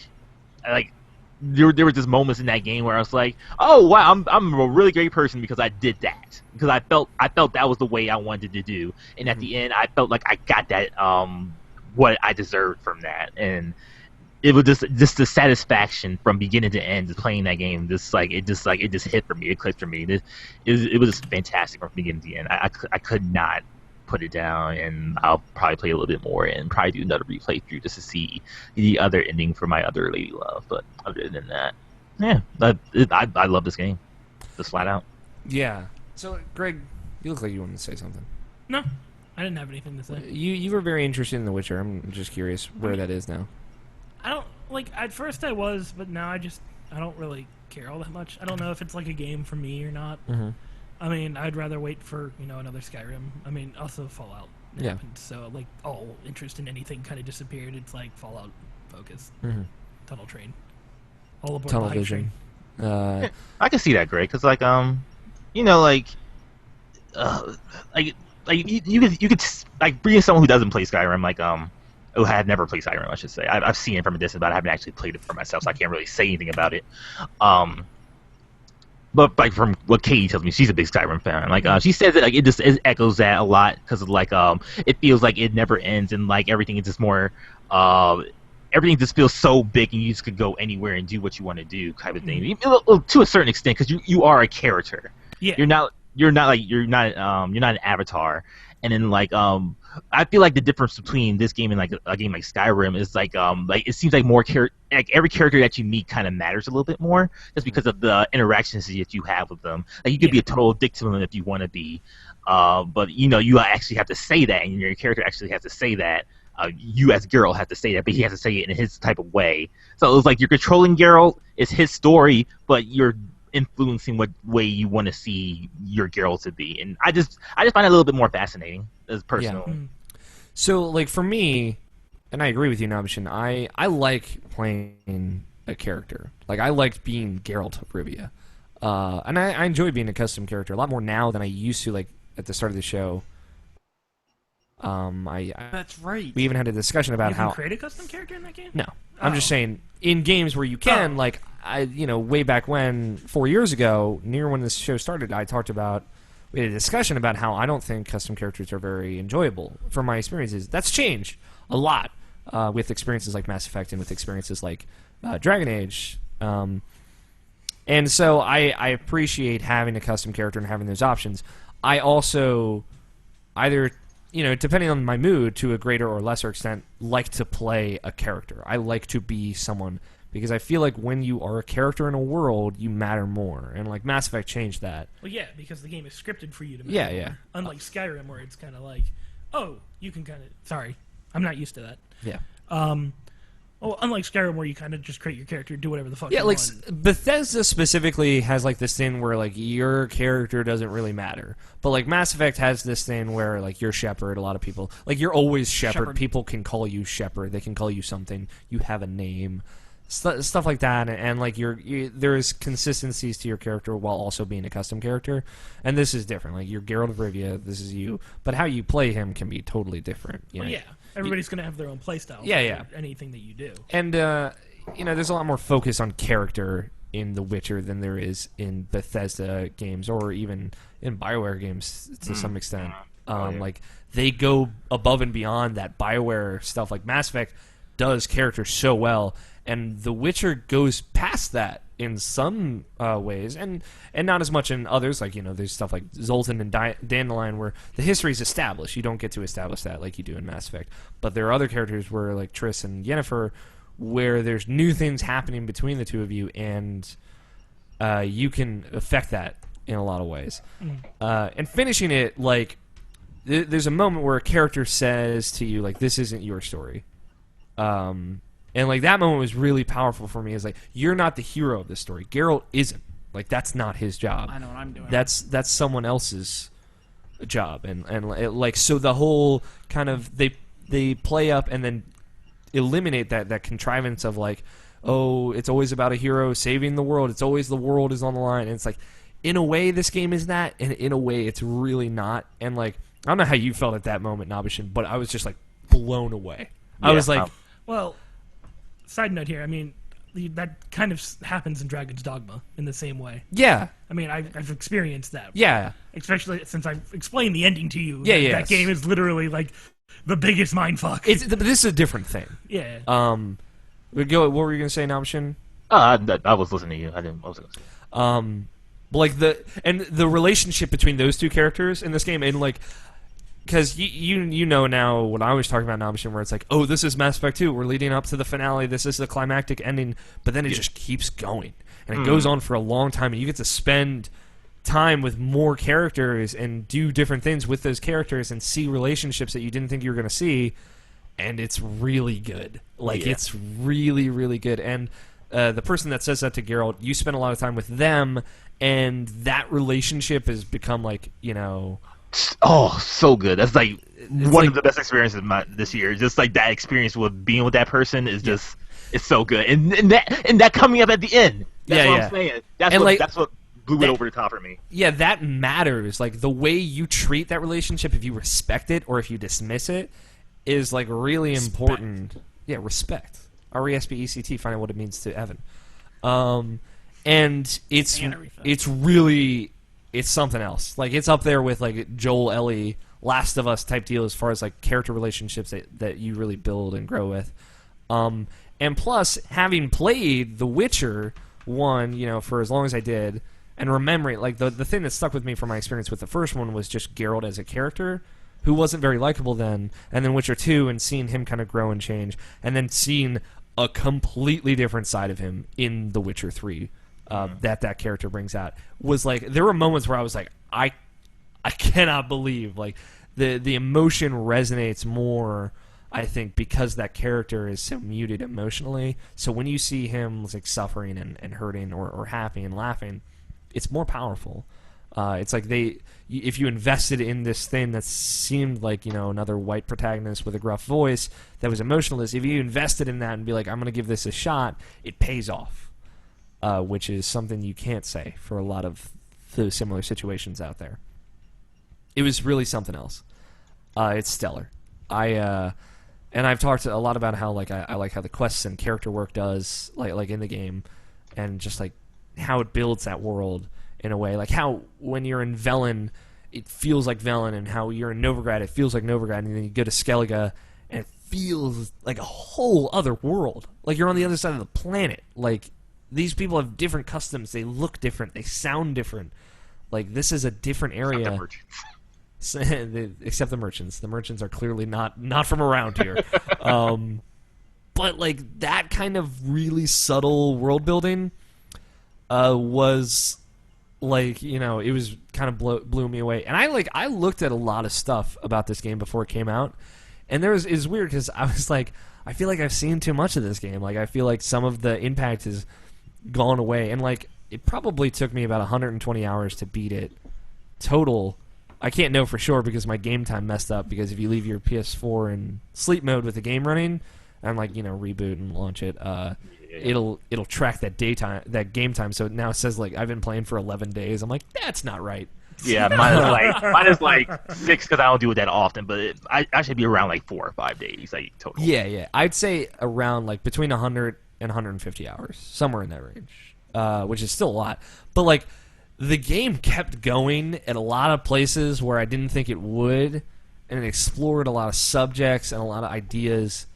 there were just moments in that game where I was like, oh wow, I'm a really great person because I did that, because I felt that was the way I wanted to do, and at the end I felt like I got that what I deserved from that, and it was just the satisfaction from beginning to end just playing that game. It just hit for me, it clicked for me. It was fantastic from beginning to end. I could not put it down, and I'll probably play a little bit more and probably do another replay through just to see the other ending for my other lady love. But other than that, yeah, I love this game, just flat out. Yeah. So, Greg, you look like you wanted to say something. No, I didn't have anything to say. You were very interested in The Witcher. I'm just curious where that is now. I don't like. At first, I was, but now I don't really care all that much. I don't know if it's like a game for me or not. Mm-hmm. I mean, I'd rather wait for another Skyrim. I mean, also Fallout happened, so like all interest in anything kind of disappeared. It's like Fallout focus, Tunnel Train, all aboard Tunnel the hype Vision. train. I can see that, Greg, because like you could like being someone who doesn't play Skyrim, like who had never played Skyrim, I should say. I've seen it from a distance, but I haven't actually played it for myself, so I can't really say anything about it. But like from what Katie tells me, she's a big Skyrim fan. Like she says that like it echoes that a lot, because of like it feels like it never ends, and like everything is just more everything just feels so big, and you just could go anywhere and do what you want to do, type of thing. To a certain extent, because you are a character. Yeah. You're not an avatar. And then like I feel like the difference between this game and like a game like Skyrim is like it seems like like every character that you meet kind of matters a little bit more, just because of the interactions that you have with them. Like you could be a total dick to them if you want to be, but you actually have to say that, and your character actually has to say that. You as Geralt have to say that, but he has to say it in his type of way. So it was like you're controlling Geralt, it's his story, but you're influencing what way you want to see your Geralt to be, and I just find it a little bit more fascinating as personal. Yeah. So, like for me, and I agree with you, Nabishin. I like playing a character. Like I liked being Geralt of Rivia, and I enjoy being a custom character a lot more now than I used to. Like at the start of the show, That's right. we even had a discussion about You how can create a custom character in that game? No, I'm just saying in games where you can, like way back when, 4 years ago, near when this show started, we had a discussion about how I don't think custom characters are very enjoyable from my experiences. That's changed a lot with experiences like Mass Effect and with experiences like Dragon Age. And so I appreciate having a custom character and having those options. I also either, depending on my mood, to a greater or lesser extent, like to play a character. I like to be someone, because I feel like when you are a character in a world, you matter more. And like Mass Effect changed that. Well, yeah, because the game is scripted for you to matter. Yeah, yeah. More. Unlike Skyrim, where it's kind of like, oh, you can kind of... Sorry, I'm not used to that. Yeah. Well, unlike Skyrim, where you kind of just create your character, do whatever the fuck Yeah, you like want. Bethesda specifically has like this thing where like your character doesn't really matter, but like Mass Effect has this thing where like you're Shepard. A lot of people like you're always Shepard. People can call you Shepard. They can call you something. You have a name, stuff like that, and like there's consistencies to your character while also being a custom character. And this is different. Like you're Geralt of Rivia. This is you, but how you play him can be totally different. Well, yeah. Everybody's going to have their own playstyle for anything that you do. And, there's a lot more focus on character in The Witcher than there is in Bethesda games, or even in BioWare games to some extent. Like, they go above and beyond that BioWare stuff. Like, Mass Effect does characters so well, and The Witcher goes past that in some ways, and not as much in others. Like, there's stuff like Zoltan and Dandelion where the history is established. You don't get to establish that like you do in Mass Effect. But there are other characters where, like Triss and Yennefer, where there's new things happening between the two of you, and you can affect that in a lot of ways. And finishing it, like, there's a moment where a character says to you, like, this isn't your story. And, like, that moment was really powerful for me. It's like, you're not the hero of this story. Geralt isn't. Like, that's not his job. I know what I'm doing. That's someone else's job. And like, so the whole kind of, they play up and then eliminate that contrivance of, like, oh, it's always about a hero saving the world. It's always the world is on the line. And it's like, in a way, this game is that, and in a way, it's really not. And, like, I don't know how you felt at that moment, Nabishin, but I was just, like, blown away. I was like... Well, side note here, I mean, that kind of happens in Dragon's Dogma in the same way. Yeah. I mean, I've experienced that. Yeah. Especially since I've explained the ending to you. Yeah, That game is literally, like, the biggest mindfuck. This is a different thing. Yeah. What were you going to say, Nabishin? I was listening to you. I was going to say. Like the relationship between those two characters in this game, and like, because you know now what I was talking about, Nabishin, where it's like, oh, this is Mass Effect 2. We're leading up to the finale. This is the climactic ending, but then it just keeps going, and it goes on for a long time, and you get to spend time with more characters and do different things with those characters and see relationships that you didn't think you were going to see, and it's really good. Like, it's really, really good. And the person that says that to Geralt, you spend a lot of time with them, and that relationship has become, like, you know... Oh, so good. That's, like, one like, of the best experiences this year. Just, like, that experience with being with that person is just... It's so good. And that coming up at the end. That's what I'm saying. That's what blew it over the top for me. Yeah, that matters. Like, the way you treat that relationship, if you respect it or if you dismiss it, is, like, really important. Yeah, respect. RESPECT, find out what it means to Evan. And it's really, it's something else. Like, it's up there with, like, Joel, Ellie, Last of Us type deal as far as, like, character relationships that you really build and grow with. And plus, having played The Witcher 1, you know, for as long as I did, and remembering, like, the thing that stuck with me from my experience with the first one was just Geralt as a character, who wasn't very likable then, and then Witcher 2, and seeing him kind of grow and change, and then seeing a completely different side of him in The Witcher 3 that character brings out, was like, there were moments where I was like, I cannot believe, like, the emotion resonates more, I think, because that character is so muted emotionally. So when you see him, like, suffering and hurting or happy and laughing, it's more powerful. It's like if you invested in this thing that seemed like, you know, another white protagonist with a gruff voice that was emotionless, if you invested in that and be like, I'm going to give this a shot, it pays off, which is something you can't say for a lot of the similar situations out there. It was really something else. It's stellar. And I've talked a lot about how, like, I like how the quests and character work does, like in the game, and just, like, how it builds that world in a way. Like how when you're in Velen, it feels like Velen, and how you're in Novigrad, it feels like Novigrad, and then you go to Skellige, and it feels like a whole other world. Like you're on the other side of the planet. Like, these people have different customs, they look different, they sound different. Like, this is a different area. Except the merchants. The merchants are clearly not from around here. But, like, that kind of really subtle world building was, like, you know, it was kind of blew me away. And I looked at a lot of stuff about this game before it came out, and it's weird because I was like, I feel like I've seen too much of this game. Like, I feel like some of the impact has gone away, and, like, it probably took me about 120 hours to beat it total. I can't know for sure because my game time messed up, because if you leave your PS4 in sleep mode with the game running and, like, you know, reboot and launch it, it'll track that game time. So now it says, like, I've been playing for 11 days. I'm like, that's not right. Yeah, mine is like 6 because I don't do it that often, but I should be around like 4 or 5 days, like, total. Yeah. I'd say around, like, between 100 and 150 hours, somewhere in that range, which is still a lot. But, like, the game kept going at a lot of places where I didn't think it would, and it explored a lot of subjects and a lot of ideas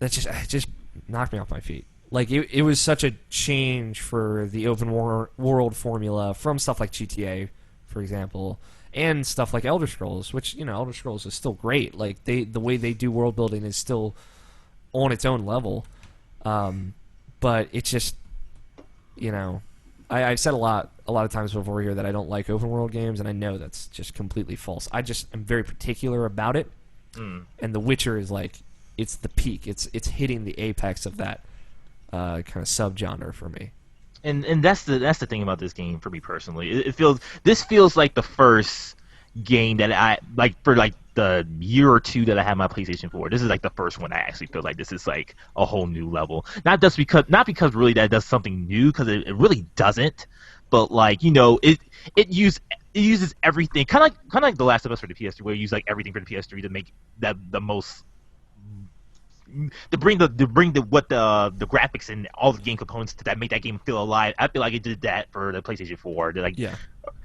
that just knocked me off my feet. Like, it was such a change for the open world formula from stuff like GTA, for example, and stuff like Elder Scrolls, which, you know, Elder Scrolls is still great. Like, the way they do world building is still on its own level. But it's just, you know, I've said a lot of times before here that I don't like open world games, and I know that's just completely false. I just am very particular about it, and The Witcher is like it's the peak. It's hitting the apex of that kind of subgenre for me. And that's the thing about this game for me personally. This feels like the first game that I like for like the year or two that I had my PlayStation 4. This is like the first one I actually feel like this is like a whole new level. Not because really that does something new, because it really doesn't. But like, you know, it uses everything, kind of like The Last of Us for the PS3, where you use like everything for the PS3 to make that the most. To bring the graphics and all the game components to that make that game feel alive. I feel like it did that for the PlayStation 4.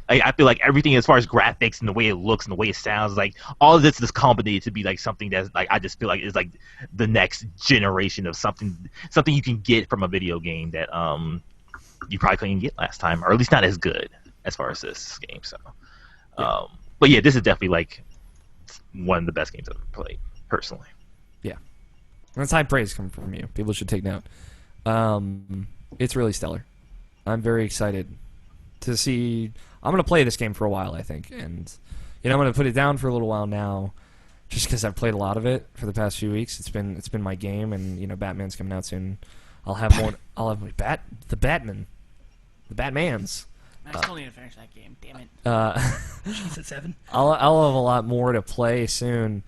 I feel like everything as far as graphics and the way it looks and the way it sounds, like all of this is culminated to be like something that's like I just feel like is like the next generation of something you can get from a video game that you probably couldn't get last time, or at least not as good as far as this game. So, but yeah, this is definitely like one of the best games I've ever played personally. Yeah. And that's high praise coming from you. People should take note. It's really stellar. I'm very excited to see. I'm going to play this game for a while, I think. And, you know, I'm going to put it down for a little while now just because I've played a lot of it for the past few weeks. It's been my game, and, you know, Batman's coming out soon. I'll have more. I'll have the Batmans. I still need to finish that game. Damn it. She's at 7. I'll have a lot more to play soon.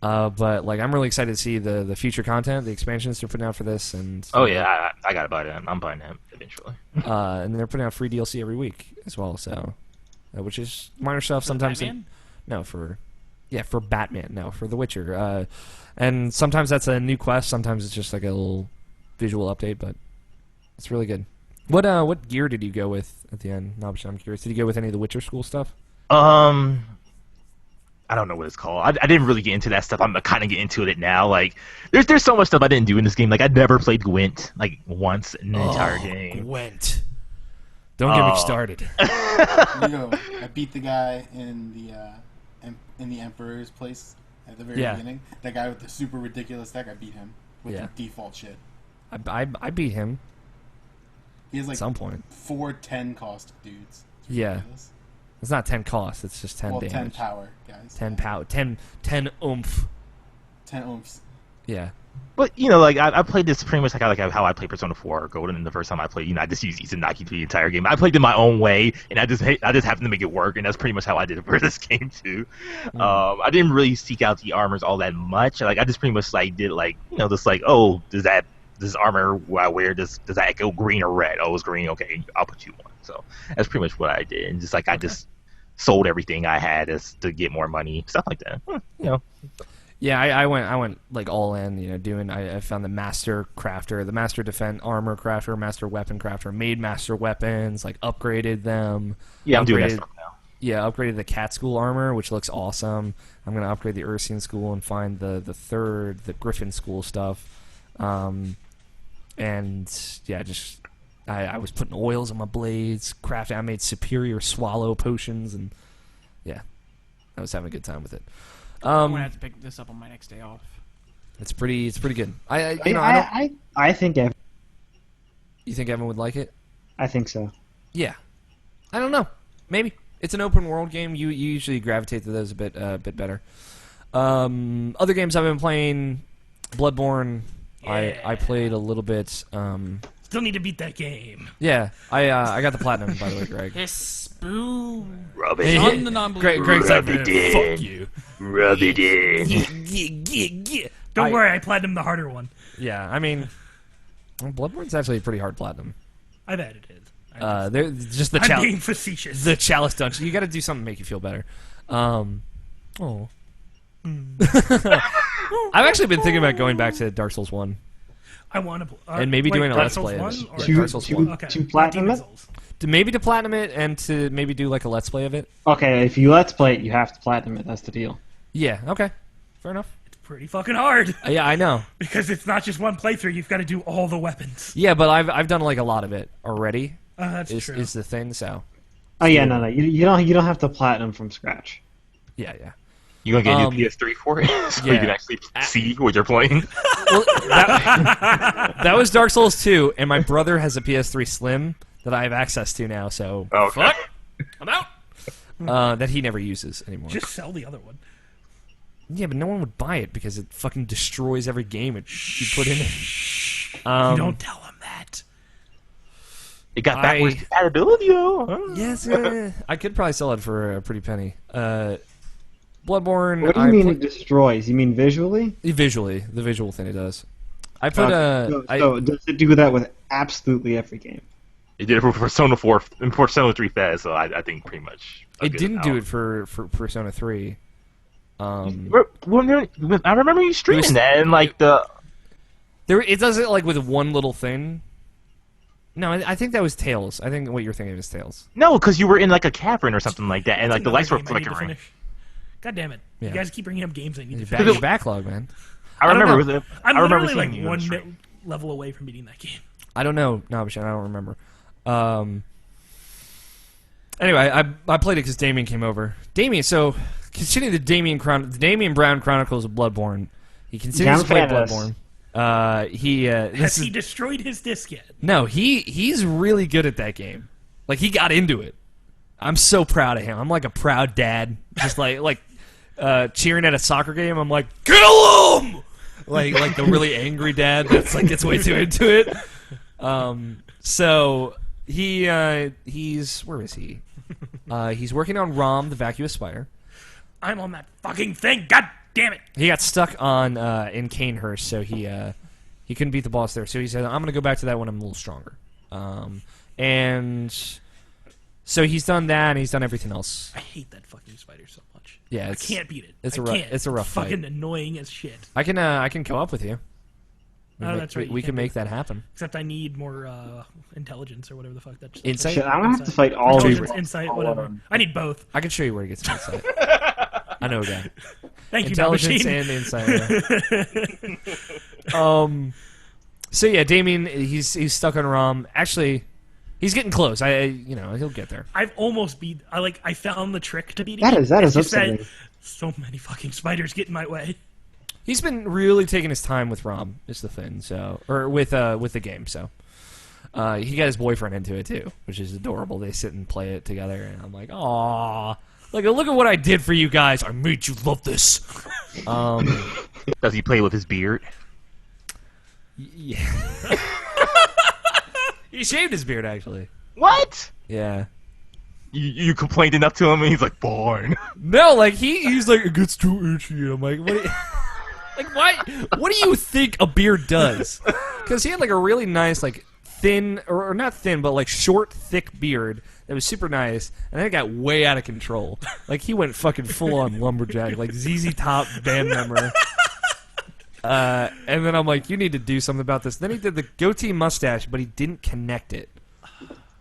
But like I'm really excited to see the future content, the expansions they're putting out for this, and oh yeah, I gotta buy that. I'm buying that eventually. And they're putting out free DLC every week as well. So, which is minor stuff sometimes. For Batman. No, for The Witcher. And sometimes that's a new quest. Sometimes it's just like a little visual update, but it's really good. What gear did you go with at the end? No, I'm curious. Did you go with any of the Witcher school stuff? I don't know what it's called. I didn't really get into that stuff. I'm kind of getting into it now. Like, there's so much stuff I didn't do in this game. Like, I never played Gwent like once in the entire game. Gwent. Don't get me started. You know, I beat the guy in the Emperor's place at the very beginning. That guy with the super ridiculous deck. I beat him with the default shit. I beat him. He has like at some point 4 10 cost dudes. It's yeah. ridiculous. It's not 10 cost, it's just 10 damage. 10 power, guys. 10 power. 10 oomph. 10 oomph. Yeah. But, you know, like, I played this pretty much like how I played Persona 4 Golden, and the first time I played, you know, I just used Izanagi for the entire game. I played it my own way, and I just happened to make it work, and that's pretty much how I did it for this game, too. I didn't really seek out the armors all that much. Like, I just pretty much, like, did, like, you know, just like, oh, this armor I wear, does that go green or red? Oh, it's green, okay, I'll put you on. So, that's pretty much what I did, and just, like, I just sold everything I had to get more money, stuff like that. You know. Yeah, I went like all in. You know, I found the master crafter, the master defense armor crafter, master weapon crafter, made master weapons, like upgraded them. Yeah, I'm doing that stuff now. Yeah, upgraded the cat school armor, which looks awesome. I'm gonna upgrade the Ursine school and find the Griffin school stuff. And yeah, just. I was putting oils on my blades, crafting. I made superior swallow potions, and yeah, I was having a good time with it. I'm gonna have to pick this up on my next day off. It's pretty good. I think Evan. You think Evan would like it? I think so. Yeah, I don't know. Maybe it's an open world game. You usually gravitate to those a bit better. Other games I've been playing, Bloodborne. Yeah. I played a little bit. Still need to beat that game. Yeah, I got the platinum, by the way, Greg. Hiss, boo. Rub it On the non-believer. Greg's like, Rub it in. fuck you. Rub it in. Don't worry, I platinumed the harder one. Yeah, I mean, Bloodborne's actually a pretty hard platinum. I bet it is. They're just the I'm being facetious. The chalice dungeon. You got to do something to make you feel better. I've actually been thinking about going back to Dark Souls 1. I want to, and maybe doing a Let's Play of it. Dark Souls 1. To platinum it? Maybe to platinum it, and to maybe do like a Let's Play of it. Okay, if you Let's Play it, you have to platinum it. That's the deal. Yeah, okay. Fair enough. It's pretty fucking hard. Yeah, I know. Because it's not just one playthrough. You've got to do all the weapons. Yeah, but I've done like a lot of it already. That's true. Is the thing, so. Oh yeah, no. You don't have to platinum from scratch. Yeah. You gonna get a new PS3 for it, so you can actually see what you're playing? Well, that was Dark Souls 2, and my brother has a PS3 Slim that I have access to now. So Okay. fuck, I'm out. That he never uses anymore. Just sell the other one. Yeah, but no one would buy it because it fucking destroys every game you put in it. You don't tell him that. It got backwards compatibility, though. Huh? Yes, I could probably sell it for a pretty penny. Bloodborne. What do you mean it destroys? You mean visually? Visually, the visual thing it does. I put so does it do that with absolutely every game? It did it for Persona 4 and Persona 3 Fast, so I think pretty much. It didn't do it for Persona 3. I remember you streaming that, and like it does it like with one little thing. No, I think that was Tails. I think what you're thinking is Tails. no, because you were in like a cavern or something like that, and like the lights were Game I need to flickering. finish. God damn it! Yeah. You guys keep bringing up games I need to Your finish. backlog, man. I don't remember. know. I I'm remember literally seeing like you on one stream. level away from beating that game. I don't know, Nabishan. I don't remember. Anyway, I played it because Damien came over. Damien, so continuing the Damien Brown Chronicles of Bloodborne. He continues to play Bloodborne. Has he destroyed his disc yet? No, he's really good at that game. Like he got into it. I'm so proud of him. I'm like a proud dad, just like cheering at a soccer game. I'm like, kill him! Like the really angry dad that's like gets way too into it. So he's where is he? He's working on Rom, the vacuous spider. I'm on that fucking thing. God damn it! He got stuck on in Canehurst, so he couldn't beat the boss there. So he said, "I'm going to go back to that when I'm a little stronger." And so he's done that, and he's done everything else. I hate that fucking spider so much. Yeah, I can't beat it. It's It's a rough fight. fucking annoying as shit. I can come up with you. That's right. We can make that happen. Except I need more intelligence or whatever the fuck that's. Insight? Shit, I'm gonna have to fight all of Intelligence, you. insight, whatever. I need both. I can show you where to get some insight. I know a guy. Thank you, Intelligence Machine. and insight. Yeah. So yeah, Damien, he's stuck on Rom. Actually, he's getting close. He'll get there. I've almost beat. I found the trick to beating. That it. is It's just upsetting. that so many fucking spiders get in my way. He's been really taking his time with Rom, is the thing. So, or with the game. So, he got his boyfriend into it too, which is adorable. They sit and play it together, and I'm like, aww. Like, look at what I did for you guys. I made you love this. Does he play with his beard? Yeah. He shaved his beard, actually. What? Yeah. You complained enough to him, and he's like, "Born." No, like he's like, it gets too itchy. I'm like, what? Like, why? What do you think a beard does? Because he had like a really nice, like thin, or not thin, but like short, thick beard that was super nice, and then it got way out of control. Like he went fucking full on lumberjack, like ZZ Top band member. And then I'm like, you need to do something about this. Then he did the goatee mustache, but he didn't connect it.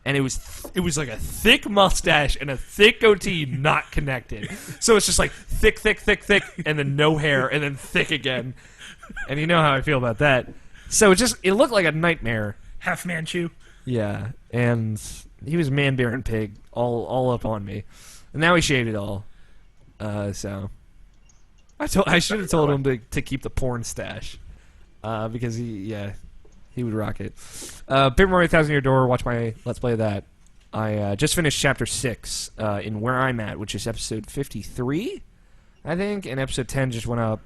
And it was like a thick mustache and a thick goatee not connected. So it's just like thick, thick, thick, thick, and then no hair, and then thick again. And you know how I feel about that. So it looked like a nightmare. Half Manchu. Yeah, and he was man, bear, and pig all up on me. And now he shaved it all. So I should have told him to keep the porn stash, because he would rock it. Paper Mario Thousand Year Door, watch my Let's Play of that. I just finished Chapter 6 in Where I'm At, which is episode 53, I think, and episode 10 just went up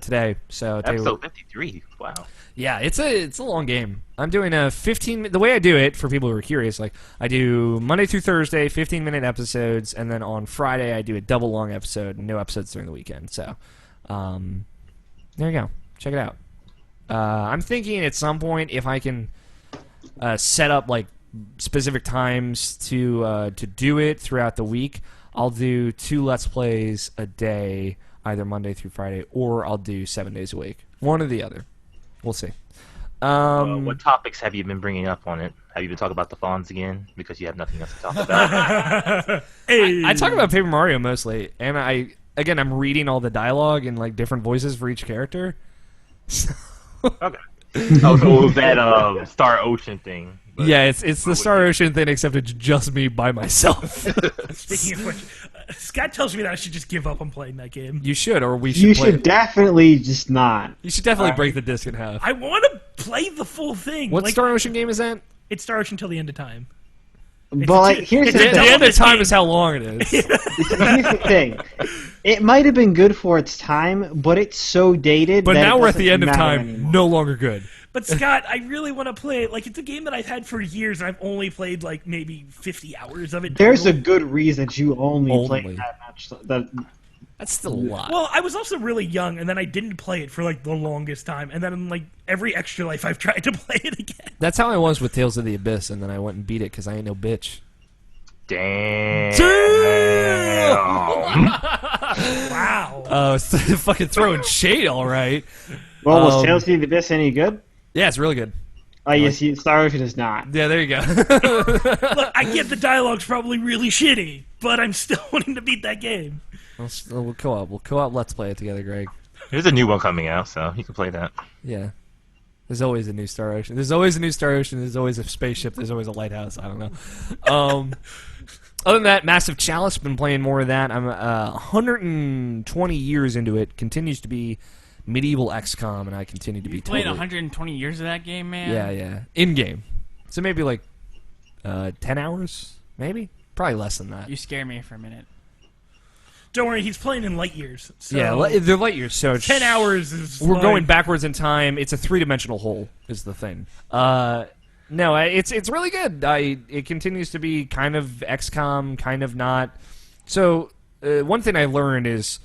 today. So Episode 53. Wow. yeah, it's a long game. I'm doing a 15. The way I do it, for people who are curious, like I do Monday through Thursday, 15-minute episodes, and then on Friday I do a double long episode, no episodes during the weekend. So, there you go. Check it out. I'm thinking at some point if I can set up like specific times to do it throughout the week, I'll do 2 Let's Plays a day, either Monday through Friday, or I'll do 7 days a week. One or the other. We'll see. What topics have you been bringing up on it? Have you been talking about the Fawns again? Because you have nothing else to talk about. I talk about Paper Mario mostly, and I'm reading all the dialogue in like different voices for each character. Okay. Oh, so it was that Star Ocean thing. But yeah, it's the Star Ocean thing, except it's just me by myself. Speaking of which, Scott tells me that I should just give up on playing that game. You should, or we should. You play should definitely just not. You should definitely break the disc in half. I want to play the full thing. What like, Star Ocean game is that? It's Star Ocean until the end of time. But like, here's it's the a The thing. end of time is how long it is. Here's the thing. It might have been good for its time, but it's so dated. But that now it we're at the doesn't end of matter time, anymore. no longer good. But Scott, I really want to play it. Like, it's a game that I've had for years, and I've only played like maybe 50 hours of it. There's a total. good reason you only Only. played that much. That's still a lot. Well, I was also really young, and then I didn't play it for like the longest time, and then like every extra life I've tried to play it again. That's how I was with Tales of the Abyss, and then I went and beat it because I ain't no bitch. Damn. Wow. Fucking throwing shade, all right. Well, was Tales of the Abyss any good? Yeah, it's really good. Oh, yes, Star Ocean is not. Yeah, there you go. Look, I get the dialogue's probably really shitty, but I'm still wanting to beat that game. We'll co-op. We'll co-op. Let's play it together, Greg. There's a new one coming out, so you can play that. Yeah. There's always a new Star Ocean. There's always a new Star Ocean. There's always a spaceship. There's always a lighthouse. I don't know. Other than that, Massive Chalice, been playing more of that. I'm 120 years into it. Continues to be medieval XCOM, and I continue to be Played totally... 120 years of that game, man. Yeah. In-game. So maybe like 10 hours? Maybe? Probably less than that. You scare me for a minute. Don't worry, he's playing in light years. So Yeah, they're light years, so... 10 hours is We're like- going backwards in time. It's a three-dimensional hole, is the thing. No, it's really good. It continues to be kind of XCOM, kind of not. So one thing I learned is,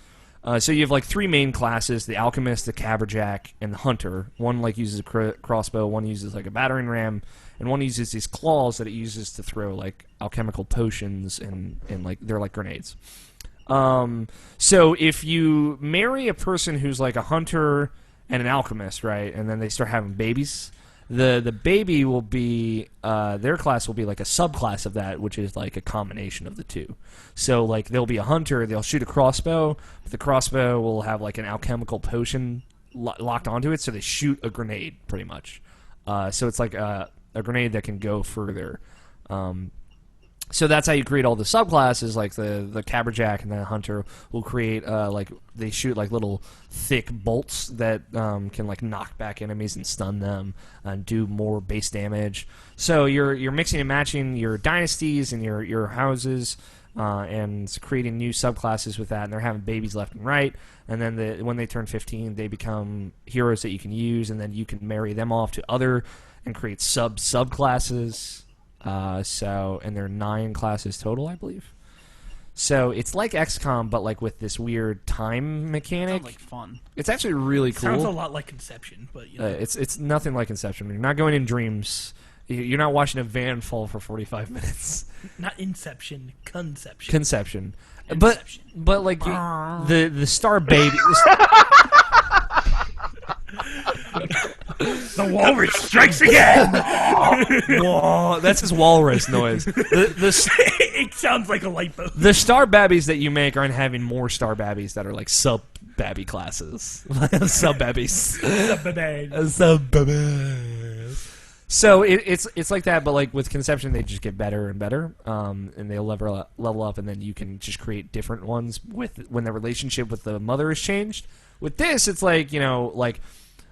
so you have like three main classes: the alchemist, the caberjack, and the hunter. One like uses a crossbow, one uses like a battering ram, and one uses these claws that it uses to throw like alchemical potions and like they're like grenades. So if you marry a person who's like a hunter and an alchemist, right, and then they start having babies, the baby will be their class will be like a subclass of that, which is like a combination of the two. So like they'll be a hunter, they'll shoot a crossbow, but the crossbow will have like an alchemical potion locked onto it, so they shoot a grenade pretty much. So it's like a grenade that can go further. So that's how you create all the subclasses, like the caberjack and the hunter will create like they shoot like little thick bolts that can like knock back enemies and stun them and do more base damage. So you're mixing and matching your dynasties and your houses and creating new subclasses with that, and they're having babies left and right. And then when they turn 15, they become heroes that you can use, and then you can marry them off to other and create subclasses. And there are 9 classes total, I believe. So it's like XCOM, but like with this weird time mechanic. Sounds like fun. It's actually really cool. Sounds a lot like Conception, but you know. It's nothing like Inception. You're not going in dreams. You're not watching a van fall for 45 minutes. Not Inception, Conception. Conception. Inception. But like the star baby. The walrus strikes again. Whoa, that's his walrus noise. It sounds like a light bulb. The star babbies that you make aren't having more star babbies that are like sub babby classes. Sub babbies. Sub babbies. So it's like that, but like with Conception, they just get better and better, and they'll level up, and then you can just create different ones when the relationship with the mother is changed. With this, it's like, you know, like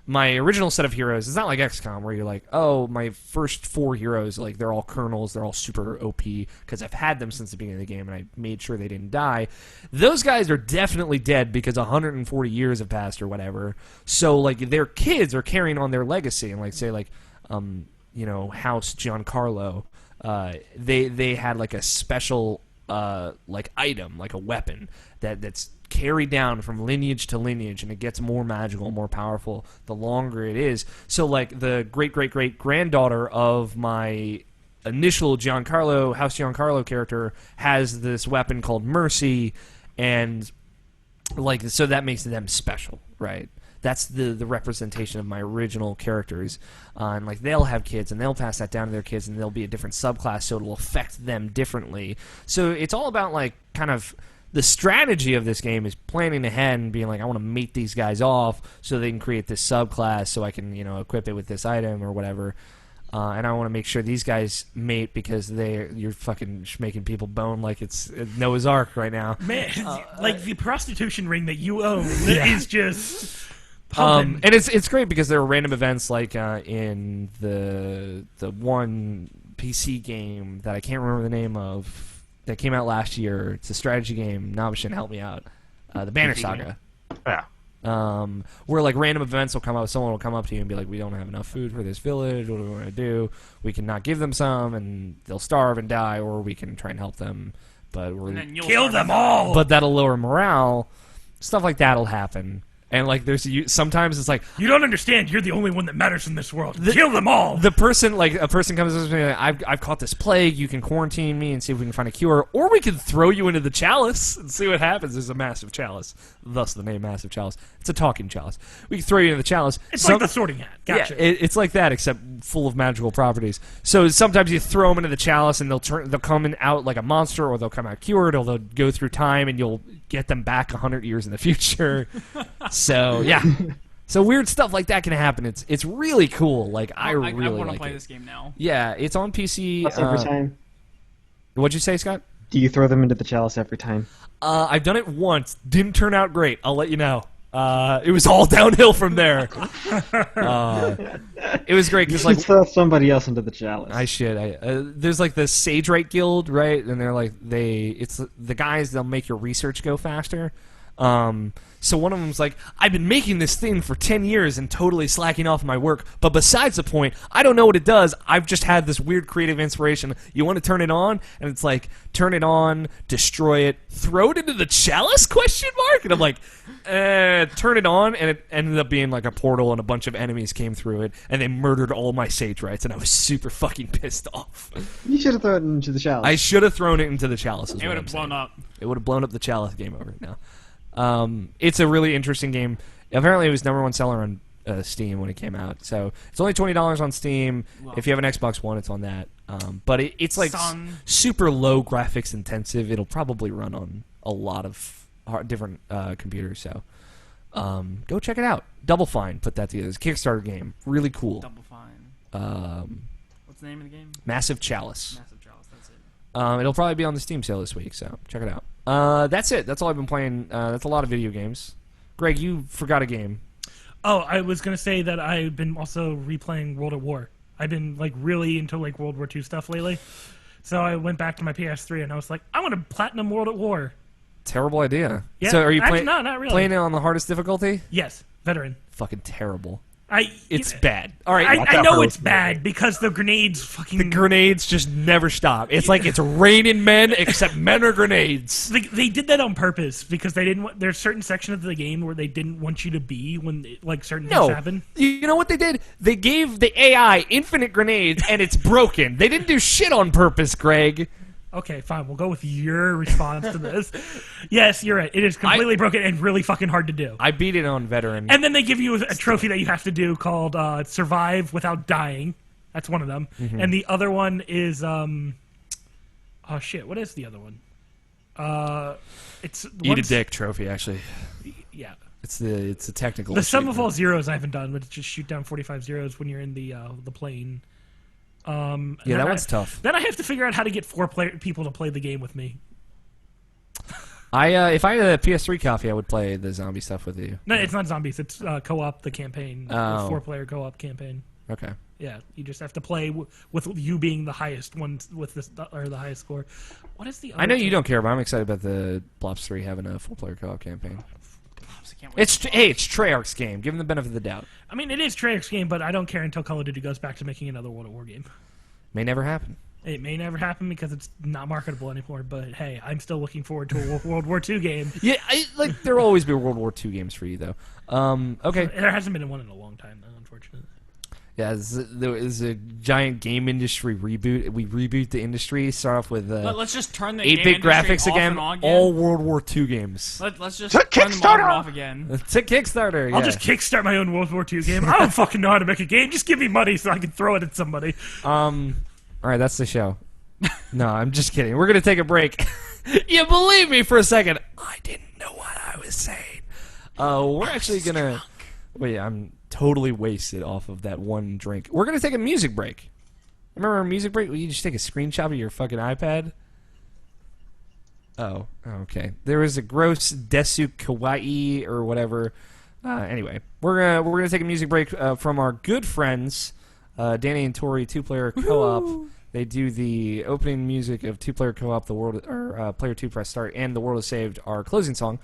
my original set of heroes. It's not like XCOM where you're like, oh, my first 4 heroes, like they're all colonels, they're all super OP because I've had them since the beginning of the game and I made sure they didn't die. Those guys are definitely dead because 140 years have passed or whatever. So like their kids are carrying on their legacy, and like say like you know, House Giancarlo, they had like a special like item, like a weapon that's carried down from lineage to lineage, and it gets more magical, more powerful the longer it is. So like the great granddaughter of my initial House Giancarlo character has this weapon called Mercy, and like so that makes them special, right? That's the representation of my original characters, and like they'll have kids and they'll pass that down to their kids, and they'll be a different subclass, so it'll affect them differently. So it's all about like kind of the strategy of this game is planning ahead and being like, I want to mate these guys off so they can create this subclass, so I can, you know, equip it with this item or whatever. And I want to make sure these guys mate because you're fucking making people bone like it's Noah's Ark right now. Man, like the prostitution ring that you own is just Pumping. And it's great because there are random events like in the one PC game that I can't remember the name of that came out last year. It's a strategy game. Nabishin, help me out. The Banner PC Saga. Yeah. Where like random events will come up, someone will come up to you and be like, "We don't have enough food for this village. What do we want to do? We can not give them some, and they'll starve and die, or we can try and help them, but And we're then you'll Kill start them to- all. but that'll lower morale." Stuff like that'll happen, and like sometimes it's like You don't understand. You're the only one that matters in this world. Kill them all. the person, like a person comes up to me, like, I've caught this plague. You can quarantine me and see if we can find a cure, or we can throw you into the chalice and see what happens. There's a massive chalice, thus the name Massive Chalice. It's a talking chalice. We can throw you into the chalice. It's like the Sorting Hat. Gotcha. Yeah, it's like that, except full of magical properties. So sometimes you throw them into the chalice, and they'll come out like a monster, or they'll come out cured, or they'll go through time, and you'll get them back 100 years in the future. So yeah, so weird stuff like that can happen. It's really cool. Like I really want to like play it. this game now. Yeah, it's on PC. Chalice every time. What'd you say, Scott? Do you throw them into the chalice every time? I've done it once. Didn't turn out great. I'll let you know. It was all downhill from there. It was great You because should like throw somebody else into the chalice. I should. There's like the Sage Right Guild, right? And they're like it's the guys. They'll make your research go faster. So one of them's like, I've been making this thing for 10 years and totally slacking off my work, but besides the point, I don't know what it does. I've just had this weird creative inspiration. You want to turn it on? And it's like, turn it on, destroy it, throw it into the chalice? Question mark? And I'm like, turn it on, and it ended up being like a portal, and a bunch of enemies came through it, and they murdered all my sage rights, and I was super fucking pissed off. You should have thrown it into the chalice. I should have thrown it into the chalice. It would have blown up. It would have blown up the chalice. Game over now. It's a really interesting game. Apparently, it was #1 seller on Steam when it came out. So it's only $20 on Steam. Wow. If you have an Xbox One, it's on that. But it's like Son. super low graphics intensive. It'll probably run on a lot of different computers. So go check it out. Double Fine put that together. It's a Kickstarter game. Really cool. Double Fine. What's the name of the game? Massive Chalice. Massive Chalice. That's it. It'll probably be on the Steam sale this week, so check it out. That's it. That's all I've been playing. That's a lot of video games. Greg, you forgot a game. Oh, I was gonna say that I've been also replaying World at War. I've been like really into like World War II stuff lately. So I went back to my PS3 and I was like, I want to platinum World at War. Terrible idea. Yeah, So are you actually, no, not really. playing it on the hardest difficulty? Yes, veteran. Fucking terrible. It's bad. All right. I know it's bad because the grenades fucking. The grenades just never stop. It's like it's raining men, except men are grenades. They did that on purpose because they didn't. There's certain section of the game where they didn't want you to be when like certain things happen. You know what they did? They gave the AI infinite grenades, and it's broken. They didn't do shit on purpose, Greg. Okay, fine. We'll go with your response to this. Yes, you're right. It is completely broken and really fucking hard to do. I beat it on veteran. And then they give you a trophy that you have to do called Survive Without Dying. That's one of them. Mm-hmm. And the other one is oh shit, what is the other one? It's Eat a dick trophy, actually. Yeah. It's a technical. The sum of achievement. all zeros I haven't done, but it's just shoot down 45 zeros when you're in the plane. Yeah, that one's tough. Then I have to figure out how to get people to play the game with me. If I had a PS3 copy, I would play the zombie stuff with you. No, it's not zombies. It's co-op, the campaign. Oh. 4-player co-op campaign. Okay. Yeah, you just have to play with you being the highest one with this or the highest score. What is the? Other I know you game? don't care, but I'm excited about the Blops 3 having a 4-player co-op campaign. I can't wait. It's Treyarch's game. Give him the benefit of the doubt. I mean, it is Treyarch's game, but I don't care until Call of Duty goes back to making another World at War game. May never happen. It may never happen because it's not marketable anymore. But hey, I'm still looking forward to a World War II game. Yeah, there will always be World War II games for you, though. Okay. There hasn't been one in a long time, though, unfortunately. Yeah, there is a giant game industry reboot. We reboot the industry. Start off with Let's just turn the game 8-bit industry graphics off again. and on again. All World War II games. Let's just To turn them on and Kickstarter! off again. It's a Kickstarter. I'll yeah. just kickstart my own World War II game. I don't fucking know how to make a game. Just give me money so I can throw it at somebody. All right, that's the show. No, I'm just kidding. We're gonna take a break. You believe me for a second? I didn't know what I was saying. We're actually gonna. Wait, I'm totally wasted off of that one drink. We're gonna take a music break. Remember our music break? You just take a screenshot of your fucking iPad. Oh, okay. There was a gross Desu Kawaii or whatever Anyway, we're gonna take a music break from our good friends, Danny and Tori, two-player co-op. They do the opening music of two-player co-op, the world or player two press start, and the world is saved. Our closing song.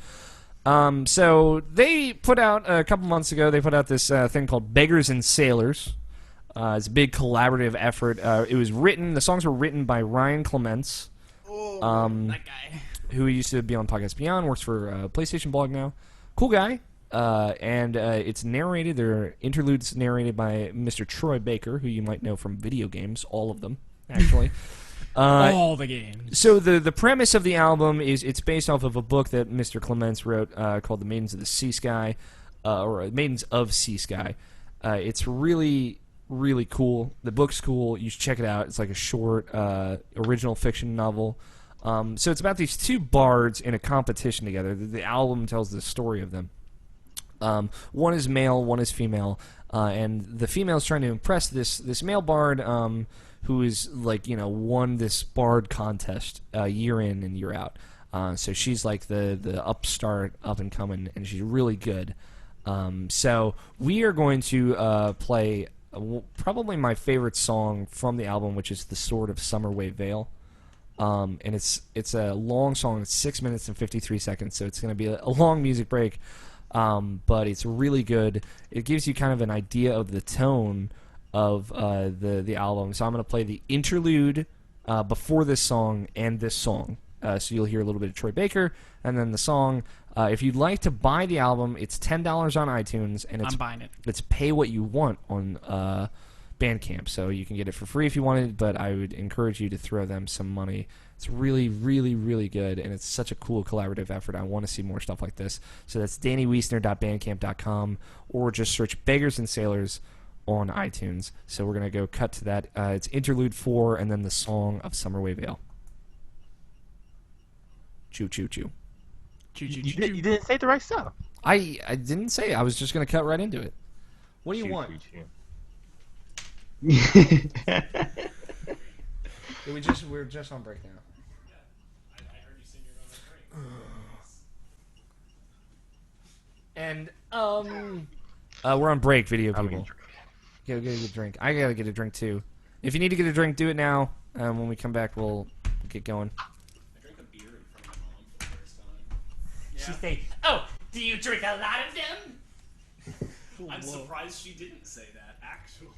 So they put out a couple months ago. They put out this thing called Beggars and Sailors. It's a big collaborative effort. It was written. The songs were written by Ryan Clements. That guy. Who used to be on Podcast Beyond, works for PlayStation Blog now. Cool guy. And it's narrated. There are interludes narrated by Mr. Troy Baker, who you might know from video games, all of them, actually. All the games. So the premise of the album is it's based off of a book that Mr. Clements wrote called The Maidens of the Sea Sky, or Maidens of Sea Sky. It's really, really cool. The book's cool. You should check it out. It's like a short original fiction novel. So it's about these two bards in a competition together. The album tells the story of them. One is male, one is female, and the female is trying to impress this male bard who is won this bard contest year in and year out. So she's like the upstart, up and coming, and she's really good. So we are going to play probably my favorite song from the album, which is "The Sword of Summerway Vale." And it's a long song. It's 6 minutes and 53 seconds, so it's going to be a long music break. But it's really good. It gives you kind of an idea of the tone of the album. So I'm going to play the interlude before this song and this song. So you'll hear a little bit of Troy Baker and then the song. If you'd like to buy the album, it's $10 on iTunes, and I'm buying it. It's pay what you want on Bandcamp. So you can get it for free if you wanted, but I would encourage you to throw them some money. It's really, really, really good, and it's such a cool collaborative effort. I want to see more stuff like this. So that's DannyWiesner.bandcamp.com, or just search Beggars and Sailors on iTunes. So we're going to go cut to that. It's Interlude 4, and then the song of Summerway Vale. Choo, choo, choo. Choo, choo, You, choo, you didn't say the right stuff. I didn't say. I was just going to cut right into it. What do you want? We're just on break now. And we're on break, video I'm people. gonna Get a drink. I gotta get a drink too. If you need to get a drink, do it now. When we come back, we'll get going. I drank a beer in front of my mom for the first time. She say, "Oh, do you drink a lot of them?" I'm surprised she didn't say that, actually.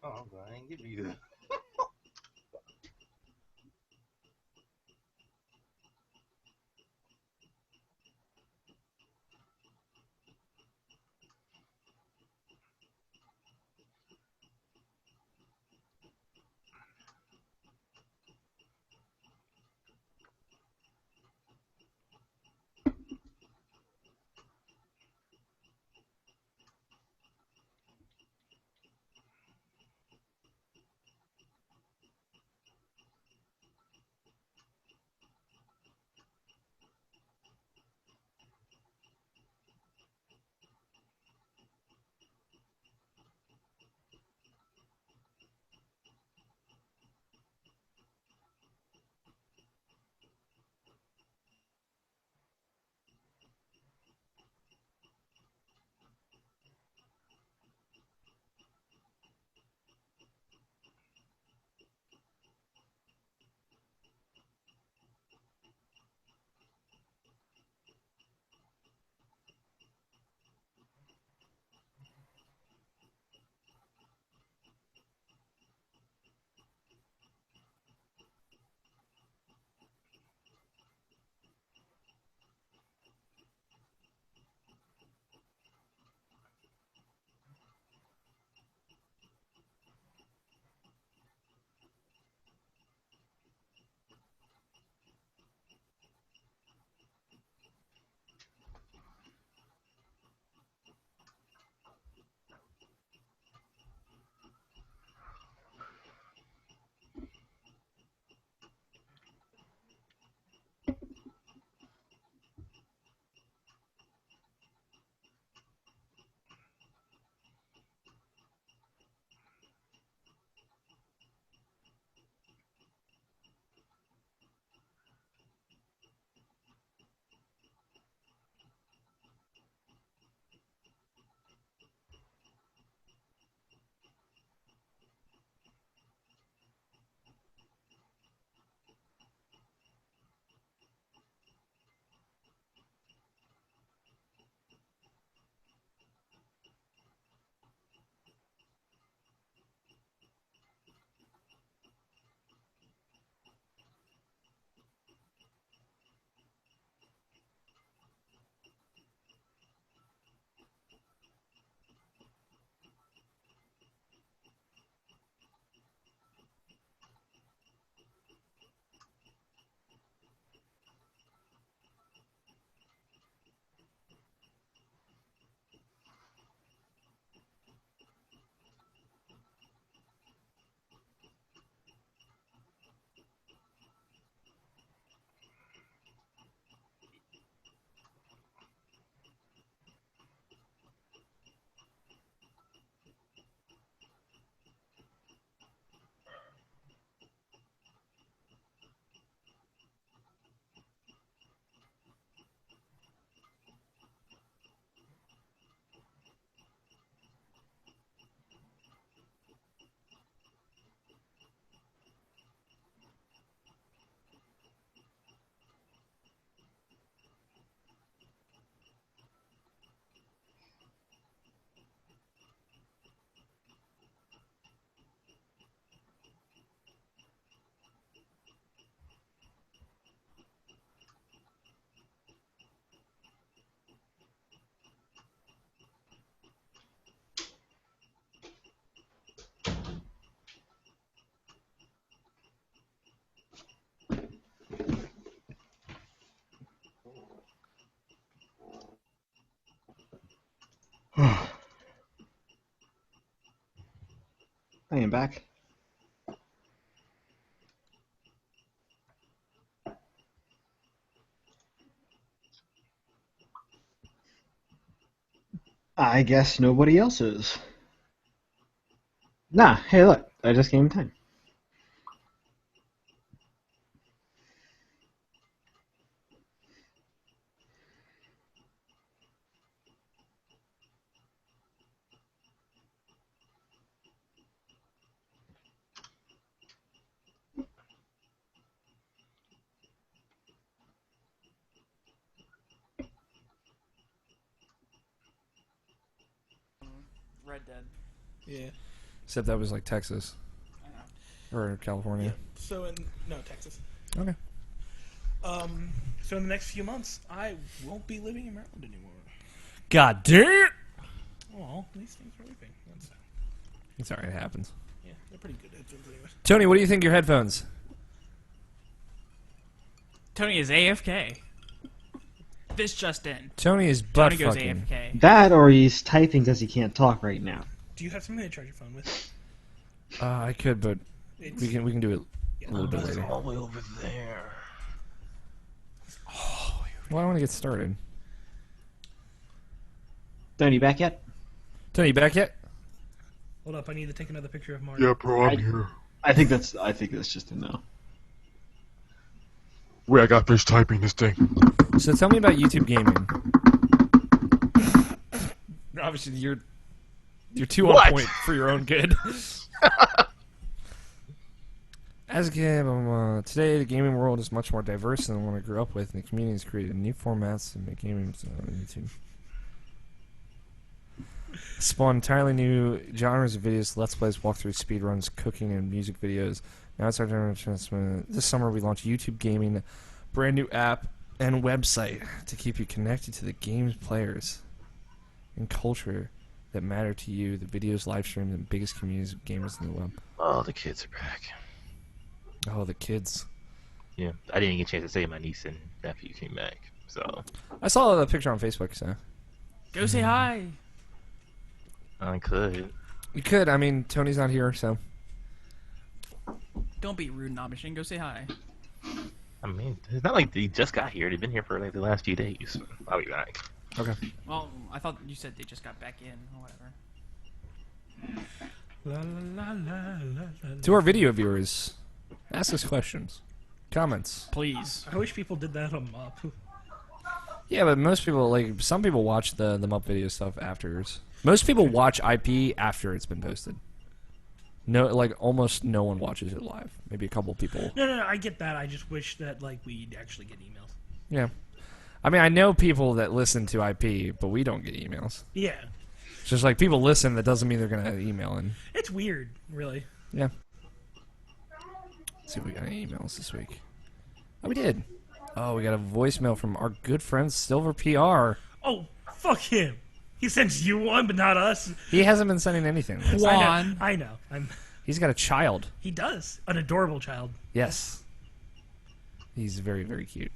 Oh, Brian, give me the. I am back. I guess nobody else is. Nah, hey look, I just came in time. Red Dead. Yeah. Except that was like Texas or California. So no, Texas. Okay. So in the next few months, I won't be living in Maryland anymore. God damn it! Oh, these things are leaving. That's sad. It's alright, it happens. Yeah, they're pretty good headphones anyway. Tony, what do you think of your headphones? Tony is AFK. This just in. Tony is butt Tony goes fucking. AFK. That or he's typing because he can't talk right now. Do you have something to charge your phone with? I could, but It's, we can do it a little bit It's later. all the way over there. Well, I want to get started. Tony, back yet? Tony, you back yet? Hold up, I need to take another picture of Mario. Yeah, bro, I'm here. I think that's just a no. Wait, I got finished typing this thing. So tell me about YouTube gaming. Obviously, you're too on What? point for your own good. As a kid, today the gaming world is much more diverse than the one I grew up with, and the community has created new formats to make gaming on YouTube. Spawn entirely new genres of videos, let's plays, walkthroughs, speedruns, cooking, and music videos. Now it's our turn to transmit. This summer we launched YouTube Gaming, brand new app and website to keep you connected to the game's players and culture that matter to you, the videos, live streams, and biggest communities of gamers in the web. Oh, the kids are back. Oh, the kids. Yeah, I didn't get a chance to say my niece and nephew came back. So I saw the picture on Facebook, so. Go say hi. I could. You could, I mean, Tony's not here, so. Don't be rude, Nobishin. Go say hi. I mean, it's not like they just got here. They've been here for like the last few days. I'll be back. Okay. Well, I thought you said they just got back in or whatever. La, la, la, la, la, To our video viewers, ask us questions, comments. Please. I wish people did that on Mop. Yeah, but most people, like, some people watch the Mupp video stuff afterwards. Most people watch IP after it's been posted. No, like, almost no one watches it live. Maybe a couple people. No, I get that. I just wish that, like, we'd actually get emails. Yeah. I mean, I know people that listen to IP, but we don't get emails. Yeah. It's just like people listen, that doesn't mean they're going to email in. It's weird, really. Yeah. Let's see if we got any emails this week. Oh, we did. Oh, we got a voicemail from our good friend Silver PR. Oh, fuck him. He sends you one, but not us. He hasn't been sending anything. Juan. I know. He's got a child. He does. An adorable child. Yes. He's very, very cute.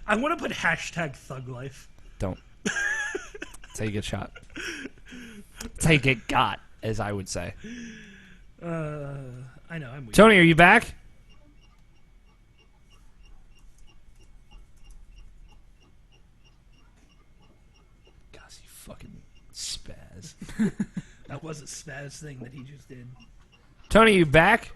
I want to put hashtag thug life. Don't. That's how you get shot. That's how you get got, as I would say. I know, I'm weird. Tony, are you back? Gosh, you fucking spaz. That was a spaz thing that he just did. Tony, you back?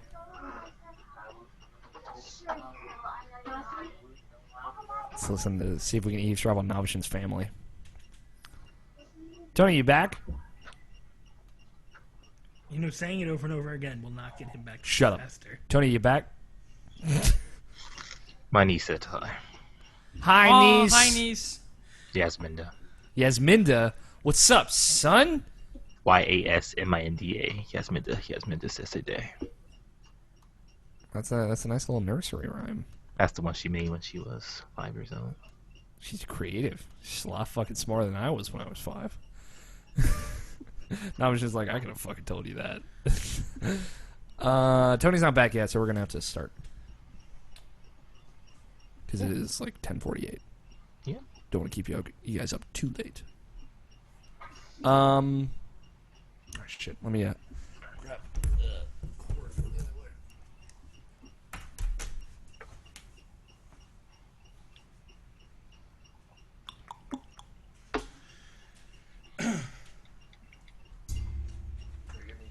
Let's listen to see if we can eavesdrop on Nobishin's family. Tony, you back? You know, saying it over and over again will not get him back Shut up. faster. Tony, you back? My niece said hi. Hi, Oh, niece. hi, niece. Yasminda. Yasminda, what's up, son? Yasminda. Yasminda says today. That's a nice little nursery rhyme. That's the one she made when she was 5 years old. She's creative. She's a lot fucking smarter than I was when I was 5. I was just like, I could have fucking told you that. Tony's not back yet, so we're gonna have to start because it is like 10:48. Yeah. Don't want to keep you guys up too late. Oh shit. Let me grab.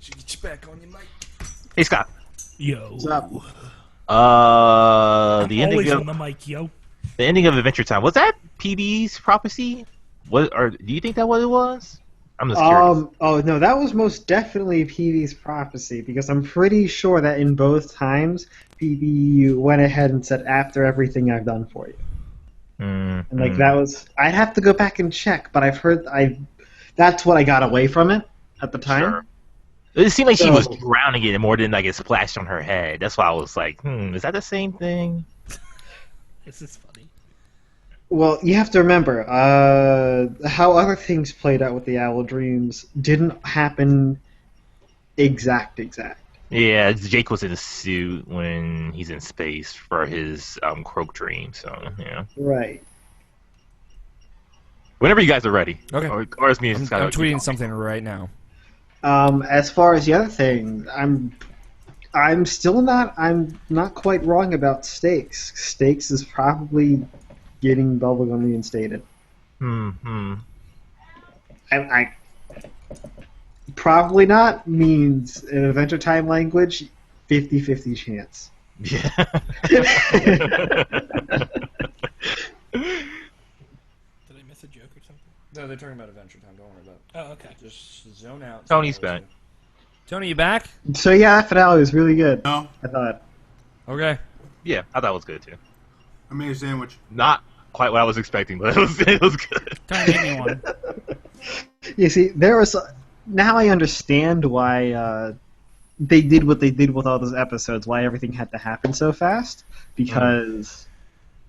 Get you back on your mic. Hey, Scott. Yo. What's up? The Always ending on the mic, yo. the ending of Adventure Time, was that PB's prophecy? Or do you think that what it was? I'm just curious. Oh no, that was most definitely PB's prophecy because I'm pretty sure that in both times PB went ahead and said after everything I've done for you. And like that was, I'd have to go back and check, but I've heard that's what I got away from it. at the time. Sure. It seemed like she was So- drowning it more than like it splashed on her head. That's why I was like, is that the same thing? This is funny. Well, you have to remember, how other things played out with the Owl Dreams didn't happen exact. Yeah, Jake was in a suit when he's in space for his croak dream. So yeah, Right. whenever you guys are ready. Okay. Or it's me. I'm tweeting something right now. As far as the other thing, I'm not quite wrong about Stakes. Stakes is probably getting bubblegum reinstated. I probably not means in Adventure Time language, 50-50 chance. Yeah. Did I miss a joke or something? No, they're talking about Adventure Time. Don't worry about it. Oh, okay. Just zone out. Tony's back. Tony, you back? So yeah, that finale was really good. No, I thought. Okay. Yeah, I thought it was good too. I made a sandwich. Not quite what I was expecting, but it was good. Tony made me one. You see, there was. Now I understand why they did what they did with all those episodes. Why everything had to happen so fast, because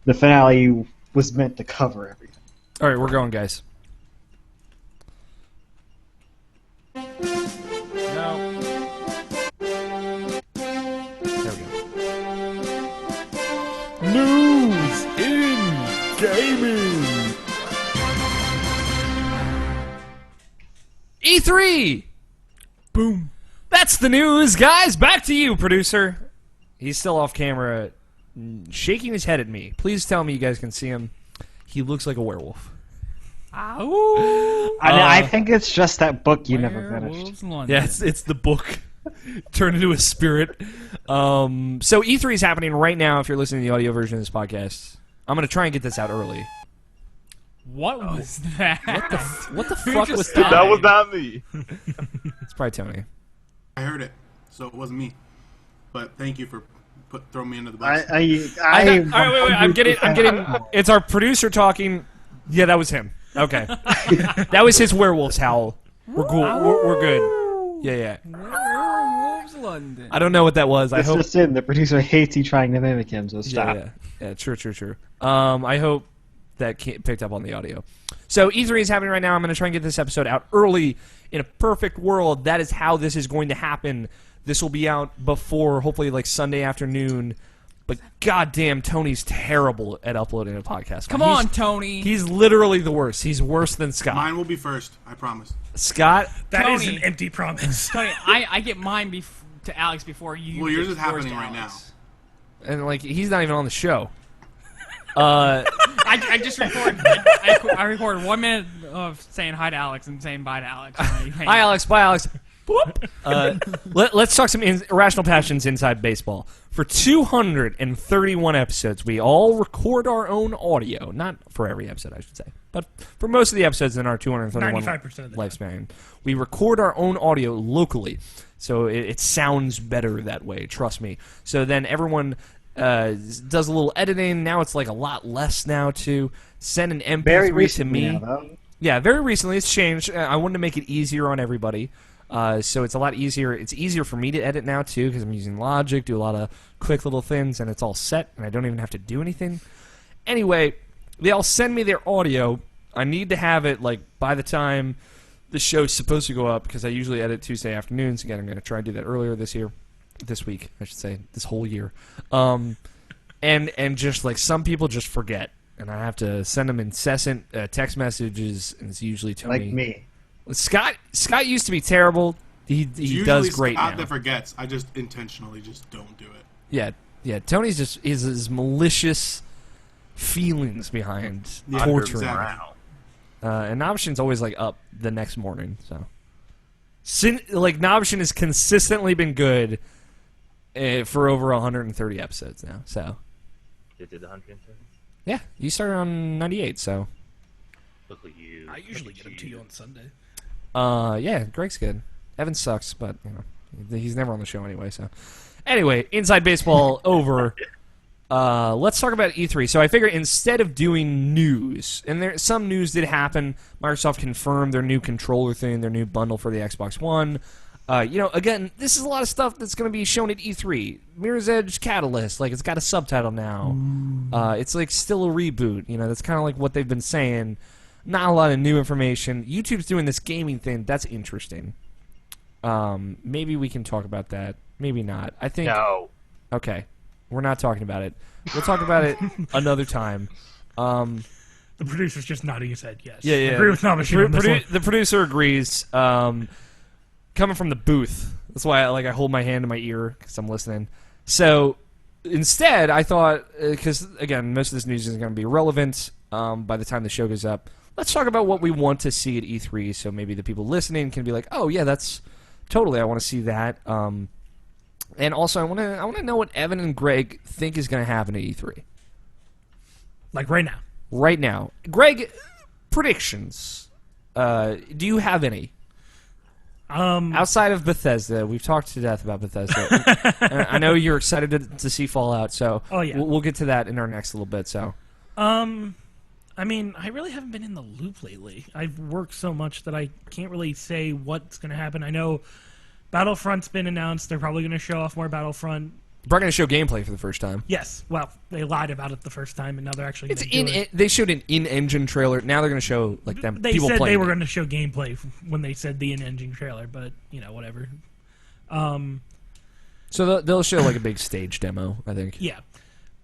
the finale was meant to cover everything. All right, we're going, guys. No. There we go. News in gaming. E3. Boom. That's the news, guys. Back to you, producer. He's still off camera, shaking his head at me. Please tell me you guys can see him. He looks like a werewolf. I think it's just that book you never finished. Werewolves London. Yeah, it's the book turned into a spirit. So E3 is happening right now. If you're listening to the audio version of this podcast, I'm gonna try and get this out early. What was that? What the Who fuck just was died? that? That was not me. It's probably Tony. I heard it, so it wasn't me. But thank you for throwing me into the bus. All right, wait. I'm getting. It's our producer talking. Yeah, that was him. Okay, that was his werewolf's howl. We're cool. We're good. Yeah. Werewolves London. I don't know what that was. I That's hope. just him. The producer hates you trying to mimic him, so stop. Yeah. True. I hope that picked up on the audio. So E3 is happening right now. I'm going to try and get this episode out early. In a perfect world, that is how this is going to happen. This will be out before, hopefully, like Sunday afternoon. But goddamn, Tony's terrible at uploading a podcast. Come on, Tony. He's literally the worst. He's worse than Scott. Mine will be first, I promise. Scott, That is Tony. an empty promise. Tony, I get mine to Alex before you. Well, yours get is happening to right Alex. and like he's not even on the show. I just recorded. I recorded 1 minute of saying hi to Alex and saying bye to Alex. Hi, Alex. Bye, Alex. Boop. Let's talk some irrational passions inside baseball. For 231 episodes, we all record our own audio. Not for every episode, I should say, but for most of the episodes in our 231 95% of the time. lifespan, we record our own audio locally, so it sounds better that way. Trust me. So then everyone does a little editing. Now it's like a lot less now to send an MP3 Very to recently me. now, though. Yeah, very recently it's changed. I wanted to make it easier on everybody. So it's a lot easier. It's easier for me to edit now, too, because I'm using Logic, do a lot of quick little things, and it's all set, and I don't even have to do anything. Anyway, they all send me their audio. I need to have it, like, by the time the show's supposed to go up, because I usually edit Tuesday afternoons. Again, I'm going to try and do that earlier this week, I should say, this whole year. And just, like, some people just forget, and I have to send them incessant text messages, and it's usually Tony. Like me. Scott used to be terrible. He does great Scott now. that forgets. I just intentionally just don't do it. Yeah. Tony's just his malicious feelings behind Yeah, torturing. exactly. And Nobshin's always like up the next morning. So, Nobshin has consistently been good for over 130 episodes now. So, It did 130. yeah, you started on 98. So, Look at you. I usually get them to you on Sunday. yeah, Greg's good. Evan sucks, but he's never on the show anyway. So, anyway, Inside Baseball over. let's talk about E3. So I figure instead of doing news, and some news did happen. Microsoft confirmed their new controller thing, their new bundle for the Xbox One. Again, this is a lot of stuff that's going to be shown at E3. Mirror's Edge Catalyst, like it's got a subtitle now. It's like still a reboot. That's kind of like what they've been saying. Not a lot of new information. YouTube's doing this gaming thing. That's interesting. Maybe we can talk about that. Maybe not. I think. No. Okay. We're not talking about it. We'll talk about it another time. The producer's just nodding his head. Yes. Yeah. I agree with Nabashin on this one. The producer agrees. Coming from the booth. That's why I hold my hand to my ear because I'm listening. So instead, I thought, because again, most of this news isn't going to be relevant by the time the show goes up. Let's talk about what we want to see at E3. So maybe the people listening can be like, "Oh yeah, that's totally. I want to see that." And also, I want to know what Evan and Greg think is going to happen at E3. Like right now. Right now, Greg, predictions. Do you have any? Outside of Bethesda, we've talked to death about Bethesda. I know you're excited to see Fallout, so we'll get to that in our next little bit. So, I mean, I really haven't been in the loop lately. I've worked so much that I can't really say what's going to happen. I know Battlefront's been announced. They're probably going to show off more Battlefront. They're going to show gameplay for the first time. Yes. Well, they lied about it the first time, and now they're actually going to do it. They showed an in-engine trailer. Now they're going to show like them. They people said playing they were it. going to show gameplay when they said the in-engine trailer, but whatever. So they'll show like a big stage demo, I think. Yeah.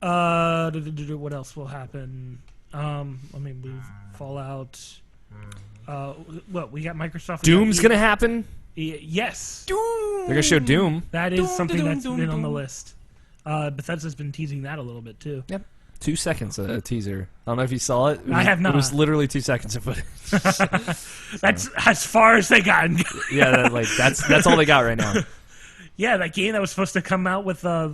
What else will happen? Fallout. What we got? Microsoft. Doom's going to happen. Yes. Doom. They're going to show Doom. That is something that's been on the list. Bethesda's been teasing that a little bit too. Yep. 2 seconds a teaser. I don't know if you saw it. I have not. It was literally 2 seconds of footage. That's as far as they got. Yeah, that's all they got right now. Yeah, that game that was supposed to come out with the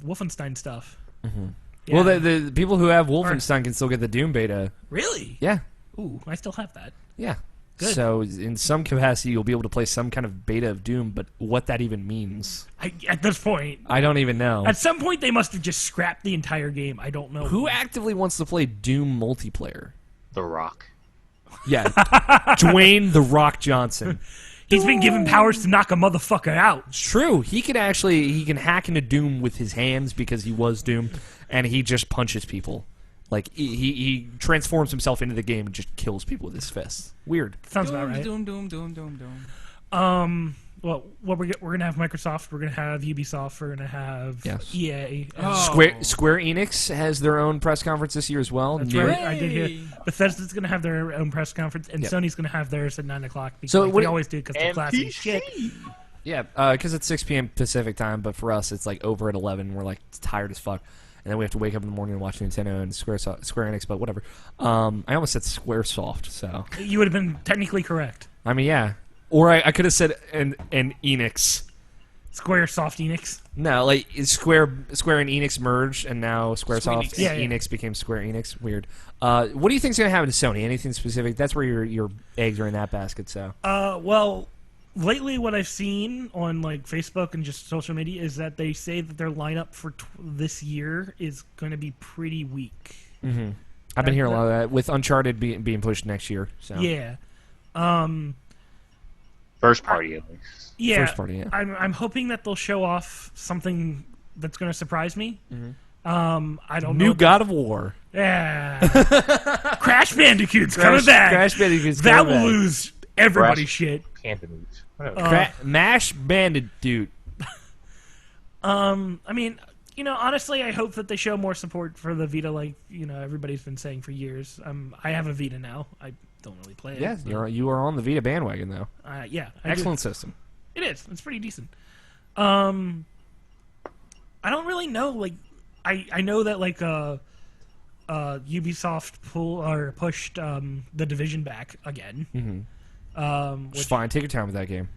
Wolfenstein stuff. Mm-hmm. Yeah. Well, the people who have Wolfenstein can still get the Doom beta. Really? Yeah. Ooh, I still have that. Yeah. Good. So in some capacity, you'll be able to play some kind of beta of Doom, but what that even means, At this point, I don't even know. At some point, they must have just scrapped the entire game. I don't know. Who actively wants to play Doom multiplayer? The Rock. Yeah, Dwayne The Rock Johnson. He's been given powers to knock a motherfucker out. It's true. He can hack into Doom with his hands because he was Doom, and he just punches people. Like he transforms himself into the game and just kills people with his fists. Weird. Sounds about right. Doom. Well, we're gonna have Microsoft. We're gonna have Ubisoft. We're gonna have EA. Square Enix has their own press conference this year as well. That's right. I did hear Bethesda's gonna have their own press conference, and Sony's gonna have theirs at 9:00. So we always do because they're classy shit. Yeah, because it's 6 p.m. Pacific time, but for us it's like over at 11. We're like tired as fuck. And then we have to wake up in the morning and watch Nintendo and Square Enix, but whatever. I almost said Squaresoft, so... You would have been technically correct. I mean, yeah. Or I could have said an Enix. Squaresoft Enix? No, like Square and Enix merged, and now Squaresoft and Yeah. Enix became Square Enix. Weird. What do you think's going to happen to Sony? Anything specific? That's where your eggs are in that basket, so... Well... Lately, what I've seen on like Facebook and just social media is that they say that their lineup for this year is going to be pretty weak. Mm-hmm. I've been hearing a lot of that with Uncharted being pushed next year. So. Yeah. First party, at least. Yeah. First party. Yeah. I'm hoping that they'll show off something that's going to surprise me. Mm-hmm. I don't know. New God of War. Yeah. Crash Bandicoot's coming back. Crash Bandicoot's that coming will back. lose everybody's shit. Cantonese. Mash Bandicoot. I mean, honestly, I hope that they show more support for the Vita, like everybody's been saying for years. I have a Vita now. I don't really play it. Yeah, you are on the Vita bandwagon though. Yeah, excellent system. It is. It's pretty decent. I don't really know. Like, I know that like Ubisoft pushed the Division back again. Mm-hmm. Which fine. Take your time with that game.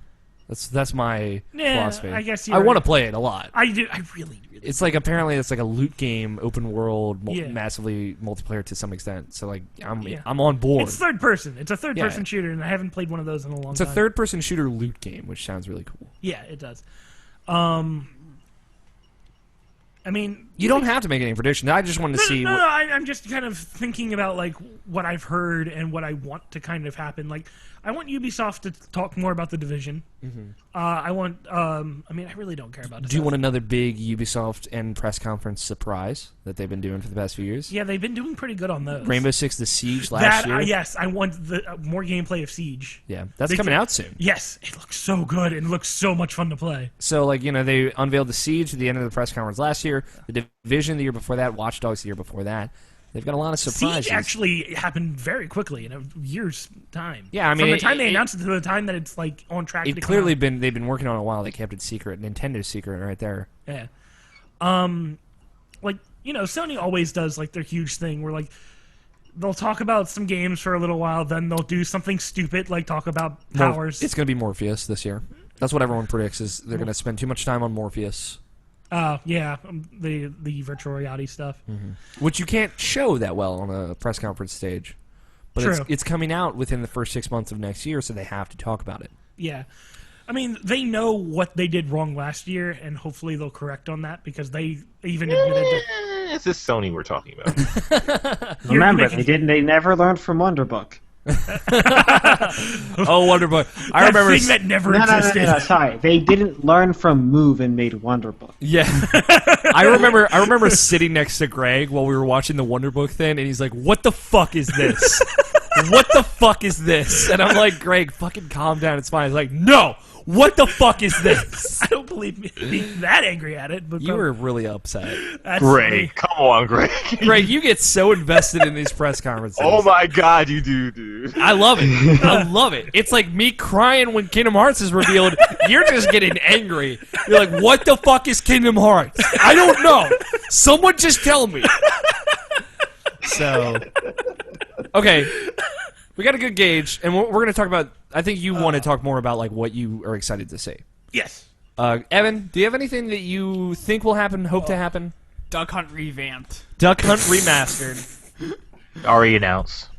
That's my philosophy. I guess I want to play it a lot. I do. I really. It's like apparently it's like a loot game, open world, massively multiplayer to some extent. So like I'm on board. It's third person. It's a third person shooter, and I haven't played one of those in a long time. It's a third person shooter loot game, which sounds really cool. Yeah, it does. I mean, You don't have to make any predictions. I just wanted to see. No, I'm just kind of thinking about like what I've heard and what I want to kind of happen. Like, I want Ubisoft to talk more about The Division. I want. I mean, I really don't care about. Do you want another big Ubisoft and press conference surprise that they've been doing for the past few years? Yeah, they've been doing pretty good on those. Rainbow Six: The Siege last year. Yes, I want the more gameplay of Siege. Yeah, that's coming out soon. Yes, it looks so good and looks so much fun to play. So, like, they unveiled The Siege at the end of the press conference last year, The Division the year before that, Watch Dogs the year before that. They've got a lot of surprises. Siege actually happened very quickly in a year's time. Yeah, I mean, from the time they announced it to the time that it's like on track. To clearly they've been working on it a while. They kept it secret, Nintendo's secret, right there. Yeah, like Sony always does like their huge thing where like they'll talk about some games for a little while, then they'll do something stupid like talk about powers. It's going to be Morpheus this year. That's what everyone predicts. Is they're going to spend too much time on Morpheus. Yeah, the virtual reality stuff, which you can't show that well on a press conference stage. But True. it's coming out within the first 6 months of next year, so they have to talk about it. Yeah. I mean, they know what they did wrong last year, and hopefully they'll correct on that because they even admitted that. It's this Sony we're talking about. Remember, they never learned from Wonderbook. Oh, Wonderbook! I remember thing that never existed. No, sorry, they didn't learn from Move and made Wonderbook. Yeah, I remember sitting next to Greg while we were watching the Wonderbook thing, and he's like, "What the fuck is this? What the fuck is this?" And I'm like, "Greg, fucking calm down. It's fine." He's like, "No, what the fuck is this?" I don't believe me being that angry at it, but You were really upset. that's Greg, funny. come on, Greg. Greg, you get so invested in these press conferences. Oh my God, you do, dude. I love it. I love it. It's like me crying when Kingdom Hearts is revealed. You're just getting angry. You're like, what the fuck is Kingdom Hearts? I don't know. Someone just tell me. So, okay. We got a good gauge, and we're going to talk about, I think you want to talk more about like what you are excited to see. Yes. Evan, do you have anything that you think will happen, hope to happen? Duck Hunt revamped. Duck Hunt Remastered. Already announced.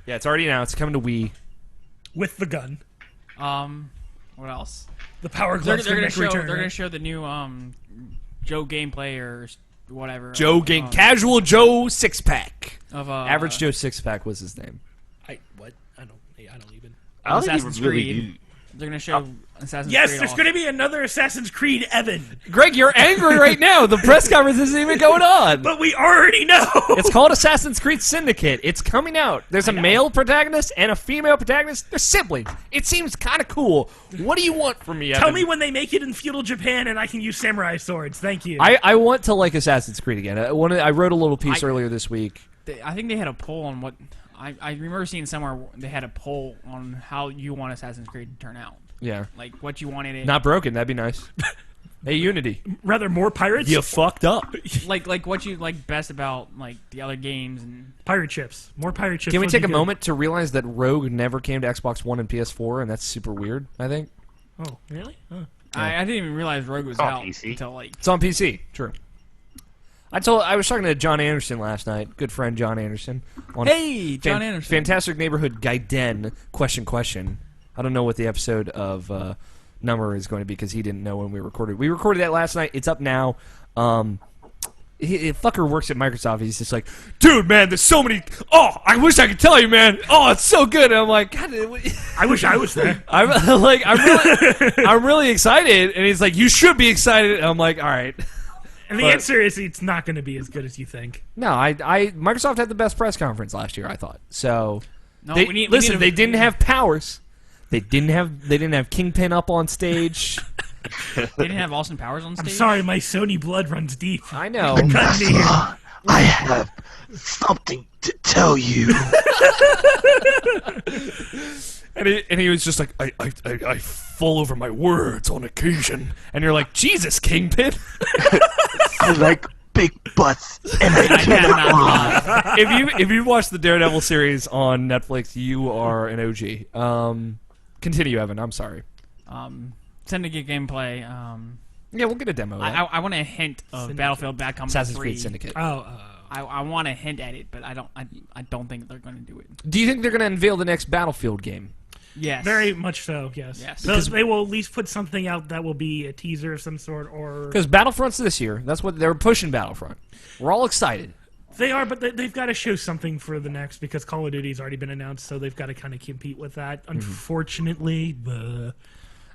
Yeah, it's already announced. It's coming to Wii. With the gun. What else? The power They're gloves gonna make show. return. They're gonna right? show the new Joe gameplay or whatever. Casual Joe six-pack. Of Average Joe six-pack was his name. I don't even. I don't think Assassin's he really Creed. They're gonna show Assassin's Yes, Creed. there's going to be another Assassin's Creed, Evan. Greg, you're angry right now. The press conference isn't even going on. But we already know. It's called Assassin's Creed Syndicate. It's coming out. There's a male protagonist and a female protagonist. They're siblings. It seems kind of cool. What do you want from me, Evan? Tell me when they make it in feudal Japan and I can use samurai swords. Thank you. I want to like Assassin's Creed again. I wrote a little piece earlier this week. I think they had a poll on what. I remember seeing somewhere they had a poll on how you want Assassin's Creed to turn out. Yeah. Like what you wanted it. Not broken. That'd be nice. Hey, Unity. Rather more pirates? You fucked up. like what you like best about like the other games and Pirate ships. More pirate ships. Can we would take be a good. moment to realize that Rogue never came to Xbox One and PS4, and that's super weird, I think. Oh, really? Huh. I didn't even realize Rogue was on out PC. until like It's on PC. True. I was talking to John Anderson last night, good friend John Anderson. On Hey, John Anderson. Fantastic Neighborhood Gaiden, question. I don't know what the episode of number is going to be because he didn't know when we recorded. We recorded that last night. It's up now. Fucker works at Microsoft. He's just like, dude, man, there's so many. Oh, I wish I could tell you, man. Oh, it's so good. And I'm like, God, I wish I was there. I'm really excited. And he's like, you should be excited. And I'm like, all right. And the answer is it's not going to be as good as you think. No, Microsoft had the best press conference last year, I thought. So No, they, we need they didn't have powers. They didn't have Kingpin up on stage. They didn't have Austin Powers on stage. I'm sorry, my Sony blood runs deep. I know. Cut me here. I have something to tell you. And he was just like, I fall over my words on occasion. And you're like, Jesus, Kingpin. I like big butts, and I cannot. if you've watched the Daredevil series on Netflix, you are an OG. Continue, Evan. I'm sorry. Syndicate gameplay. Yeah, we'll get a demo. Of that. I want a hint of Syndicate. Battlefield Bad Company Assassin's 3. Creed Syndicate. I want a hint at it, but I don't think they're going to do it. Do you think they're going to unveil the next Battlefield game? Yes. Very much so, yes. Yes. So they will at least put something out that will be a teaser of some sort, or... Because Battlefront's this year. That's what they're pushing. Battlefront. We're all excited. They are, but they've got to show something for the next, because Call of Duty's already been announced, so they've got to kind of compete with that. Unfortunately,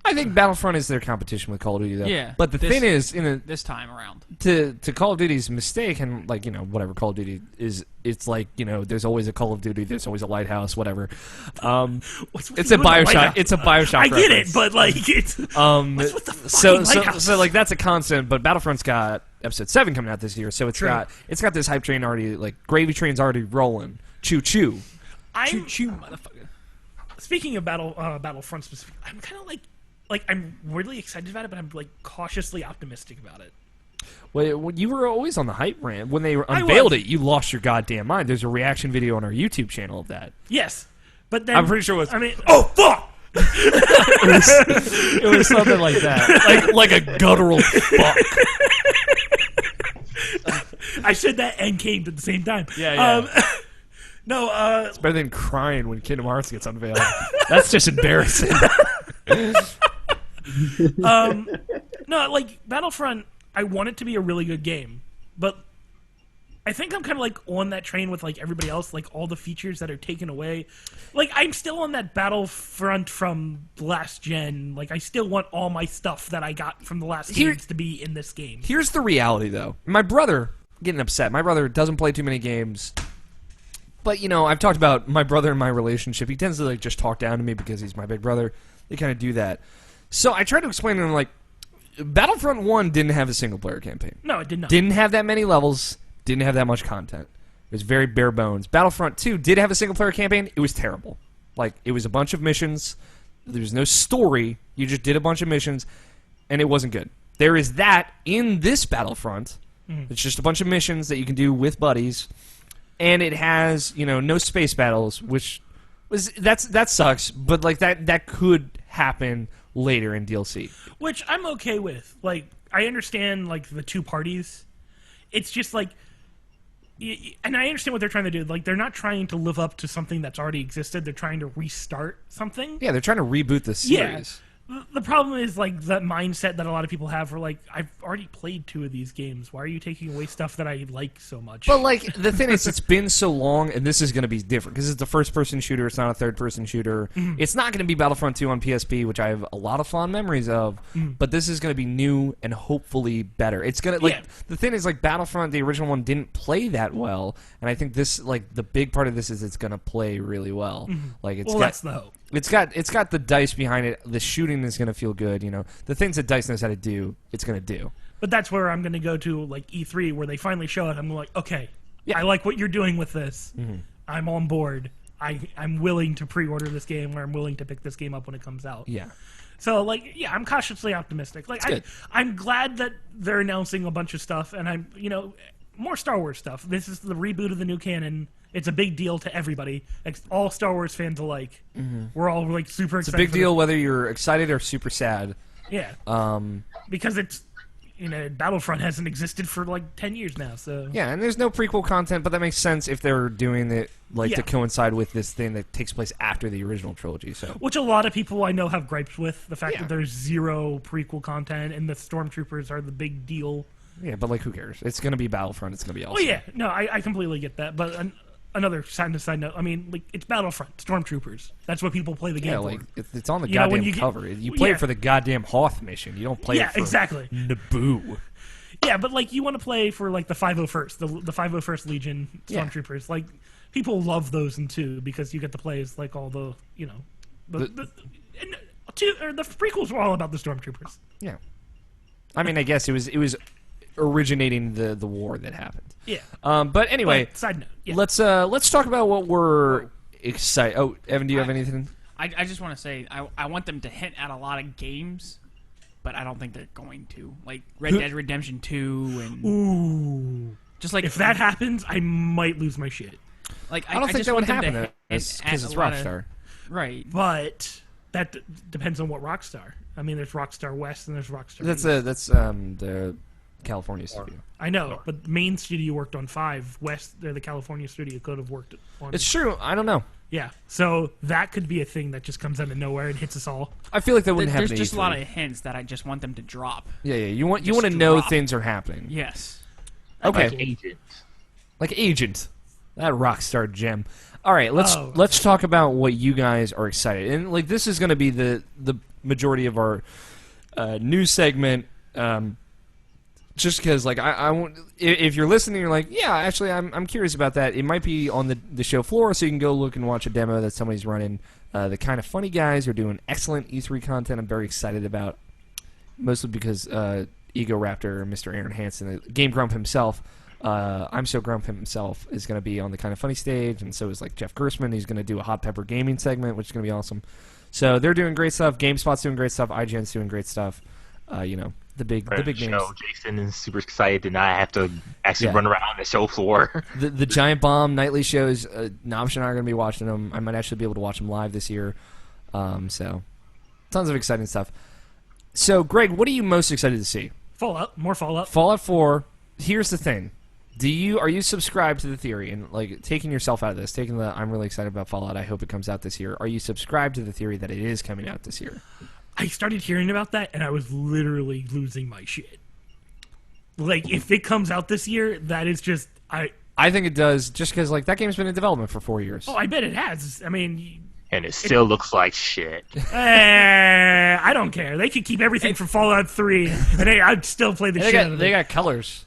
I think Battlefront is their competition with Call of Duty, though. Yeah. But the thing is, this time around, to Call of Duty's mistake, and like whatever Call of Duty is, it's like there's always a Call of Duty, there's always a lighthouse, whatever. It's a Bioshock. It's a Bioshock. I get reference. it, but like it's what's with the fucking lighthouse? So like that's a constant. But Battlefront's got Episode 7 coming out this year, so it's got this hype train already, like gravy train's already rolling. Choo choo. Choo choo, motherfucker. Speaking of Battlefront specifically, I'm kind of like I'm really excited about it, but I'm like cautiously optimistic about it. Well, you were always on the hype rant. When they unveiled it, you lost your goddamn mind. There's a reaction video on our YouTube channel of that. Yes, but then I'm pretty sure it was. I mean, oh fuck! it was something like that, like a guttural fuck. I said that and came at the same time. Yeah. No, it's better than crying when Kingdom Hearts gets unveiled. That's just embarrassing. No, like Battlefront, I want it to be a really good game, but I think I'm kind of like on that train with like everybody else, like all the features that are taken away. Like I'm still on that Battlefront from last gen. Like I still want all my stuff that I got from the last games to be in this game. Here's the reality, though. My brother getting upset. My brother doesn't play too many games. But, I've talked about my brother and my relationship. He tends to, like, just talk down to me because he's my big brother. They kind of do that. So I tried to explain to him, like, Battlefront 1 didn't have a single-player campaign. No, it did not. Didn't have that many levels. Didn't have that much content. It was very bare bones. Battlefront 2 did have a single-player campaign. It was terrible. Like, it was a bunch of missions. There was no story. You just did a bunch of missions, and it wasn't good. There is that in this Battlefront. It's just a bunch of missions that you can do with buddies. And it has, no space battles, which that sucks. But like that could happen later in DLC, which I'm okay with. Like I understand like the two parties. It's just like, and I understand what they're trying to do. Like they're not trying to live up to something that's already existed. They're trying to restart something. Yeah, they're trying to reboot the series. Yeah. The problem is like that mindset that a lot of people have for like, I've already played 2 of these games. Why are you taking away stuff that I like so much? But like the thing is, it's been so long, and this is going to be different because it's a first-person shooter. It's not a third-person shooter. It's not going to be Battlefront 2 on PSP, which I have a lot of fond memories of. But this is going to be new and hopefully better. It's going to the thing is like Battlefront, the original one, didn't play that well, and I think this like the big part of this is it's going to play really well. Like it's that's the hope. It's got the DICE behind it. The shooting is going to feel good. The things that DICE knows how to do, it's going to do. But that's where I'm going to go to like E3, where they finally show it. I'm like, okay, I like what you're doing with this. I'm on board. I'm willing to pre-order this game, or I'm willing to pick this game up when it comes out. Yeah. So like, I'm cautiously optimistic. Like I'm glad that they're announcing a bunch of stuff, and I'm more Star Wars stuff. This is the reboot of the new canon. It's a big deal to everybody. All Star Wars fans alike. We're all like super excited. It's a big deal whether you're excited or super sad. Yeah. Because it's Battlefront hasn't existed for like 10 years now. So yeah, and there's no prequel content, but that makes sense if they're doing it to coincide with this thing that takes place after the original trilogy. So which a lot of people I know have gripes with the fact that there's 0 prequel content and the stormtroopers are the big deal. Yeah, but like who cares? It's going to be Battlefront. It's going to be awesome. Oh yeah, no, I completely get that, but. Another side note. I mean, like it's Battlefront, stormtroopers. That's what people play the game for. Yeah, like it's on the goddamn cover. You play it for the goddamn Hoth mission. You don't play it for exactly. Naboo. Yeah, but like you want to play for like the 501st, the 501st Legion stormtroopers. Like people love those in 2 because you get to play as like all the the prequels were all about the stormtroopers. Yeah, I mean, I guess it was originating the war that happened. Yeah. But anyway, side note. Yeah. Let's talk about what we're excited. Oh, Evan, do you have anything? I just want to say I want them to hint at a lot of games, but I don't think they're going to. Like Red Dead Redemption 2 and just like if that happens, I might lose my shit. Like I don't think that would happen because it's Rockstar. Right. But that depends on what Rockstar. I mean, there's Rockstar West and there's Rockstar That's East. The California studio. I know, but main studio worked on 5. West, the California studio could have worked on. It's true. I don't know. Yeah, so that could be a thing that just comes out of nowhere and hits us all. I feel like that wouldn't There's happen. just at a lot E3. of hints that I just want them to drop. Yeah. You want Just to know drop. things are happening. Yes. Okay. Like Agent. Like Agent, that Rockstar gem. All right, let's Oh. talk about what you guys are excited. And like this is going to be the majority of our news segment. Just because, like, I want, if you're listening, you're like, yeah, actually, I'm curious about that. It might be on the show floor, so you can go look and watch a demo that somebody's running. The Kind of Funny guys are doing excellent E3 content. I'm very excited about, mostly because Ego Raptor, Mr. Aaron Hansen, Game Grump himself, I'm So Grump himself, is going to be on the Kind of Funny stage, and so is like Jeff Gersman. He's going to do a Hot Pepper Gaming segment, which is going to be awesome. So they're doing great stuff. GameSpot's doing great stuff. IGN's doing great stuff. The big names. Show. Jason is super excited to not have to actually run around the show floor. The Giant Bomb nightly shows, Nobsh and I are going to be watching them. I might actually be able to watch them live this year. So, tons of exciting stuff. So, Greg, what are you most excited to see? Fallout, more Fallout. Fallout 4. Here's the thing: are you subscribed to the theory and like taking yourself out of this, taking the I'm really excited about Fallout. I hope it comes out this year. Are you subscribed to the theory that it is coming out this year? I started hearing about that, and I was literally losing my shit. Like, if it comes out this year, that is just I think it does, just because like that game's been in development for 4 years. Oh, I bet it has. I mean, And it still looks like shit. I don't care. They could keep everything from Fallout 3, and I'd still play the shit out of They it. got colors.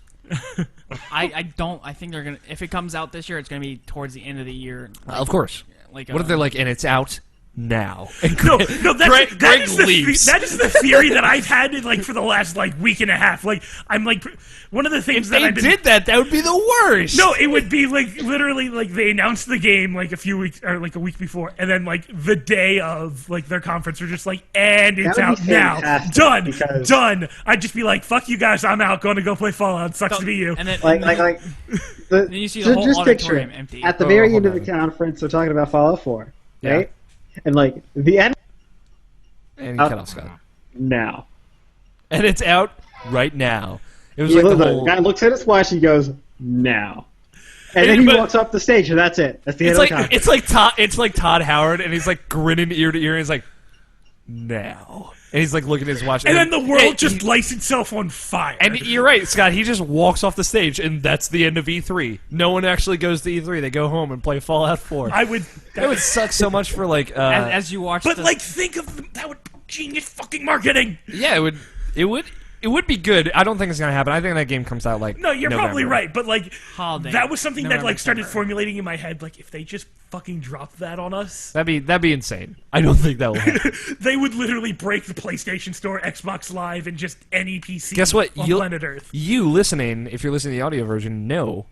I think they're gonna. If it comes out this year, it's gonna be towards the end of the year. Of course. Like What if they're like, and it's out now? No, that's, Greg is the leaves. that is the theory that I've had in, like, for the last like week and a half. Like, I'm like, one of the things If that they I've been, did that, that would be the worst. No, it would be like literally like they announced the game like a few weeks or like a week before, and then like the day of like their conference, they're just like, and it's That would out be now, fantastic, done, because- done. I'd just be like, fuck you guys, I'm out, going to go play Fallout. Sucks to be you. And then, Like then you see the whole just picture auditorium it. empty. At the Oh, very hold end of on. the conference, they're talking about Fallout 4, Yeah. right? And like the end And you cut off Scott. now. And it's out right now. It was You like look, the the whole. guy looks at his watch, he goes, now. And then he But- walks off the stage, and that's it. That's the It's end like of the conference. it's like Todd Howard, and he's like grinning ear to ear, and he's like, now, and he's like looking at his watch, And then the world and just he- lights itself on fire. And you're right, Scott. He just walks off the stage, and that's the end of E3. No one actually goes to E3. They go home and play Fallout 4. I would. That would suck so much for like. as you watch, But the, like, think of that would genius fucking marketing. Yeah, it would be good. I don't think it's gonna happen. I think that game comes out like. No, you're probably November. right, but like Holiday, that was something that November, like started December. formulating in my head. Like, if they just fucking dropped that on us, That'd be insane. I don't think that will happen. they would literally break the PlayStation Store, Xbox Live, and just any PC. Guess what? on planet Earth. You listening, if you're listening to the audio version, know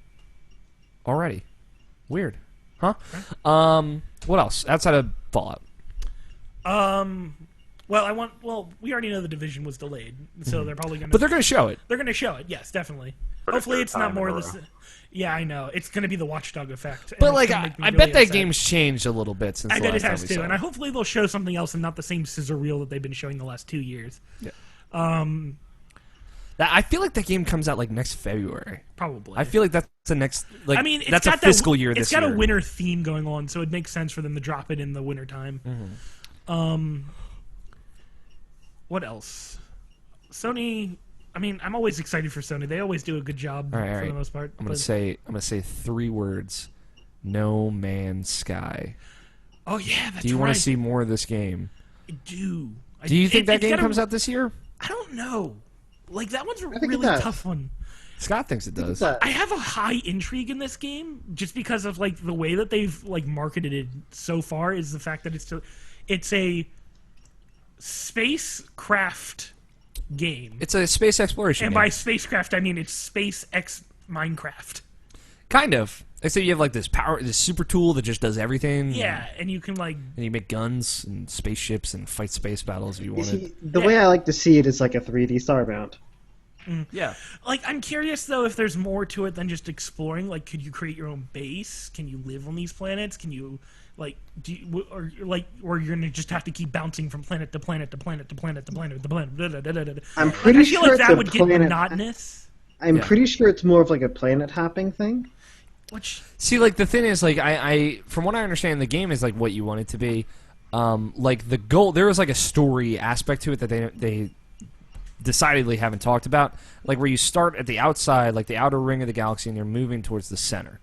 already. Weird, huh? What else outside of Fallout? Well, we already know the Division was delayed, so they're probably gonna. But they're gonna show it. They're gonna show it. Yes, definitely. For the Hopefully, third it's not time more in of a this. row. Yeah, I know. It's gonna be the Watchdog effect. and But it's like, gonna make me I really bet that upset. game's changed a little bit since I the bet last it has time we too, saw and it. I hopefully they'll show something else and not the same scissor reel that they've been showing the last 2 years. I feel like that game comes out like next February. Probably. I feel like that's the next. Like, I mean, it's that's a got fiscal that, year. It's This got year. a winter theme going on, so it makes sense for them to drop it in the winter time. What else? Sony. I mean, I'm always excited for Sony. They always do a good job All right, all for right. the most part. I'm gonna but- say 3 words. No Man's Sky. Oh yeah, that's Do you right. want to see more of this game? I do. Do you think that it's game gotta- comes out this year? I don't know. Like, that one's a think it really does. tough one. Scott thinks it does. I have a high intrigue in this game just because of like the way that they've like marketed it so far. Is the fact that it's a spacecraft game, It's a space exploration and game. by spacecraft I mean it's SpaceX Minecraft. Kind of. Except you have like this super tool that just does everything. Yeah, and you can like And you make guns and spaceships and fight space battles if you wanted. The way I like to see it is like a 3D Starbound. Yeah. like I'm curious though if there's more to it than just exploring. Like, could you create your own base? Can you live on these planets? Can you like or you're gonna just have to keep bouncing from planet to planet to planet to planet to planet to planet? I'm pretty I feel sure like it's that a would get planet. monotonous. I'm Yeah. pretty sure it's more of like a planet hopping thing. Which See, like the thing is, like I from what I understand, the game is like what you want it to be. Like the goal, there was like a story aspect to it that they decidedly haven't talked about. Like where you start at the outside, like the outer ring of the galaxy, and you're moving towards the center.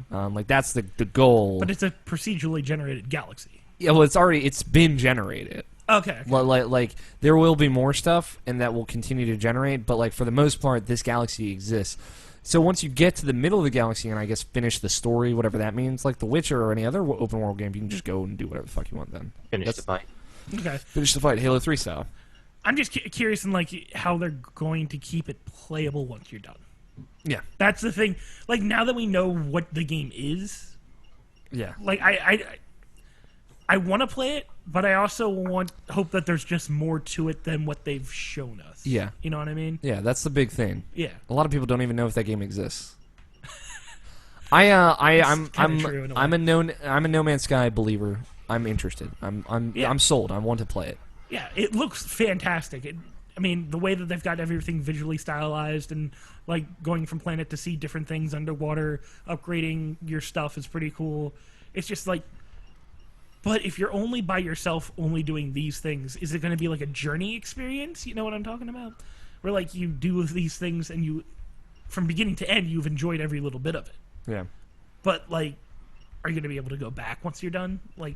Like that's the goal. but it's a procedurally generated galaxy. Yeah, well, it's been generated. Okay. Like there will be more stuff, and that will continue to generate. But like for the most part, this galaxy exists. So once you get to the middle of the galaxy and I guess finish the story, whatever that means, like The Witcher or any other open world game, you can just go and do whatever the fuck you want. Then Finish the fight. Okay. finish the fight, Halo 3 style. I'm just curious in like how they're going to keep it playable once you're done. Yeah, That's the thing. Like now that we know what the game is, yeah. like I want to play it, but I also hope that there's just more to it than what they've shown us. Yeah. You know what I mean? Yeah, that's the big thing. Yeah. A lot of people don't even know if that game exists. I'm true in a way. I'm a No Man's Sky believer. I'm interested. I'm sold. I want to play it. Yeah, it looks fantastic. I mean, the way that they've got everything visually stylized and like going from planet to see different things underwater, upgrading your stuff is pretty cool. It's just like, but if you're only by yourself, only doing these things, is it going to be like a journey experience? You know what I'm talking about? Where like you do these things and you, from beginning to end, you've enjoyed every little bit of it. Yeah. But like, are you going to be able to go back once you're done? Like,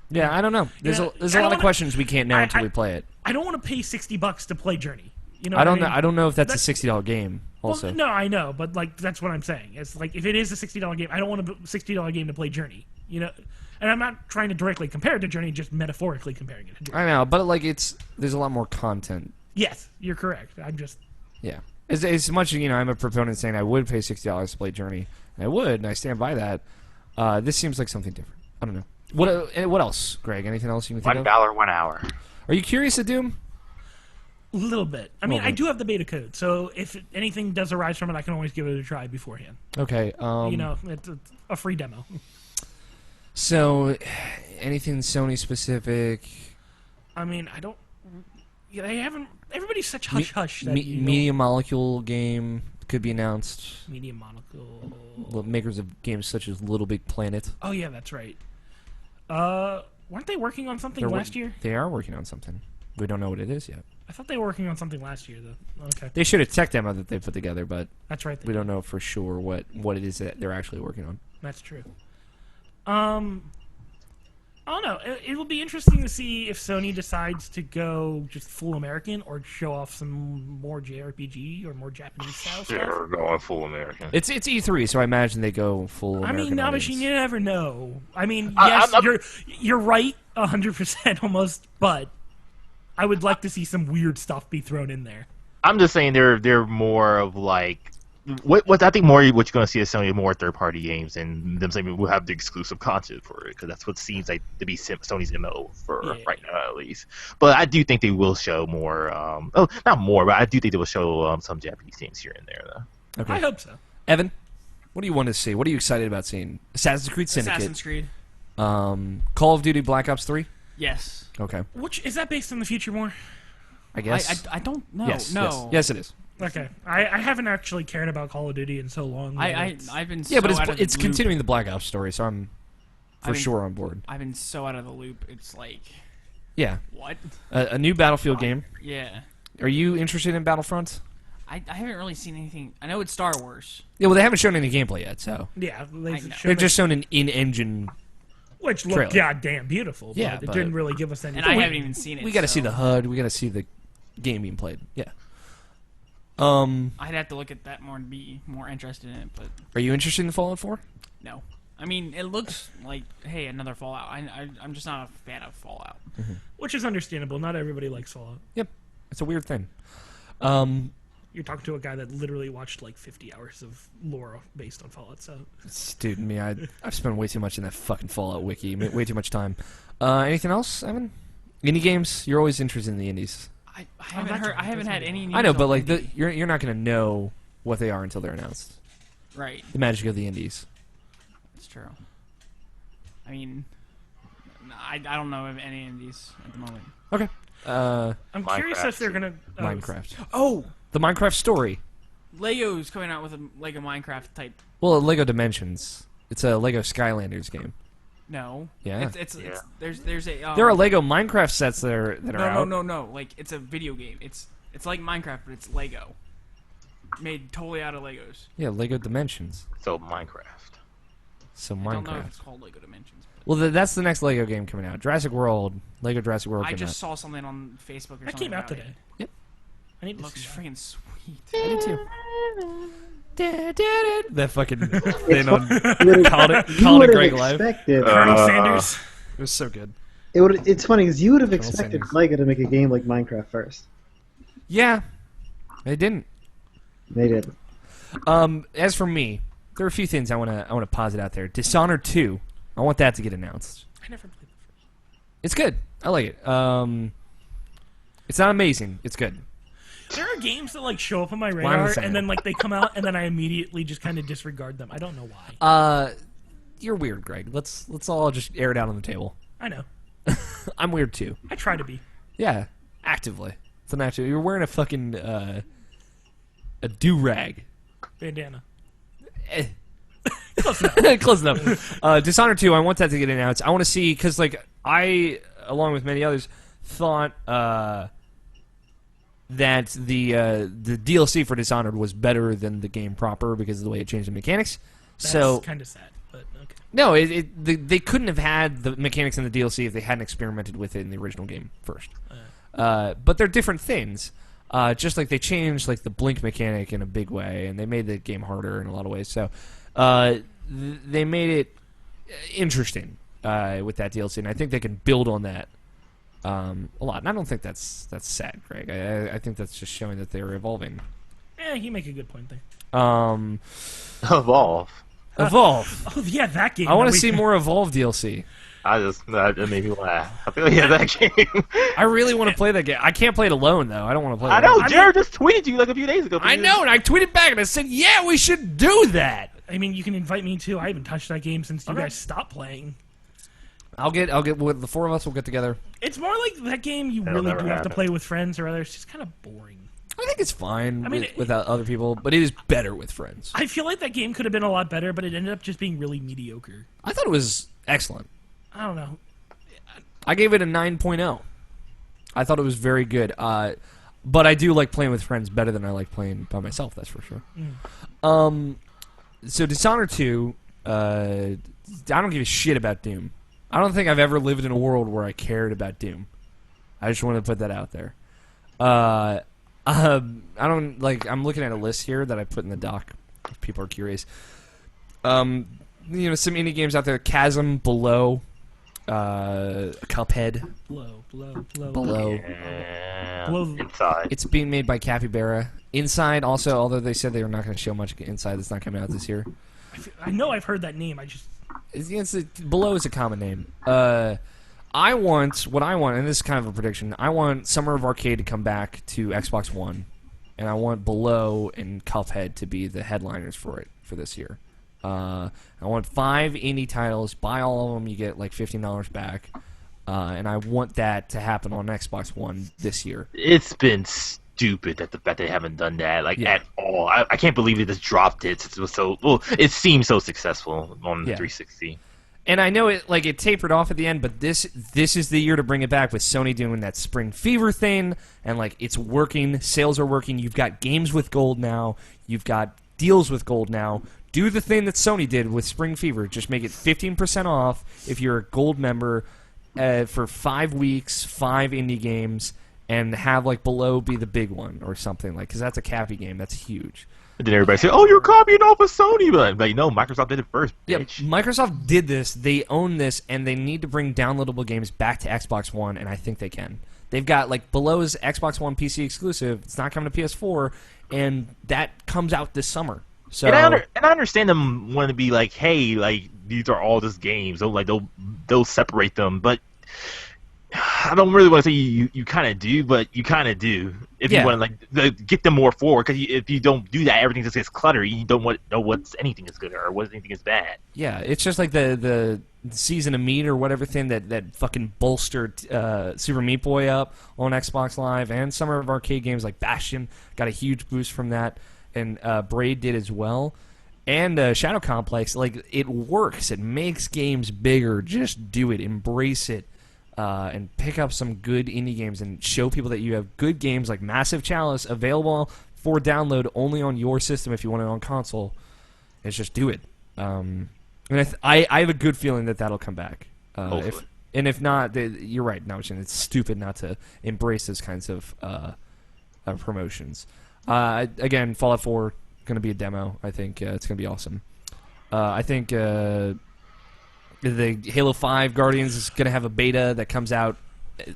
Yeah, I don't know. There's know, there's I a don't lot of wanna- questions we can't know until we play it. I don't want to pay $60 to play Journey. You know, I don't what know. mean? I don't know if that's That's- a $60 game. Also, Well, no, I know, but like that's what I'm saying. It's like if it is a $60 game, I don't want a $60 game to play Journey. You know, and I'm not trying to directly compare it to Journey, just metaphorically comparing it to Journey. I know, but like there's a lot more content. Yes, you're correct. I'm just Yeah. As much as I'm a proponent saying I would pay $60 to play Journey, and I would, and I stand by that. This seems like something different. I don't know. What else, Greg? Anything else you can think of? $1, 1 hour. Are you curious at Doom? a little bit. I mean, Little I bit. do have the beta code, so if anything does arise from it, I can always give it a try beforehand. Okay. You know, it's a free demo. So, anything Sony specific? I mean, I don't. Yeah, they haven't. Everybody's such hush hush that Media Molecule game could be announced. Media Monaco. Makers of games such as Little Big Planet. Oh yeah, that's right. Weren't they working on something They're wo- last year? They are working on something. We don't know what it is yet. I thought they were working on something last year, though. Okay, They showed a tech demo that they put together, but that's right. we don't know for sure what it is that they're actually working on. That's true. I don't know. It will be interesting to see if Sony decides to go just full American or show off some more JRPG or more Japanese style stuff. They're going full American. It's E3, so I imagine they go full. I American mean, audience. Nabashin, you never know. I mean, I- yes, I'm- you're right 100% almost, but I would like to see some weird stuff be thrown in there. I'm just saying they're more of like what I think more what you're going to see is Sony more third party games and them saying we'll have the exclusive content for it because that's what seems like to be Sony's MO for Yeah. right now at least. But I do think they will show more. Not more, but I do think they will show some Japanese games here and there though. Okay. I hope so. Evan, what do you want to see? What are you excited about seeing? Assassin's Creed Syndicate, Assassin's Creed. Call of Duty Black Ops 3. Yes. Okay, Which is that based in the future more? I guess. I don't know. yes, no. yes, it is. Okay, I haven't actually cared about Call of Duty in so long. I've been Yeah, so but out of the it's loop. continuing the Black Ops story, so I'm for I mean- sure on board. I've been so out of the loop. It's like Yeah, what? a new Battlefield game. Yeah. Are you interested in Battlefront? I haven't really seen anything. I know it's Star Wars. Yeah, well, they haven't shown any gameplay yet, so yeah, I know. they've just shown an in-engine. which looked trailer. goddamn beautiful. Yeah, but it but- didn't really give us any. And I haven't even seen it. We got to see so the HUD. We got to see the game being played. Yeah. I'd have to look at that more and be more interested in it, but Are you interested in Fallout 4? no. I mean, it looks like hey, another Fallout. I'm just not a fan of Fallout. Which is understandable. Not everybody likes Fallout. Yep. It's a weird thing. You're talking to a guy that literally watched like 50 hours of lore based on Fallout. So Dude, me, I've spent way too much in that fucking Fallout wiki. Way too much time. Anything else, Evan? Indie games? You're always interested in the indies. I haven't that's heard. right, I haven't that's had right. any. News I know, but on like indie. you're not gonna know what they are until they're announced. Right. The magic of the indies. That's true. I mean, I don't know of any of these at the moment. Okay. I'm curious Minecraft. if they're gonna Minecraft. Oh, The Minecraft story. Lego's coming out with a Lego Minecraft type. Well, Lego Dimensions. It's a Lego Skylanders game. No. Yeah. It's Yeah. there's a. There are Lego Minecraft sets that are out. No. Like it's a video game. It's like Minecraft, but it's Lego. Made totally out of Legos. Yeah, Lego Dimensions. So Minecraft. So I don't know if Minecraft. it's called Lego Dimensions. Well, that's the next Lego game coming out. Jurassic World. Lego Jurassic World. I came just out. saw something on Facebook or That something came out about today. Yep. I need It to looks see that. freaking sweet. I did too. That fucking thing on You Called It would have Greg Live. expected. Colonel Sanders. It was so good. It's funny because you would have Colonel expected Sanders. Lego to make a game like Minecraft first. Yeah, they didn't. They didn't. As for me, there are a few things I wanna posit out there. Dishonored 2. I want that to get announced. I never played the first. It's good. I like it. It's not amazing. It's good. There are games that like show up on my I'm radar saying. and then like they come out and then I immediately just kind of disregard them. I don't know why. You're weird, Greg. Let's all just air it out on the table. I know. I'm weird too. I try to be. Yeah, actively. It's an active. You're wearing a fucking a do-rag. Bandana. Eh. Close enough. Close enough. Dishonored 2, I want that to get announced. I want to see, because like I, along with many others, thought that the DLC for Dishonored was better than the game proper because of the way it changed the mechanics. That's So kind of sad, but okay. no, they couldn't have had the mechanics in the DLC if they hadn't experimented with it in the original game first. But they're different things. Just like they changed like the blink mechanic in a big way, and they made the game harder in a lot of ways. So they made it interesting with that DLC, and I think they can build on that a lot. And I don't think that's sad, Greg. I think that's just showing that they're evolving. You make a good point there. Evolve. Evolve. Oh yeah, that game. I want that to we- see more Evolve DLC. That made me laugh. I feel like that game. I really want to play that game. I can't play it alone though. I don't want to play it I alone. know. Jared just tweeted you like a few days ago. I know, and I tweeted back and I said, "Yeah, we should do that." I mean, you can invite me too. I haven't touched that game since you guys stopped playing. I'll get. The four of us will get together. It's more like that game you That'll really never do have to happen. play with friends or others. It's just kind of boring. I think it's fine I mean, without other people, but it is better with friends. I feel like that game could have been a lot better, but it ended up just being really mediocre. I thought it was excellent. I don't know. I gave it a 9.0. I thought it was very good. But I do like playing with friends better than I like playing by myself, that's for sure. So Dishonored 2, I don't give a shit about Doom. I don't think I've ever lived in a world where I cared about Doom. I just want to put that out there. I don't like. I'm looking at a list here that I put in the doc. If people are curious, some indie games out there: Chasm, Below, Cuphead. Below. Yeah. Below- Inside. It's being made by Capybara. Inside, also, although they said they were not going to show much Inside, that's not coming out this year. I know I've heard that name. I just Below is a common name. I want, and this is kind of a prediction, I want Summer of Arcade to come back to Xbox One, and I want Below and Cuphead to be the headliners for it for this year. I want 5 indie titles. Buy all of them, you get like $15 back. And I want that to happen on Xbox One this year. It's been stupid that they haven't done that Yeah. at all. I can't believe they just dropped it. It was so it seemed so successful on Yeah. 360. And I know it tapered off at the end, but this is the year to bring it back with Sony doing that Spring Fever thing, and like it's working, sales are working. You've got games with gold now, you've got deals with gold now. Do the thing that Sony did with Spring Fever. Just make it 15% off if you're a gold member for 5 weeks, 5 indie games, and have like Below be the big one or something because that's a Cappy game. That's huge. And then everybody said, "Oh, you're copying off of Sony," but I'm like, no, Microsoft did it first, Yeah, bitch. Microsoft did this. They own this, and they need to bring downloadable games back to Xbox One, and I think they can. They've got like Below's Xbox One PC exclusive. It's not coming to PS4, and that comes out this summer. So And I understand them wanting to be like, hey, like these are all just games. They'll separate them, but I don't really want to say you kind of do, but you kind of do if Yeah. you want to like get them more forward. Because if you don't do that, everything just gets cluttered. You don't know what's anything is good or what anything is bad. yeah, it's just like the Season of Meat or whatever thing that fucking bolstered Super Meat Boy up on Xbox Live, and Summer of Arcade games like Bastion got a huge boost from that. and Braid did as well, and Shadow Complex. Like, it works. It makes games bigger. Just do it. Embrace it. And pick up some good indie games and show people that you have good games like Massive Chalice available for download only on your system if you want it on console. It's just do it. And I have a good feeling that that'll come back. If not, you're right, Navichin. It's stupid not to embrace those kinds of promotions. Again, Fallout 4 going to be a demo. I think it's going to be awesome. I think the Halo 5 Guardians is going to have a beta that comes out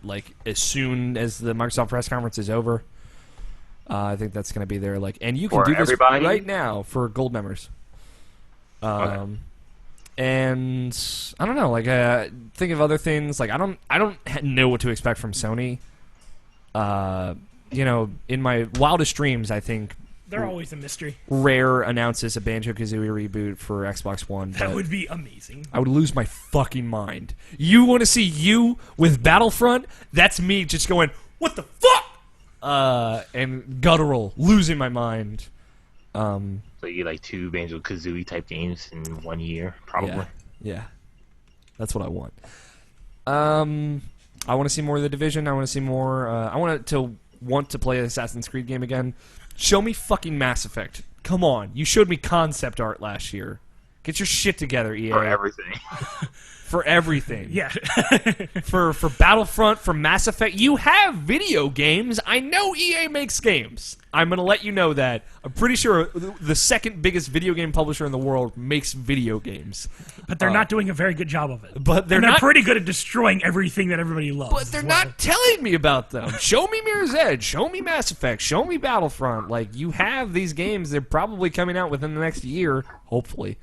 like as soon as the Microsoft press conference is over. I think that's going to be there. And you can do this right now for gold members. Okay. And I don't know. Think of other things. I don't know what to expect from Sony. In my wildest dreams, I think they're always a mystery. Rare announces a Banjo-Kazooie reboot for Xbox One. That would be amazing. I would lose my fucking mind. You want to see you with Battlefront? That's me just going, what the fuck? And guttural, losing my mind. So you get 2 Banjo-Kazooie type games in 1 year, probably. Yeah. That's what I want. I want to see more of The Division. I want to see more. I want to play an Assassin's Creed game again. Show me fucking Mass Effect. Come on. You showed me concept art last year. Get your shit together, EA. For everything. For everything. Yeah. for Battlefront, for Mass Effect. You have video games. I know EA makes games. I'm going to let you know that. I'm pretty sure the second biggest video game publisher in the world makes video games. But they're not doing a very good job of it. But they're pretty good at destroying everything that everybody loves. But they're not telling me about them. Show me Mirror's Edge. Show me Mass Effect. Show me Battlefront. You have these games. They're probably coming out within the next year, hopefully.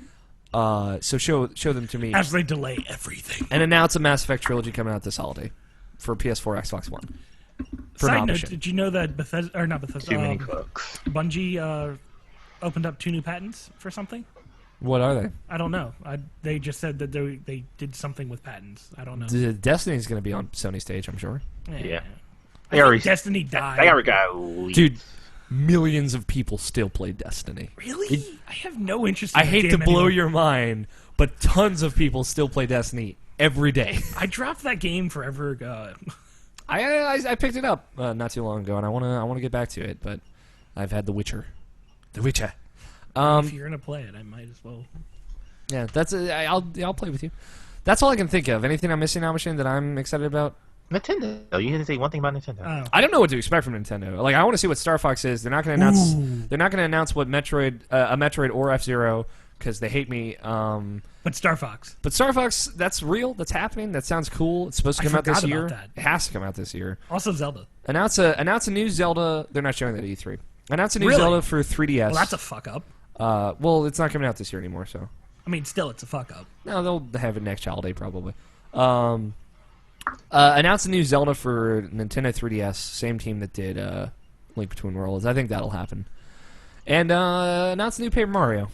So show them to me. As they delay everything. And announce a Mass Effect trilogy coming out this holiday for PS4, Xbox One. Side note, did you know that Too many cooks. Bungie opened up 2 new patents for something? What are they? I don't know. They just said that they did something with patents. I don't know. Destiny's going to be on Sony stage, I'm sure. Yeah. Destiny died. They already got leaked. Dude, millions of people still play Destiny. Really? I have no interest in I hate to blow your mind, but tons of people still play Destiny every day. I dropped that game forever ago. I picked it up not too long ago, and I want to get back to it, but I've had The Witcher. The Witcher. If you're gonna play it, I might as well. Yeah, I'll play with you. That's all I can think of. Anything I'm missing, Machine, that I'm excited about? Nintendo. You didn't say one thing about Nintendo. Oh. I don't know what to expect from Nintendo. I want to see what Star Fox is. They're not going to announce. They're not going to announce what Metroid, a Metroid or F-Zero, because they hate me. But Star Fox. But Star Fox, that's real. That's happening. That sounds cool. It's supposed to come out this year. That. It has to come out this year. Also Zelda. Announce a new Zelda. They're not showing that at E3. Announce a new Zelda for 3DS. Well, that's a fuck up. Well, it's not coming out this year anymore. So. I mean, still, it's a fuck up. No, they'll have it next holiday probably. Announce a new Zelda for Nintendo 3DS. Same team that did Link Between Worlds. I think that'll happen. And announce a new Paper Mario.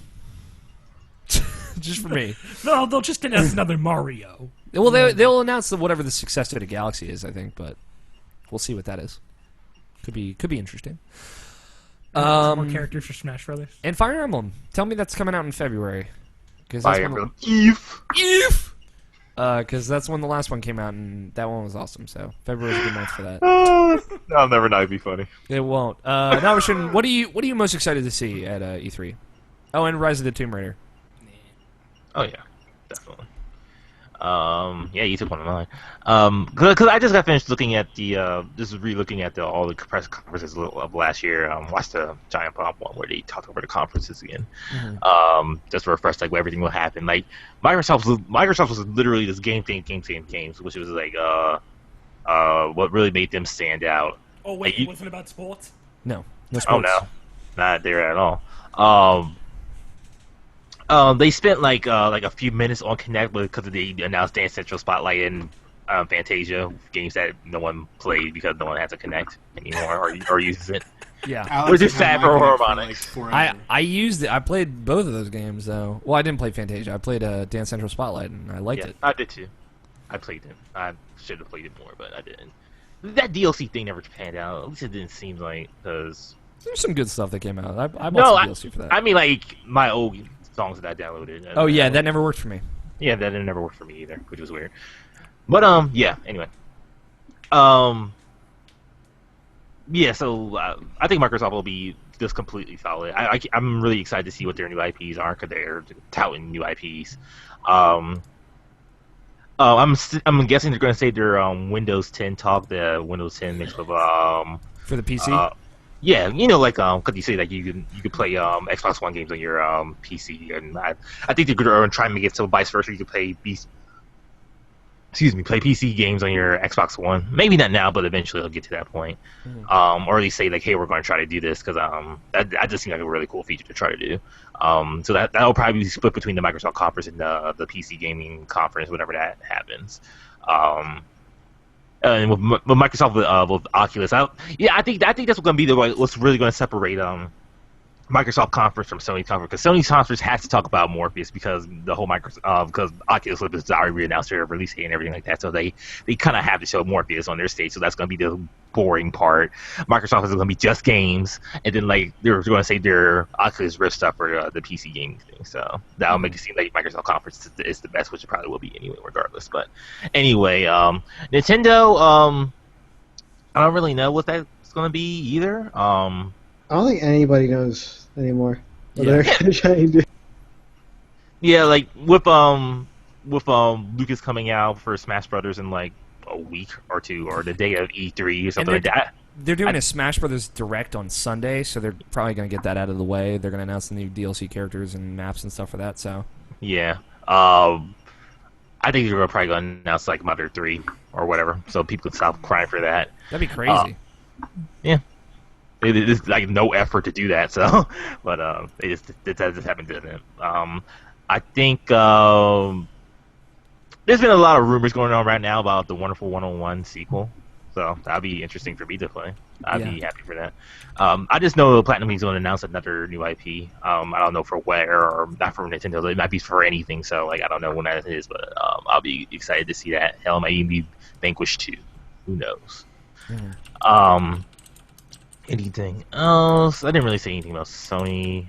Just for me. No, they'll just announce another Mario. Well, they'll announce whatever the successor to Galaxy is, I think, but we'll see what that is. Could be interesting. More characters for Smash Brothers. And Fire Emblem. Tell me that's coming out in February. Fire Emblem. Eve. Because that's when the last one came out, and that one was awesome. So February's a good month for that. I'll never not be funny. It won't. Now, Roshan, what are you most excited to see at E3? Oh, and Rise of the Tomb Raider. Oh yeah, definitely. Yeah, you took one of mine. Because I just got finished looking at re-looking at all the press conferences of last year. Watched the Giant Bomb one where they talked over the conferences again. Mm-hmm. Just to refresh what everything will happen. Microsoft was literally this games, which was what really made them stand out. Oh wait, it wasn't about sports? No sports. Oh no, not there at all. They spent like a few minutes on Connect because they announced Dance Central Spotlight and Fantasia, games that no one played because no one has to Connect anymore or uses it. Yeah. Or just sad for harmonics. I used it. I played both of those games though. Well, I didn't play Fantasia. I played Dance Central Spotlight and I liked it. I did too. I played it. I should have played it more, but I didn't. That DLC thing never panned out. At least it didn't seem like, because There's some good stuff that came out. I bought No, some DLC for that. I mean like my old songs that I downloaded. Oh yeah, that never worked for me. Yeah, that never worked for me either, which was weird. But yeah. Anyway, yeah. So I think Microsoft will be just completely solid. I'm really excited to see what their new IPs are because they're touting new IPs. I'm guessing they're going to say their Windows 10 talk, the Windows 10 mixed with For the PC? yeah, you know, like because you say that you could play Xbox One games on your PC, and I think they're going to try and make it so vice versa. You could play play PC games on your Xbox One. Maybe not now, but eventually they'll get to that point. Or at least say like, hey, we're going to try to do this because that just seems like a really cool feature to try to do. So that'll probably be split between the Microsoft conference and the PC gaming conference, whenever that happens. And with Microsoft with Oculus, I think that's going to be what's really going to separate Microsoft conference from Sony conference, because Sony's conference has to talk about Morpheus because the whole because Oculus has already announced their release date and everything like that, so they kind of have to show Morpheus on their stage, so that's going to be the boring part. Microsoft is going to be just games, and then like they're going to say their Oculus Rift stuff for the PC gaming thing, so that'll make it seem like Microsoft conference is the best, which it probably will be anyway, regardless. But anyway, Nintendo, I don't really know what that's going to be either. I don't think anybody knows anymore what Yeah. they're trying to do. Yeah, like with Lucas coming out for Smash Brothers in like a week or two, or the day of E3 or something like that. They're doing a Smash Brothers Direct on Sunday, so they're probably going to get that out of the way. They're going to announce the new DLC characters and maps and stuff for that. So Yeah, I think they're probably going to announce like Mother 3 or whatever, so people can stop crying for that. that'd be crazy. Yeah. It is like no effort to do that, so but it just haven't done it. I think there's been a lot of rumors going on right now about the Wonderful 101 sequel, so that'd be interesting for me to play. I'd be happy for that. I just know Platinum is going to announce another new IP. I don't know for where, or not for Nintendo. It might be for anything, so like I don't know when that is, but I'll be excited to see that. Hell, it might even be Vanquish 2. Who knows? Anything else? I didn't really say anything about Sony.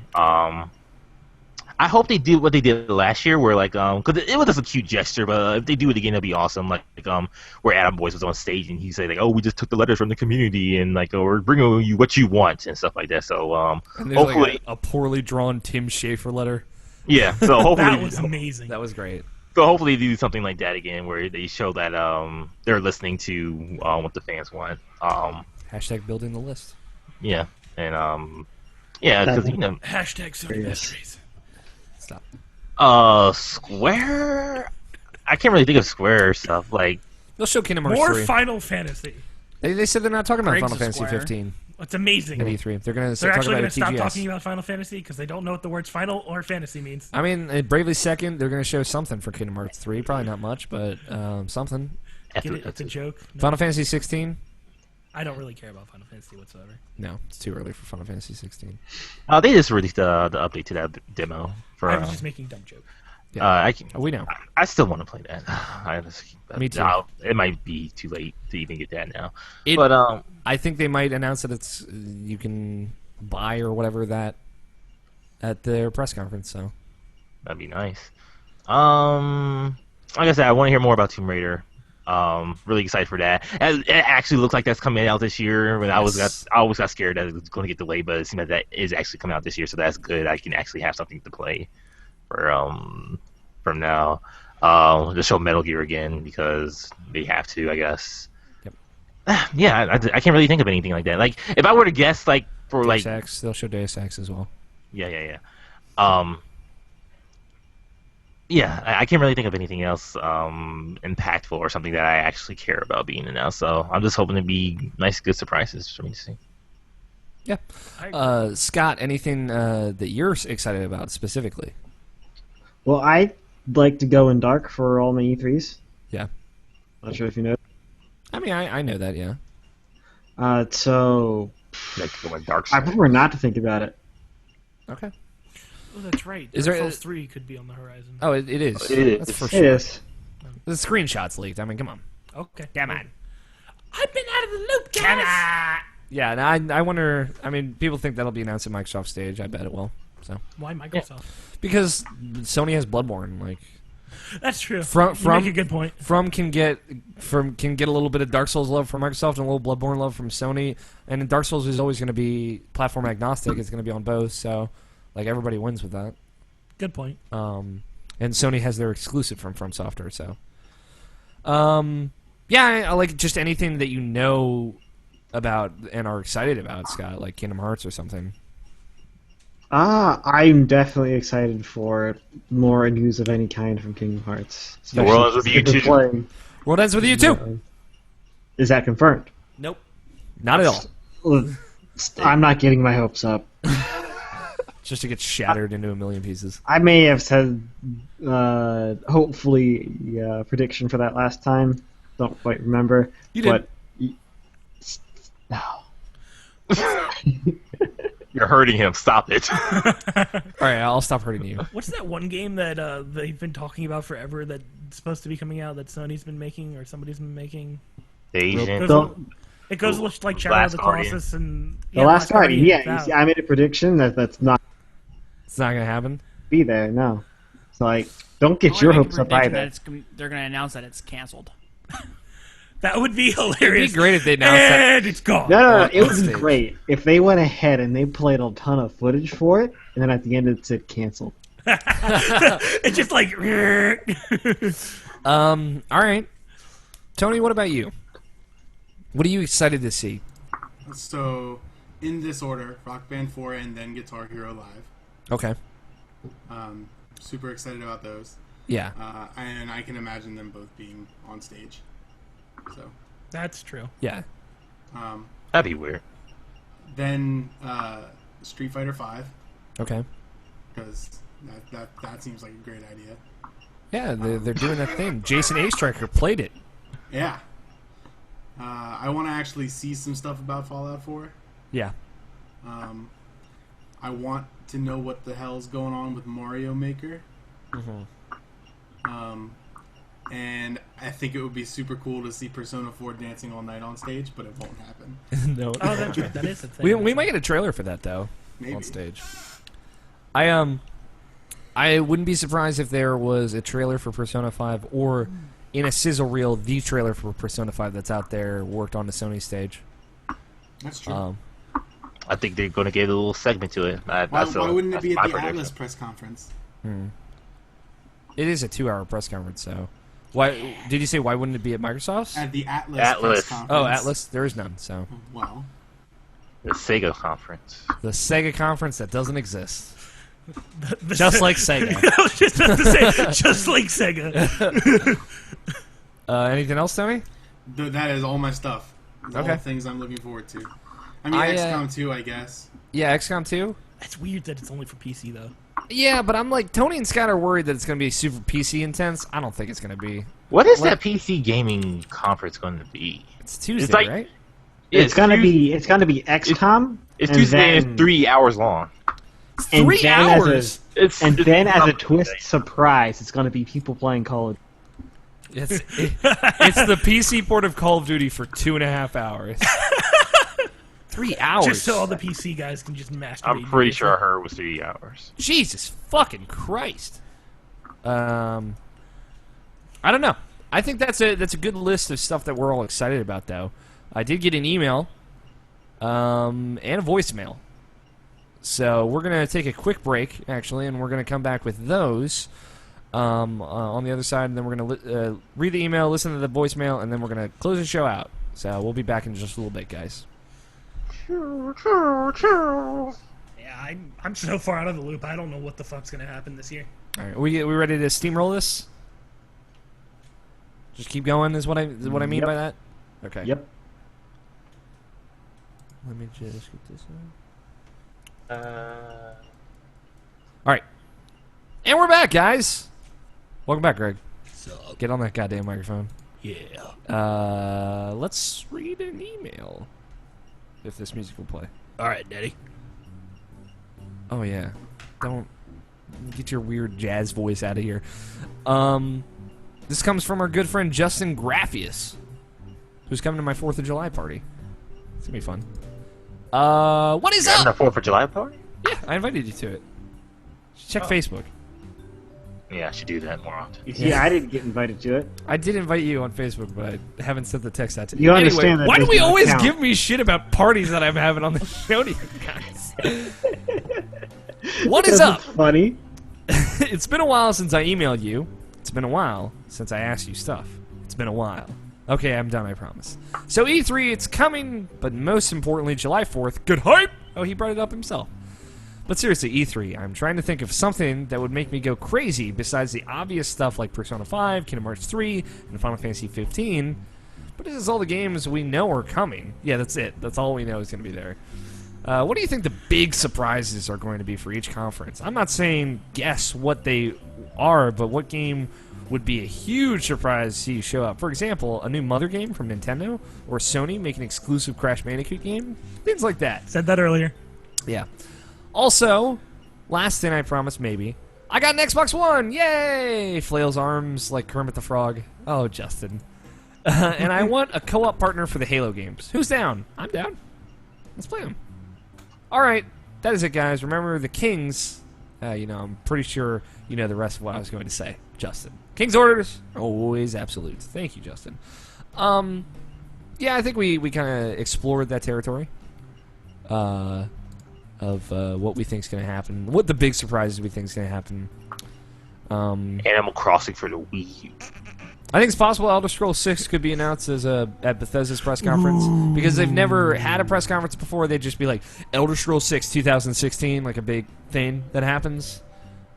I hope they do what they did last year, where like because it was just a cute gesture, but if they do it again, it'll be awesome. Like where Adam Boyce was on stage and he said like, "Oh, we just took the letters from the community and like, oh, we're bringing you what you want and stuff like that." So And there's hopefully, like a poorly drawn Tim Schafer letter. yeah. So hopefully, That was amazing. That was great. so hopefully they do something like that again, where they show that they're listening to what the fans want. Hashtag building the list. Yeah, and yeah, because you know. Hashtag Sony Mysteries. Stop. Square. I can't really think of Square stuff. Like, They'll show Kingdom Hearts More 3. Final Fantasy. They said they're not talking about Greg's Final a Fantasy Square. 15 It's amazing. at E3. They're going to They're talk actually about going it to at stop TGS. talking about Final Fantasy because they don't know what the words final or fantasy means. I mean, Bravely Second, they're going to show something for Kingdom Hearts 3. Probably not much, but something. Get it? It's a joke. No, Final Fantasy 16? I don't really care about Final Fantasy whatsoever. No, it's too early for Final Fantasy 16. they just released the update to that demo for. I was just making a dumb joke. Yeah, we know. I still want to play that. Me too. It might be too late to even get that now. It- But I think they might announce that it's you can buy or whatever that at their press conference. So that'd be nice. Like I said, I want to hear more about Tomb Raider. Really excited for that. It actually looks like that's coming out this year. When I always got scared that it was going to get delayed, but it seems like that is actually coming out this year, so that's good. I can actually have something to play for from now. Just show Metal Gear again because they have to, I guess. Yep. Yeah, I can't really think of anything like that. Like if I were to guess, like for Deus like Ex, they'll show Deus Ex as well. yeah. Yeah, I can't really think of anything else impactful or something that I actually care about being announced. So I'm just hoping to be nice, good surprises for me to see. Yeah. Scott, anything that you're excited about specifically? Well, I like to go in dark for all my E3s. Yeah. Not sure if you know. I mean, I know that, yeah. So Like going dark I side. prefer not to think about it. Okay. Oh, that's right. Is Dark there- Souls 3 could be on the horizon. Oh, it is. It is. That's for It sure. is. The screenshots leaked. I mean, come on. Okay. Come on. I've been out of the loop, guys. Yeah, and I wonder. I mean, people think that'll be announced at Microsoft stage. I bet it will. So Why Microsoft? because Sony has Bloodborne, like That's true. From you make a good point. can get a little bit of Dark Souls love from Microsoft and a little Bloodborne love from Sony, and Dark Souls is always going to be platform agnostic. It's going to be on both, so like everybody wins with that. Good point. And Sony has their exclusive from Software, so yeah, I like just anything that you know about and are excited about, Scott, like Kingdom Hearts or something. I'm definitely excited for more news of any kind from Kingdom Hearts. The world ends with you Especially too. playing. World ends with you too. Is that confirmed? Nope, not at all. Well, I'm not getting my hopes up. Just to get shattered into a million pieces. I may have said, hopefully, prediction for that last time. Don't quite remember. You did. No. You're hurting him. Stop it. All right, I'll stop hurting you. What's that one game that they've been talking about forever that's supposed to be coming out that Sony's been making or somebody's been making? The Asian. It goes like Shadow Last of the Guardian. Colossus and The Last Guardian, yeah. it's out. I made a prediction that's not It's not gonna happen. be there, no. So, like, don't get I'll your make a hopes up prediction either. that they're going to announce that it's canceled. That would be hilarious. It'd be great if they announced that. And it's gone. No, on it would be stage. great if they went ahead and they played a ton of footage for it, and then at the end it said canceled. It's just like. All right, Tony. What about you? What are you excited to see? So, in this order, Rock Band 4 and then Guitar Hero Live. Okay. Super excited about those. Yeah. And I can imagine them both being on stage. So, That's true. Yeah. That'd be weird. then Street Fighter 5, Okay. because that seems like a great idea. Yeah, they're doing that thing. Jason A. Striker played it. Yeah. I want to actually see some stuff about Fallout 4. Yeah. I want to know what the hell's going on with Mario Maker. And I think it would be super cool to see Persona 4 dancing all night on stage, but it won't happen. No. Oh, that is a thing. We might get a trailer for that though. Maybe. On stage. I wouldn't be surprised if there was a trailer for Persona 5 or in a sizzle reel the trailer for Persona 5 that's out there worked on the Sony stage. That's true. I think they're going to give a little segment to it. Why wouldn't it be at the Atlas press conference? It is a 2-hour press conference, so why did you say why wouldn't it be at Microsoft's? At the Atlas Atlas. press conference. Oh, Atlas. There is none. So Well, The Sega conference. the Sega conference that doesn't exist, just like Sega. I was just about to say, just like Sega. Anything else, Tony? that is all my stuff. It's Okay. all things I'm looking forward to. I mean, XCOM 2, I guess. Yeah, XCOM 2. It's weird that it's only for PC though. Yeah, but I'm like Tony and Scott are worried that it's going to be super PC intense. I don't think it's going to be. What is that PC gaming conference going to be? It's Tuesday, It's like- right? It's gonna be XCOM. It's and Tuesday and then- it's 3 hours long. and 3 then hours. It's then as a something. twist surprise, it's gonna be people playing Call of It's the PC port of Call of Duty for 2.5 hours. 3 hours. Just so all the PC guys can just masturbate. I'm pretty sure I heard it was 3 hours. Jesus fucking Christ. I don't know. I think that's a good list of stuff that we're all excited about, though. I did get an email, and a voicemail. So we're gonna take a quick break, actually, and we're gonna come back with those on the other side, and then we're gonna read the email, listen to the voicemail, and then we're gonna close the show out. So we'll be back in just a little bit, guys. Yeah, I'm so far out of the loop. I don't know what the fuck's gonna happen this year. All right, we ready to steamroll this? Just keep going is what I mean Yep. by that. Okay. Yep. Let me just get this on. All right, and we're back, guys. Welcome back, Greg. Get on that goddamn microphone. Yeah. Let's read an email. If this music will play. All right, Daddy. Oh yeah. Don't get your weird jazz voice out of here. This comes from our good friend Justin Graffius, who's coming to my 4th of July party. It's gonna be fun. What is You're having up? a 4th of July party? Yeah, I invited you to it. Check Facebook. Yeah, I should do that more often. Yeah, I didn't get invited to it. I did invite you on Facebook, but I haven't sent the text out to You Anyway, understand that why do does we not always count. give me shit about parties that I'm having on the show to you guys? What is Because up? it's funny. It's been a while since I emailed you. It's been a while since I asked you stuff. It's been a while. Okay, I'm done, I promise. So E3, it's coming, but most importantly, July 4th. Good hype! Oh, he brought it up himself. But seriously, E3, I'm trying to think of something that would make me go crazy besides the obvious stuff like Persona 5, Kingdom Hearts 3, and Final Fantasy 15. But this is all the games we know are coming. Yeah, that's it. That's all we know is going to be there. What do you think the big surprises are going to be for each conference? I'm not saying guess what they are, but what game would be a huge surprise to see you show up? For example, a new Mother game from Nintendo, or Sony make an exclusive Crash Bandicoot game? Things like that. Said that earlier. Yeah. Also, last thing I promised, maybe. I got an Xbox One! Yay! Flails arms like Kermit the Frog. Oh, Justin. And I want a co-op partner for the Halo games. Who's down? I'm down. Let's play them. Alright, that is it, guys. Remember, the Kings, I'm pretty sure you know the rest of what I was going to say. Justin. King's orders are always absolute. Thank you, Justin. Yeah, I think we kind of explored that territory. Of what we think is going to happen, what the big surprises we think is going to happen. Animal Crossing for the Wii U. I think it's possible Elder Scrolls 6 could be announced as at Bethesda's press conference because they've never had a press conference before. They'd just be like Elder Scrolls 6 2016, like a big thing that happens.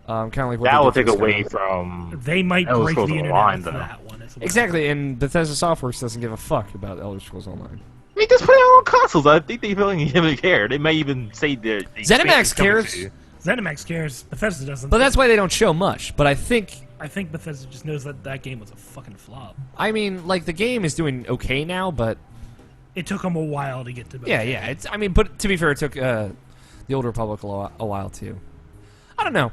Kind of like what That they will did take for away Skyrim. from They might Elder break Scrolls the internet Online, for though. that one as well. Exactly, and Bethesda Softworks doesn't give a fuck about Elder Scrolls Online. I mean, just put it out on consoles. I think they don't even care. They may even say the ZeniMax cares, ZeniMax cares. Bethesda doesn't. but that's why they don't show much. But I think Bethesda just knows that that game was a fucking flop. I mean, like, the game is doing okay now, but It took them a while to get to. yeah. It's but to be fair, it took the Old Republic a while too. I don't know.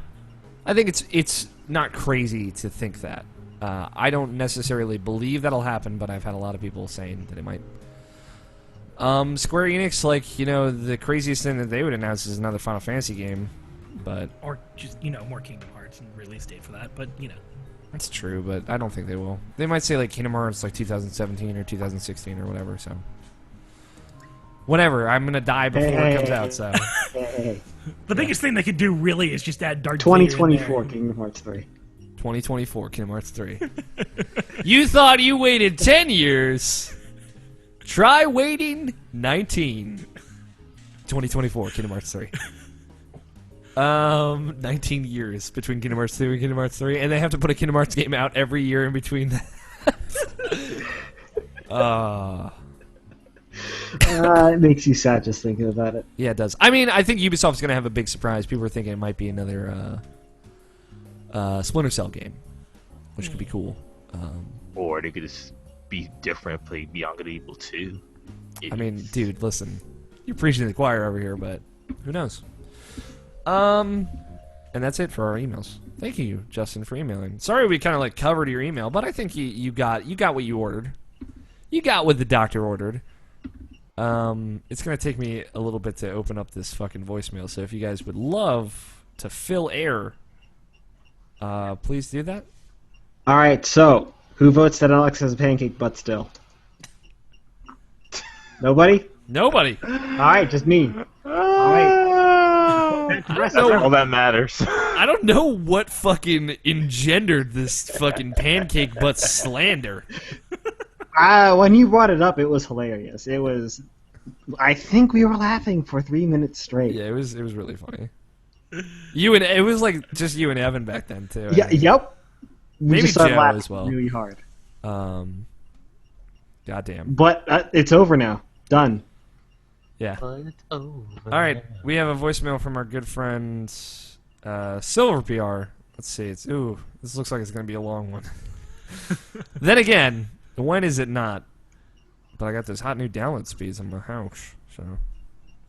I think it's not crazy to think that. I don't necessarily believe that'll happen, but I've had a lot of people saying that it might. Square Enix, the craziest thing that they would announce is another Final Fantasy game, but Or just more Kingdom Hearts and release date for that, but that's true. But I don't think they will. They might say like Kingdom Hearts 2017 or 2016 or whatever. So whatever. I'm gonna die before it comes out. So Hey. the biggest thing they could do really is just add Darth Vader in 2024 there. Kingdom Hearts 3. 2024 Kingdom Hearts 3. You thought you waited 10 years. Try waiting 19. 2024 Kingdom Hearts 3. 19 years between Kingdom Hearts 2 and Kingdom Hearts 3, and they have to put a Kingdom Hearts game out every year in between that. It makes you sad just thinking about it. Yeah, it does. I mean, I think Ubisoft's going to have a big surprise. People are thinking it might be another Splinter Cell game, which could be cool. Or they could just be different, play Beyond Good and Evil 2. I mean, dude, listen. You're preaching to the choir over here, but who knows? And that's it for our emails. Thank you, Justin, for emailing. Sorry we kind of covered your email, but I think you got what you ordered. You got what the doctor ordered. It's gonna take me a little bit to open up this fucking voicemail, so if you guys would love to fill air, please do that. All right, so who votes that Alex has a pancake butt still? Nobody? Nobody. All right, just me. All right. That's all that matters. I don't know what fucking engendered this fucking pancake butt slander. When you brought it up, it was hilarious. It was. I think we were laughing for 3 minutes straight. Yeah, it was really funny. It was just you and Evan back then too. Yeah. Yep. We Maybe just started Joe laughing as well. really hard. Goddamn. But it's over now. Done. Yeah. All right, we have a voicemail from our good friend Silver PR. Let's see. This looks like it's gonna be a long one. Then again, when is it not? But I got those hot new download speeds on my house, so.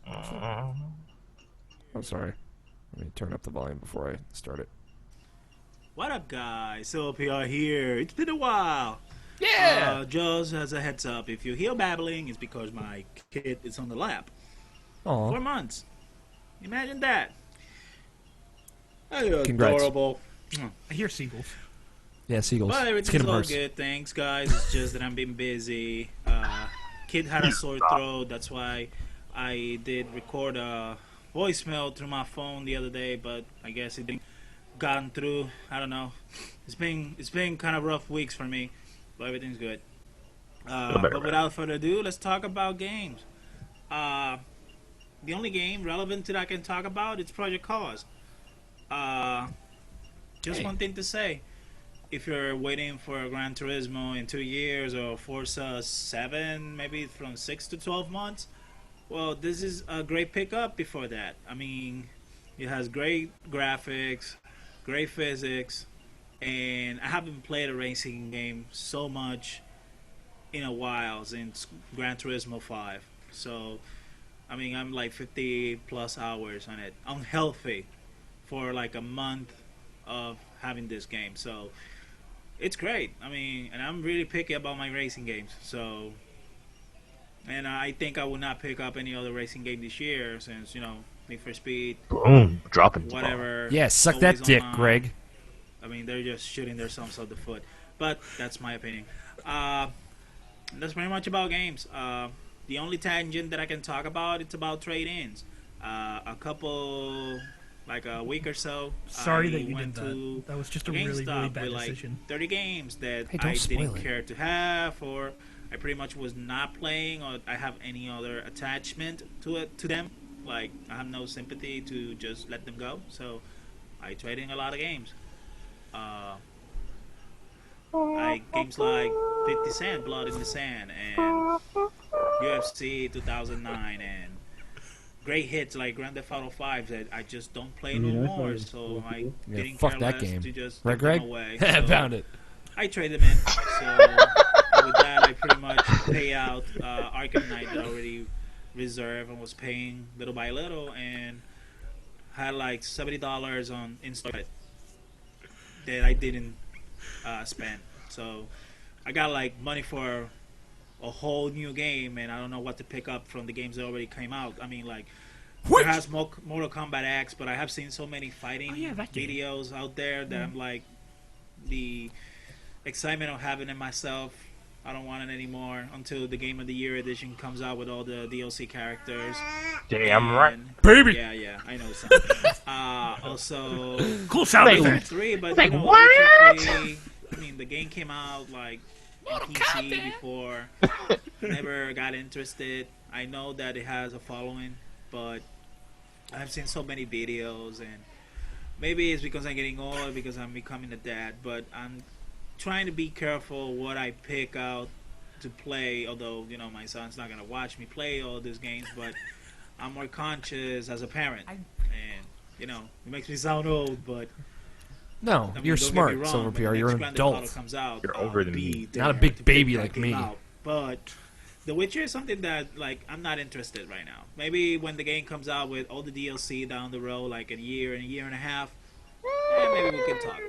I'm sorry. Let me turn up the volume before I start it. What up, guys? SilverPR here. It's been a while. Yeah. Jaws has a heads up. If you hear babbling, it's because my kid is on the lap. Aw. 4 months. Imagine that. Congrats. Adorable. I hear seagulls. Yeah, seagulls. But It's everything's Kingdom all Hearts. good. Thanks, guys. It's just that I'm being busy. Kid had a sore throat. That's why I did record a voicemail through my phone the other day, but I guess it didn't gotten through. I don't know. It's been kind of rough weeks for me, but everything's good. But without further ado, let's talk about games. The only game relevant to that I can talk about is Project Cause. Just one thing to say. If you're waiting for Gran Turismo in 2 years or Forza 7, maybe from 6 to 12 months, well, this is a great pickup before that. I mean, it has great graphics, great physics, and I haven't played a racing game so much in a while since Gran Turismo 5. So, I mean, I'm like 50 plus hours on it. Unhealthy for like a month of having this game. So, it's great. I mean, and I'm really picky about my racing games. So, and I think I will not pick up any other racing game this year since, Need for Speed, Boom, dropping the ball. whatever. Yeah, suck that always dick, online. Greg. I mean, they're just shooting themselves off the foot. But that's my opinion. That's pretty much about games. The only tangent that I can talk about, it's about trade-ins. Like a week or so, Sorry I that you went did to that. That was just a really, really GameStop bad with like decision. 30 games that Hey, don't I spoil didn't it. care to have, or I pretty much was not playing, or I have any other attachment to them. Like, I have no sympathy to just let them go. So I traded in a lot of games. Games like 50 Cent, Blood in the Sand, and UFC 2009, and great hits like Grand Theft Auto 5 that I just don't play no more. So I Yeah, didn't fuck care that less game. to just Right, put them Greg? away. I So found it. I trade them in. So with that, I pretty much pay out Arkham Knight that I already reserved and was paying little by little, and had like $70 on install that I didn't spend. So I got like money for a whole new game, and I don't know what to pick up from the games that already came out. I mean, like, perhaps Mortal Kombat X, but I have seen so many fighting that game. videos out there that I'm like, the excitement of having it myself, I don't want it anymore until the Game of the Year edition comes out with all the DLC characters. Damn right. Baby! Yeah, I know. Son. Also, Cool sound Wait, effect. 3, but Like, you know, what? basically, I mean, the game came out like on PC before. Never got interested. I know that it has a following, but I've seen so many videos, and maybe it's because I'm getting old, because I'm becoming a dad, but I'm trying to be careful what I pick out to play, although, my son's not going to watch me play all these games, but I'm more conscious as a parent. And, it makes me sound old, but No, I mean, you're don't get smart, me wrong, Silver when the PR. You're next an Grand Theft Auto adult. comes out, You're I'll older than be me. there Not a big to baby pick that like game me. out. But The Witcher is something that, like, I'm not interested right now. Maybe when the game comes out with all the DLC down the road, like a year and a half, maybe we can talk.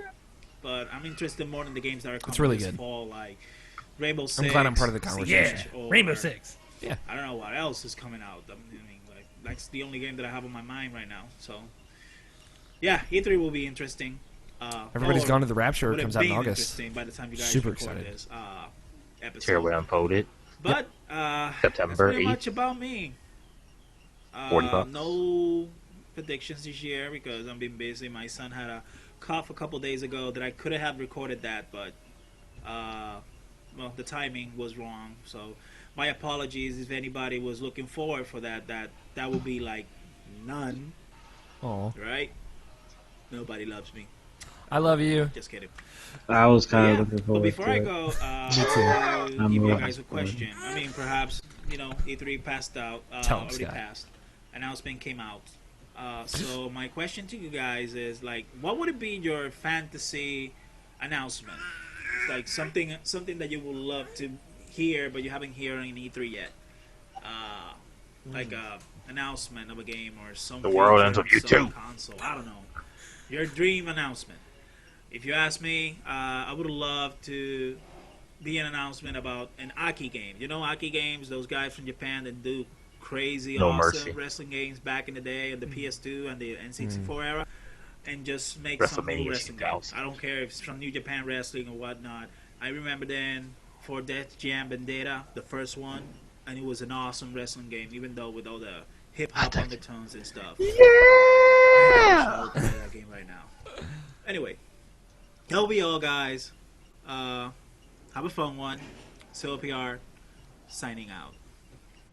But I'm interested more in the games that are coming really this good. fall, like Rainbow Six. I'm glad I'm part of the conversation. Siege, or Rainbow Six. I don't know what else is coming out. I mean, like, that's the only game that I have on my mind right now. So, yeah, E3 will be interesting. Everybody's or gone to the Rapture. It would have comes out in been August. interesting by the time you guys Super record excited. this episode. Here we unfolded. But that's September pretty 8th. much about me. $40. No predictions this year because I'm being busy. My son had a cough a couple days ago that I could have recorded that, but the timing was wrong. So my apologies if anybody was looking forward for that. That would be like none, Aw. right? Nobody loves me. I love you. Just kidding. I was kind Yeah, of looking but forward before to I it. go, too. I'll I'm give you looking guys a forward. question. I mean, perhaps, E3 passed out, Tell 'em, already Scott. passed. Announcement came out. So my question to you guys is, like, what would it be your fantasy announcement? It's like something that you would love to hear, but you haven't heard in E3 yet. Like a announcement of a game or something. The world ends with you too. Console. I don't know. Your dream announcement. If you ask me, I would love to be an announcement about an Aki game. You know Aki games, those guys from Japan that do crazy No awesome mercy. wrestling games back in the day, in the PS2 and the N64 era, and just make some WrestleMania new wrestling 2000. games. I don't care if it's from New Japan Wrestling or whatnot. I remember then for Death Jam Vendetta, the first one, and it was an awesome wrestling game, even though with all the hip hop undertones and stuff. Yeah! I wish I would play that game right now. Anyway, that'll be all, guys. Have a fun one. SoPR signing out.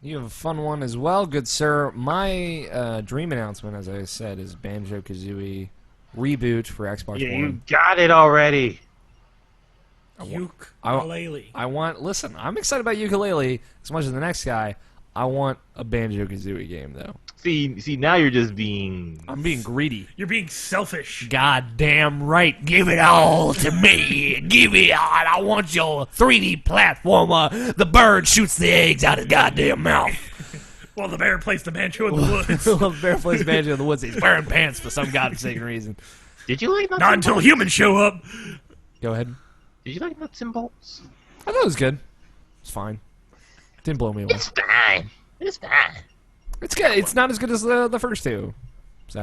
You have a fun one as well, good sir. My dream announcement, as I said, is Banjo-Kazooie reboot for Xbox Yeah, One. you got it already. Ukulele. Listen, I'm excited about Ukulele as much as the next guy. I want a Banjo-Kazooie game, though. See, now you're just being. I'm being greedy. You're being selfish. Goddamn right. Give it all to me. Give it all. I want your 3D platformer. The bird shoots the eggs out his goddamn mouth. Well, the bear plays the banjo in the woods. The bear plays banjo in the woods. He's wearing pants for some godforsaken reason. Did you like nuts Not and until bolts? humans show up. Go ahead. Did you like nuts and bolts? I thought it was good. It's fine. Didn't blow me away. It's fine. It's fine. It's good. It's not as good as the first two. So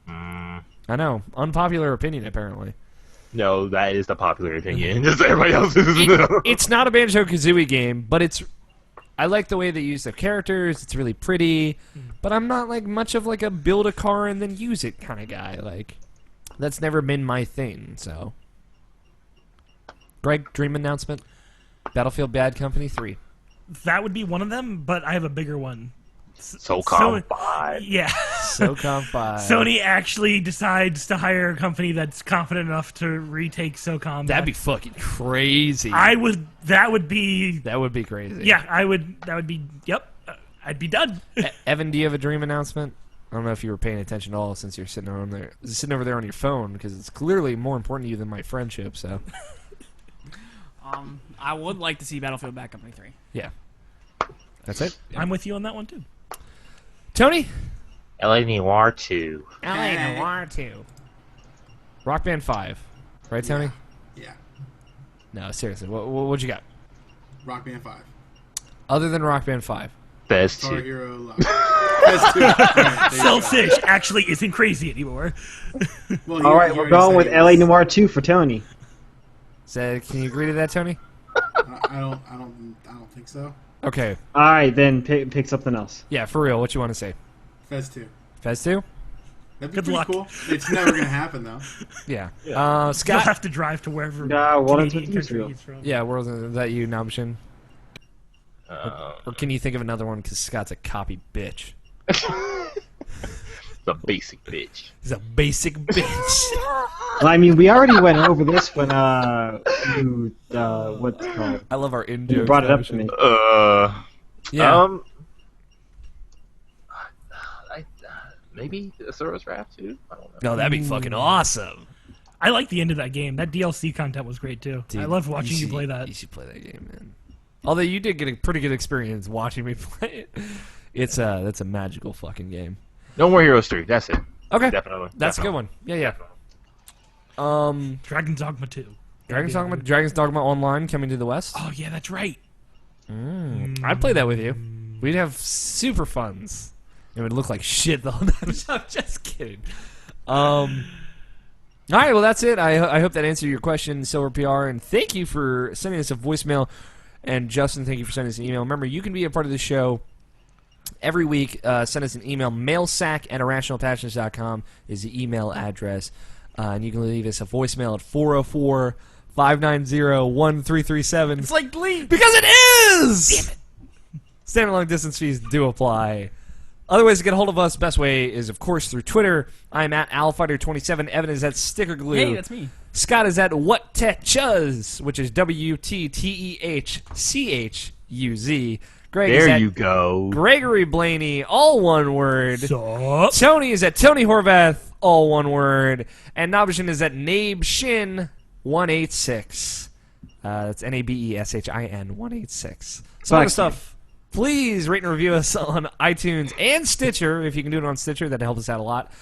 I know. Unpopular opinion, apparently. No, that is the popular opinion. Just everybody else is no. It's not a Banjo-Kazooie game, but it's. I like the way they use the characters. It's really pretty, but I'm not like much of like a build a car and then use it kind of guy. Like that's never been my thing. So, Greg, dream announcement: Battlefield Bad Company 3. That would be one of them, but I have a bigger one. SOCOM 5. Yeah. SOCOM 5. Sony actually decides to hire a company that's confident enough to retake SOCOM. That'd be fucking crazy. That would be. That would be crazy. Yeah, I would. That would be. Yep. I'd be done. Evan, do you have a dream announcement? I don't know if you were paying attention at all since you're sitting over there on your phone, because it's clearly more important to you than my friendship. So. I would like to see Battlefield Bad Company 3. Yeah. That's it. I'm with you on that one too. Tony? LA Noir 2. LA Noir 2. Rock Band 5. Right, Tony? Yeah. No, seriously. What you got? Rock Band 5. Other than Rock Band 5. Best Star 2. Hero Love. That's 2. Right, Selfish actually isn't crazy anymore. well, All right, we're going with LA Noire 2 for Tony. Can you agree to that, Tony? I don't think so. Okay. All right, then pick something else. Yeah, for real. What you want to say? Fez 2. Fez 2? That'd be Good pretty luck. cool. It's never gonna happen though. Yeah. You'll Scott? have to drive to wherever. One of Canadian them's country real. he's from. Yeah, is that you, Nabshin? Or can you think of another one because Scott's a copy bitch? The basic bitch. He's a basic bitch. Well, I mean, we already went over this when you what's it called? I love our in You jokes. brought it up to me. Yeah. Maybe a service draft too. I don't know. No, that'd be fucking awesome. I like the end of that game. That DLC content was great too. Dude, I love watching you play that. You should play that game, man. Although you did get a pretty good experience watching me play it. That's a magical fucking game. No more Heroes 3. That's it. Okay. Definitely. That's a good one. Yeah. Dragon's Dogma 2. Dragon's Dogma Online coming to the West. Oh yeah, that's right. I'd play that with you. We'd have super funds. It would look like shit the whole time. I'm just kidding. All right, well, that's it. I hope that answered your question, Silver PR, and thank you for sending us a voicemail. And Justin, thank you for sending us an email. Remember, you can be a part of the show every week. Send us an email. mailsack@irrationalpassions.com is the email address. And you can leave us a voicemail at 404-590-1337. It's like Glee. Because it is! Damn it. Standard long distance fees do apply. Other ways to get a hold of us, best way is, of course, through Twitter. I'm at AlFighter27. Evan is at Sticker Glue. Hey, that's me. Scott is at WhatTechChuz, which is WTTEHCHUZ. Greg is There at you go. Gregory Blaney, all one word. Sup? Tony is at Tony Horvath, all one word. And Nabishin is at NabeShin186. That's NABESHIN 186. So other stuff. Please rate and review us on iTunes and Stitcher. If you can do it on Stitcher, that'd help us out a lot.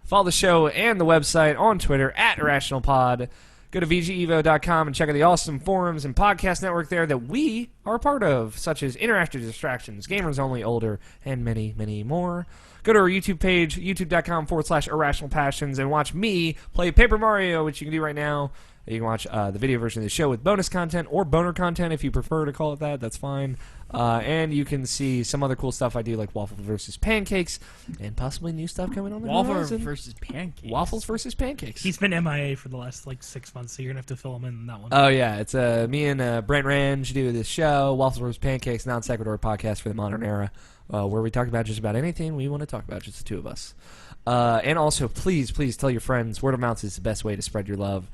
Follow the show and the website on Twitter at IrrationalPod. Go to VGEvo.com and check out the awesome forums and podcast network there that we are a part of, such as Interactive Distractions, Gamers Only Older, and many, many more. Go to our YouTube page, youtube.com/irrationalpassions, and watch me play Paper Mario, which you can do right now. You can watch the video version of the show with bonus content or boner content if you prefer to call it that. That's fine. And you can see some other cool stuff I do, like waffles versus pancakes, and possibly new stuff coming on the Waffles horizon. versus pancakes. Waffles versus pancakes. He's been MIA for the last 6 months, so you're gonna have to fill him in that one. Oh yeah, it's me and Brent Range do this show, Waffles versus Pancakes, non sequitur podcast for the modern era, where we talk about just about anything we want to talk about, just the two of us. And also, please tell your friends. Word of mouth is the best way to spread your love.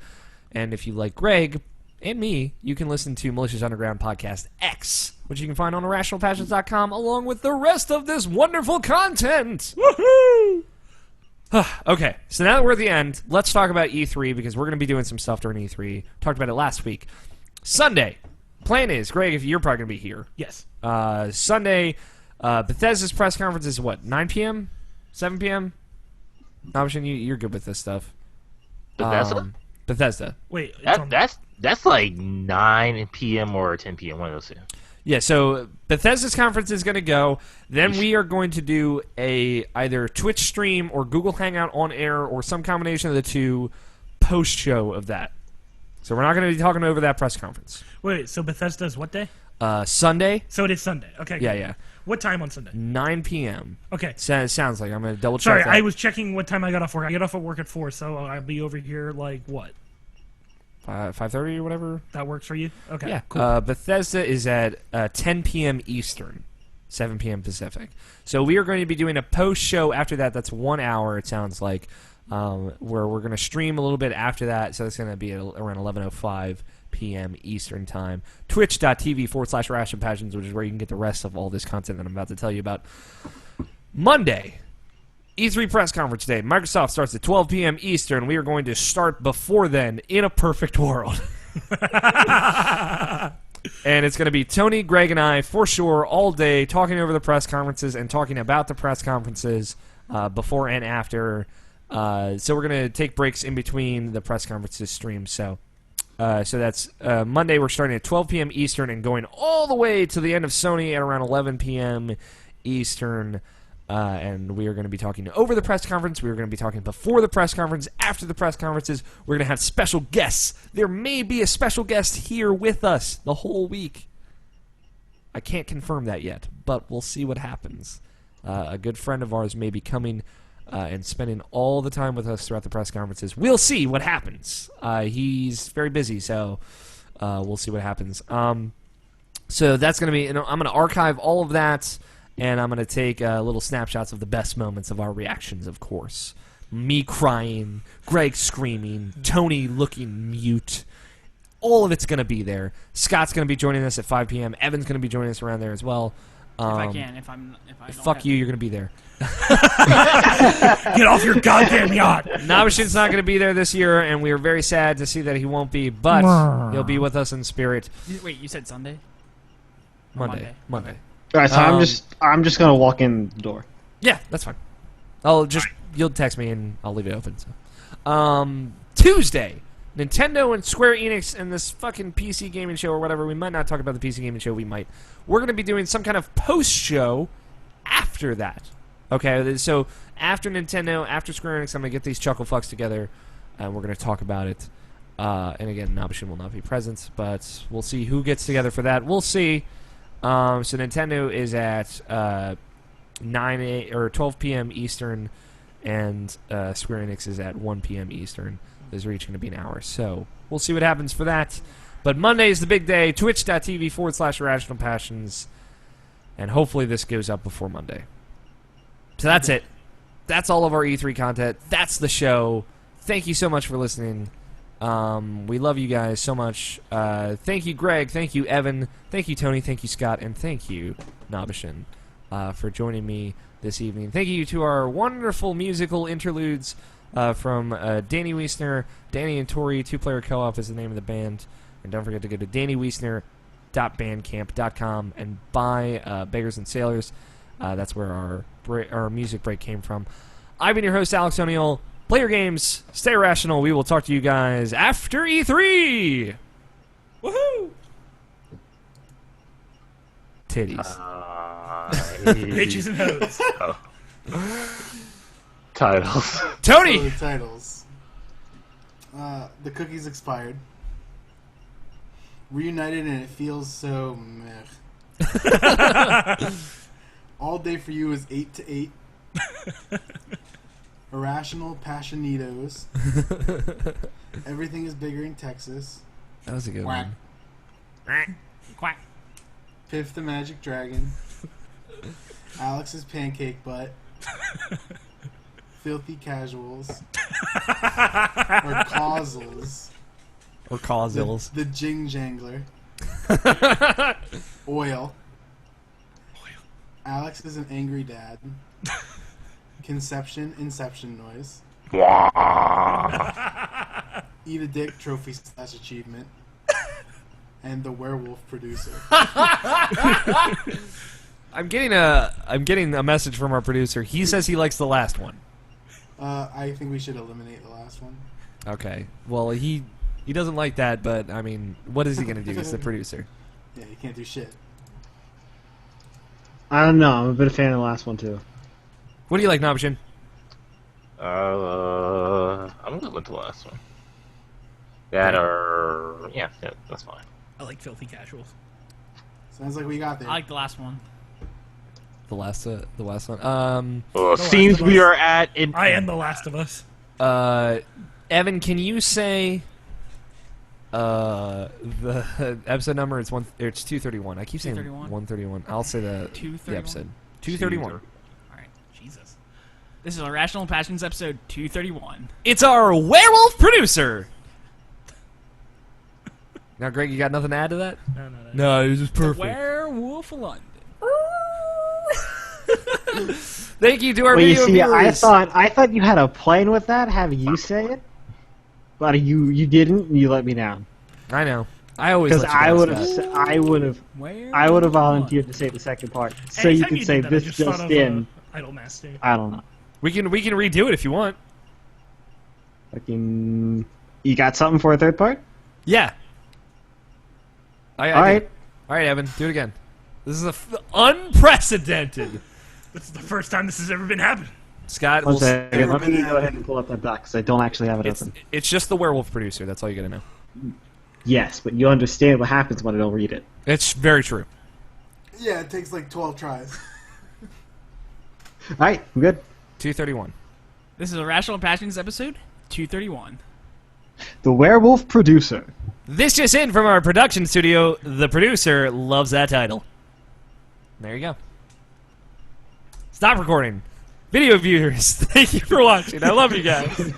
And if you like Greg and me, you can listen to Malicious Underground Podcast X, which you can find on IrrationalPassions.com, along with the rest of this wonderful content. Woohoo! Okay, so now that we're at the end, let's talk about E3, because we're going to be doing some stuff during E3. Talked about it last week. Sunday. Plan is, Greg, if you're probably going to be here. Yes. Sunday, Bethesda's press conference is what, 9 p.m.? 7 p.m.? Option, you're good with this stuff. Bethesda? Bethesda. Wait, it's on- That's like 9 p.m. or 10 p.m. One of those two. Yeah, so Bethesda's conference is going to go. Then we are going to do a either Twitch stream or Google Hangout on air or some combination of the two post-show of that. So we're not going to be talking over that press conference. Wait, so Bethesda's what day? Sunday. So it is Sunday. Okay. Yeah, good. yeah. What time on Sunday? 9 p.m. Okay. Sounds like. I'm going to double check Sorry, that. I was checking what time I got off work. I get off at work at 4, so I'll be over here like what? 5:30 or whatever. That works for you? Okay. Yeah. Cool. Bethesda is at 10 p.m. Eastern, 7 p.m. Pacific. So we are going to be doing a post-show after that. That's 1 hour, it sounds like, where we're going to stream a little bit after that. So it's going to be at around 11:05 p.m. Eastern time. Twitch.tv/IrrationalPassions, which is where you can get the rest of all this content that I'm about to tell you about. Monday. E3 press conference day. Microsoft starts at 12 p.m. Eastern. We are going to start before then in a perfect world. And it's going to be Tony, Greg, and I, for sure, all day, talking over the press conferences and talking about the press conferences before and after. So we're going to take breaks in between the press conferences streams. So that's Monday. We're starting at 12 p.m. Eastern and going all the way to the end of Sony at around 11 p.m. Eastern. And we are going to be talking over the press conference. We are going to be talking before the press conference, after the press conferences. We're going to have special guests. There may be a special guest here with us the whole week. I can't confirm that yet, but we'll see what happens. A good friend of ours may be coming and spending all the time with us throughout the press conferences. We'll see what happens. He's very busy, so we'll see what happens. So that's going to be... I'm going to archive all of that. And I'm going to take little snapshots of the best moments of our reactions, of course. Me crying, Greg screaming, Tony looking mute. All of it's going to be there. Scott's going to be joining us at 5 p.m. Evan's going to be joining us around there as well. If I can, if I don't fuck have you, to. you're going to be there. Get off your goddamn yacht! Nabashin's not going to be there this year, and we are very sad to see that he won't be, but he'll be with us in spirit. Wait, you said Sunday? Monday. All right, so I'm just gonna walk in the door. Yeah, that's fine. You'll text me and I'll leave it open. So, Tuesday, Nintendo and Square Enix and this fucking PC gaming show or whatever. We might not talk about the PC gaming show. We might. We're going to be doing some kind of post show after that. Okay, so after Nintendo, after Square Enix, I'm going to get these chuckle fucks together and we're going to talk about it. And again, Nabashin will not be present, but we'll see who gets together for that. We'll see. So Nintendo is at 12 p.m. Eastern, and Square Enix is at 1 p.m. Eastern. Those are each going to be an hour. So we'll see what happens for that. But Monday is the big day. Twitch.tv/IrrationalPassions. And hopefully this goes up before Monday. So that's it. That's all of our E3 content. That's the show. Thank you so much for listening. We love you guys so much. Thank you, Greg. Thank you, Evan. Thank you, Tony. Thank you, Scott. And thank you, Nabashin, for joining me this evening. Thank you to our wonderful musical interludes from Danny Wiesner. Danny and Tori, two-player co-op is the name of the band. And don't forget to go to dannywiesner.bandcamp.com and buy Beggars and Sailors. That's where our music break came from. I've been your host, Alex O'Neill. Play your games. Stay rational. We will talk to you guys after E3. Woohoo! Titties. Bitches and hoes. Titles. Tony! So the titles. The cookies expired. Reunited and it feels so meh. All Day for You is 8 to 8. Irrational Passionitos. Everything is Bigger in Texas. That was a good Quack. one. Quack. Piff the Magic Dragon. Alex's Pancake Butt. Filthy Casuals. Or Causals. Or Causals. The Jing Jangler. Oil. Alex is an angry dad. Conception, Inception Noise. Eat a Dick Trophy / Achievement. And the Werewolf Producer. I'm getting a message from our producer. He says he likes the last one. I think we should eliminate the last one. Okay. Well, he doesn't like that, but I mean, what is he gonna do? He's the producer. Yeah, you can't do shit. I don't know. I'm a bit of a fan of the last one too. What do you like, Nobshin? I'm gonna with the last one. That or yeah, that's fine. I like filthy casuals. Sounds like we got there. I like the last one. The last one. Scenes Last of we Us. are at in. I am The Last of Us. Evan, can you say the episode number? It's 231. I keep saying 231? 131. I'll say the 231? episode. 231. All right, Jesus. This is Irrational Passions episode 231. It's our werewolf producer. Now, Greg, you got nothing to add to that? No. No, it was just perfect. Werewolf of London. Thank you to our Well, you video see, viewers. I thought you had a plan with that, having you say it, but you didn't. And you let me down I know. I always because let you I guys would know. have I would have volunteered to say the second part, so you Anytime could say did that, I this thought just of, in. Idolmaster. I don't know. We can redo it if you want. Fucking, you got something for a third part? Yeah. All right. All right, Evan, do it again. This is unprecedented. This is the first time this has ever been happened. Scott, One we'll second. Let me go ahead and pull up that doc because I don't actually have it open. it's just the werewolf producer. That's all you got to know. Yes, but you understand what happens when I don't read it. It's very true. Yeah, it takes like 12 tries. All right, I'm good. 231. This is Irrational Passions episode 231. The werewolf producer. This just in from our production studio. The producer loves that title. There you go. Stop recording. Video viewers, thank you for watching. I love you guys.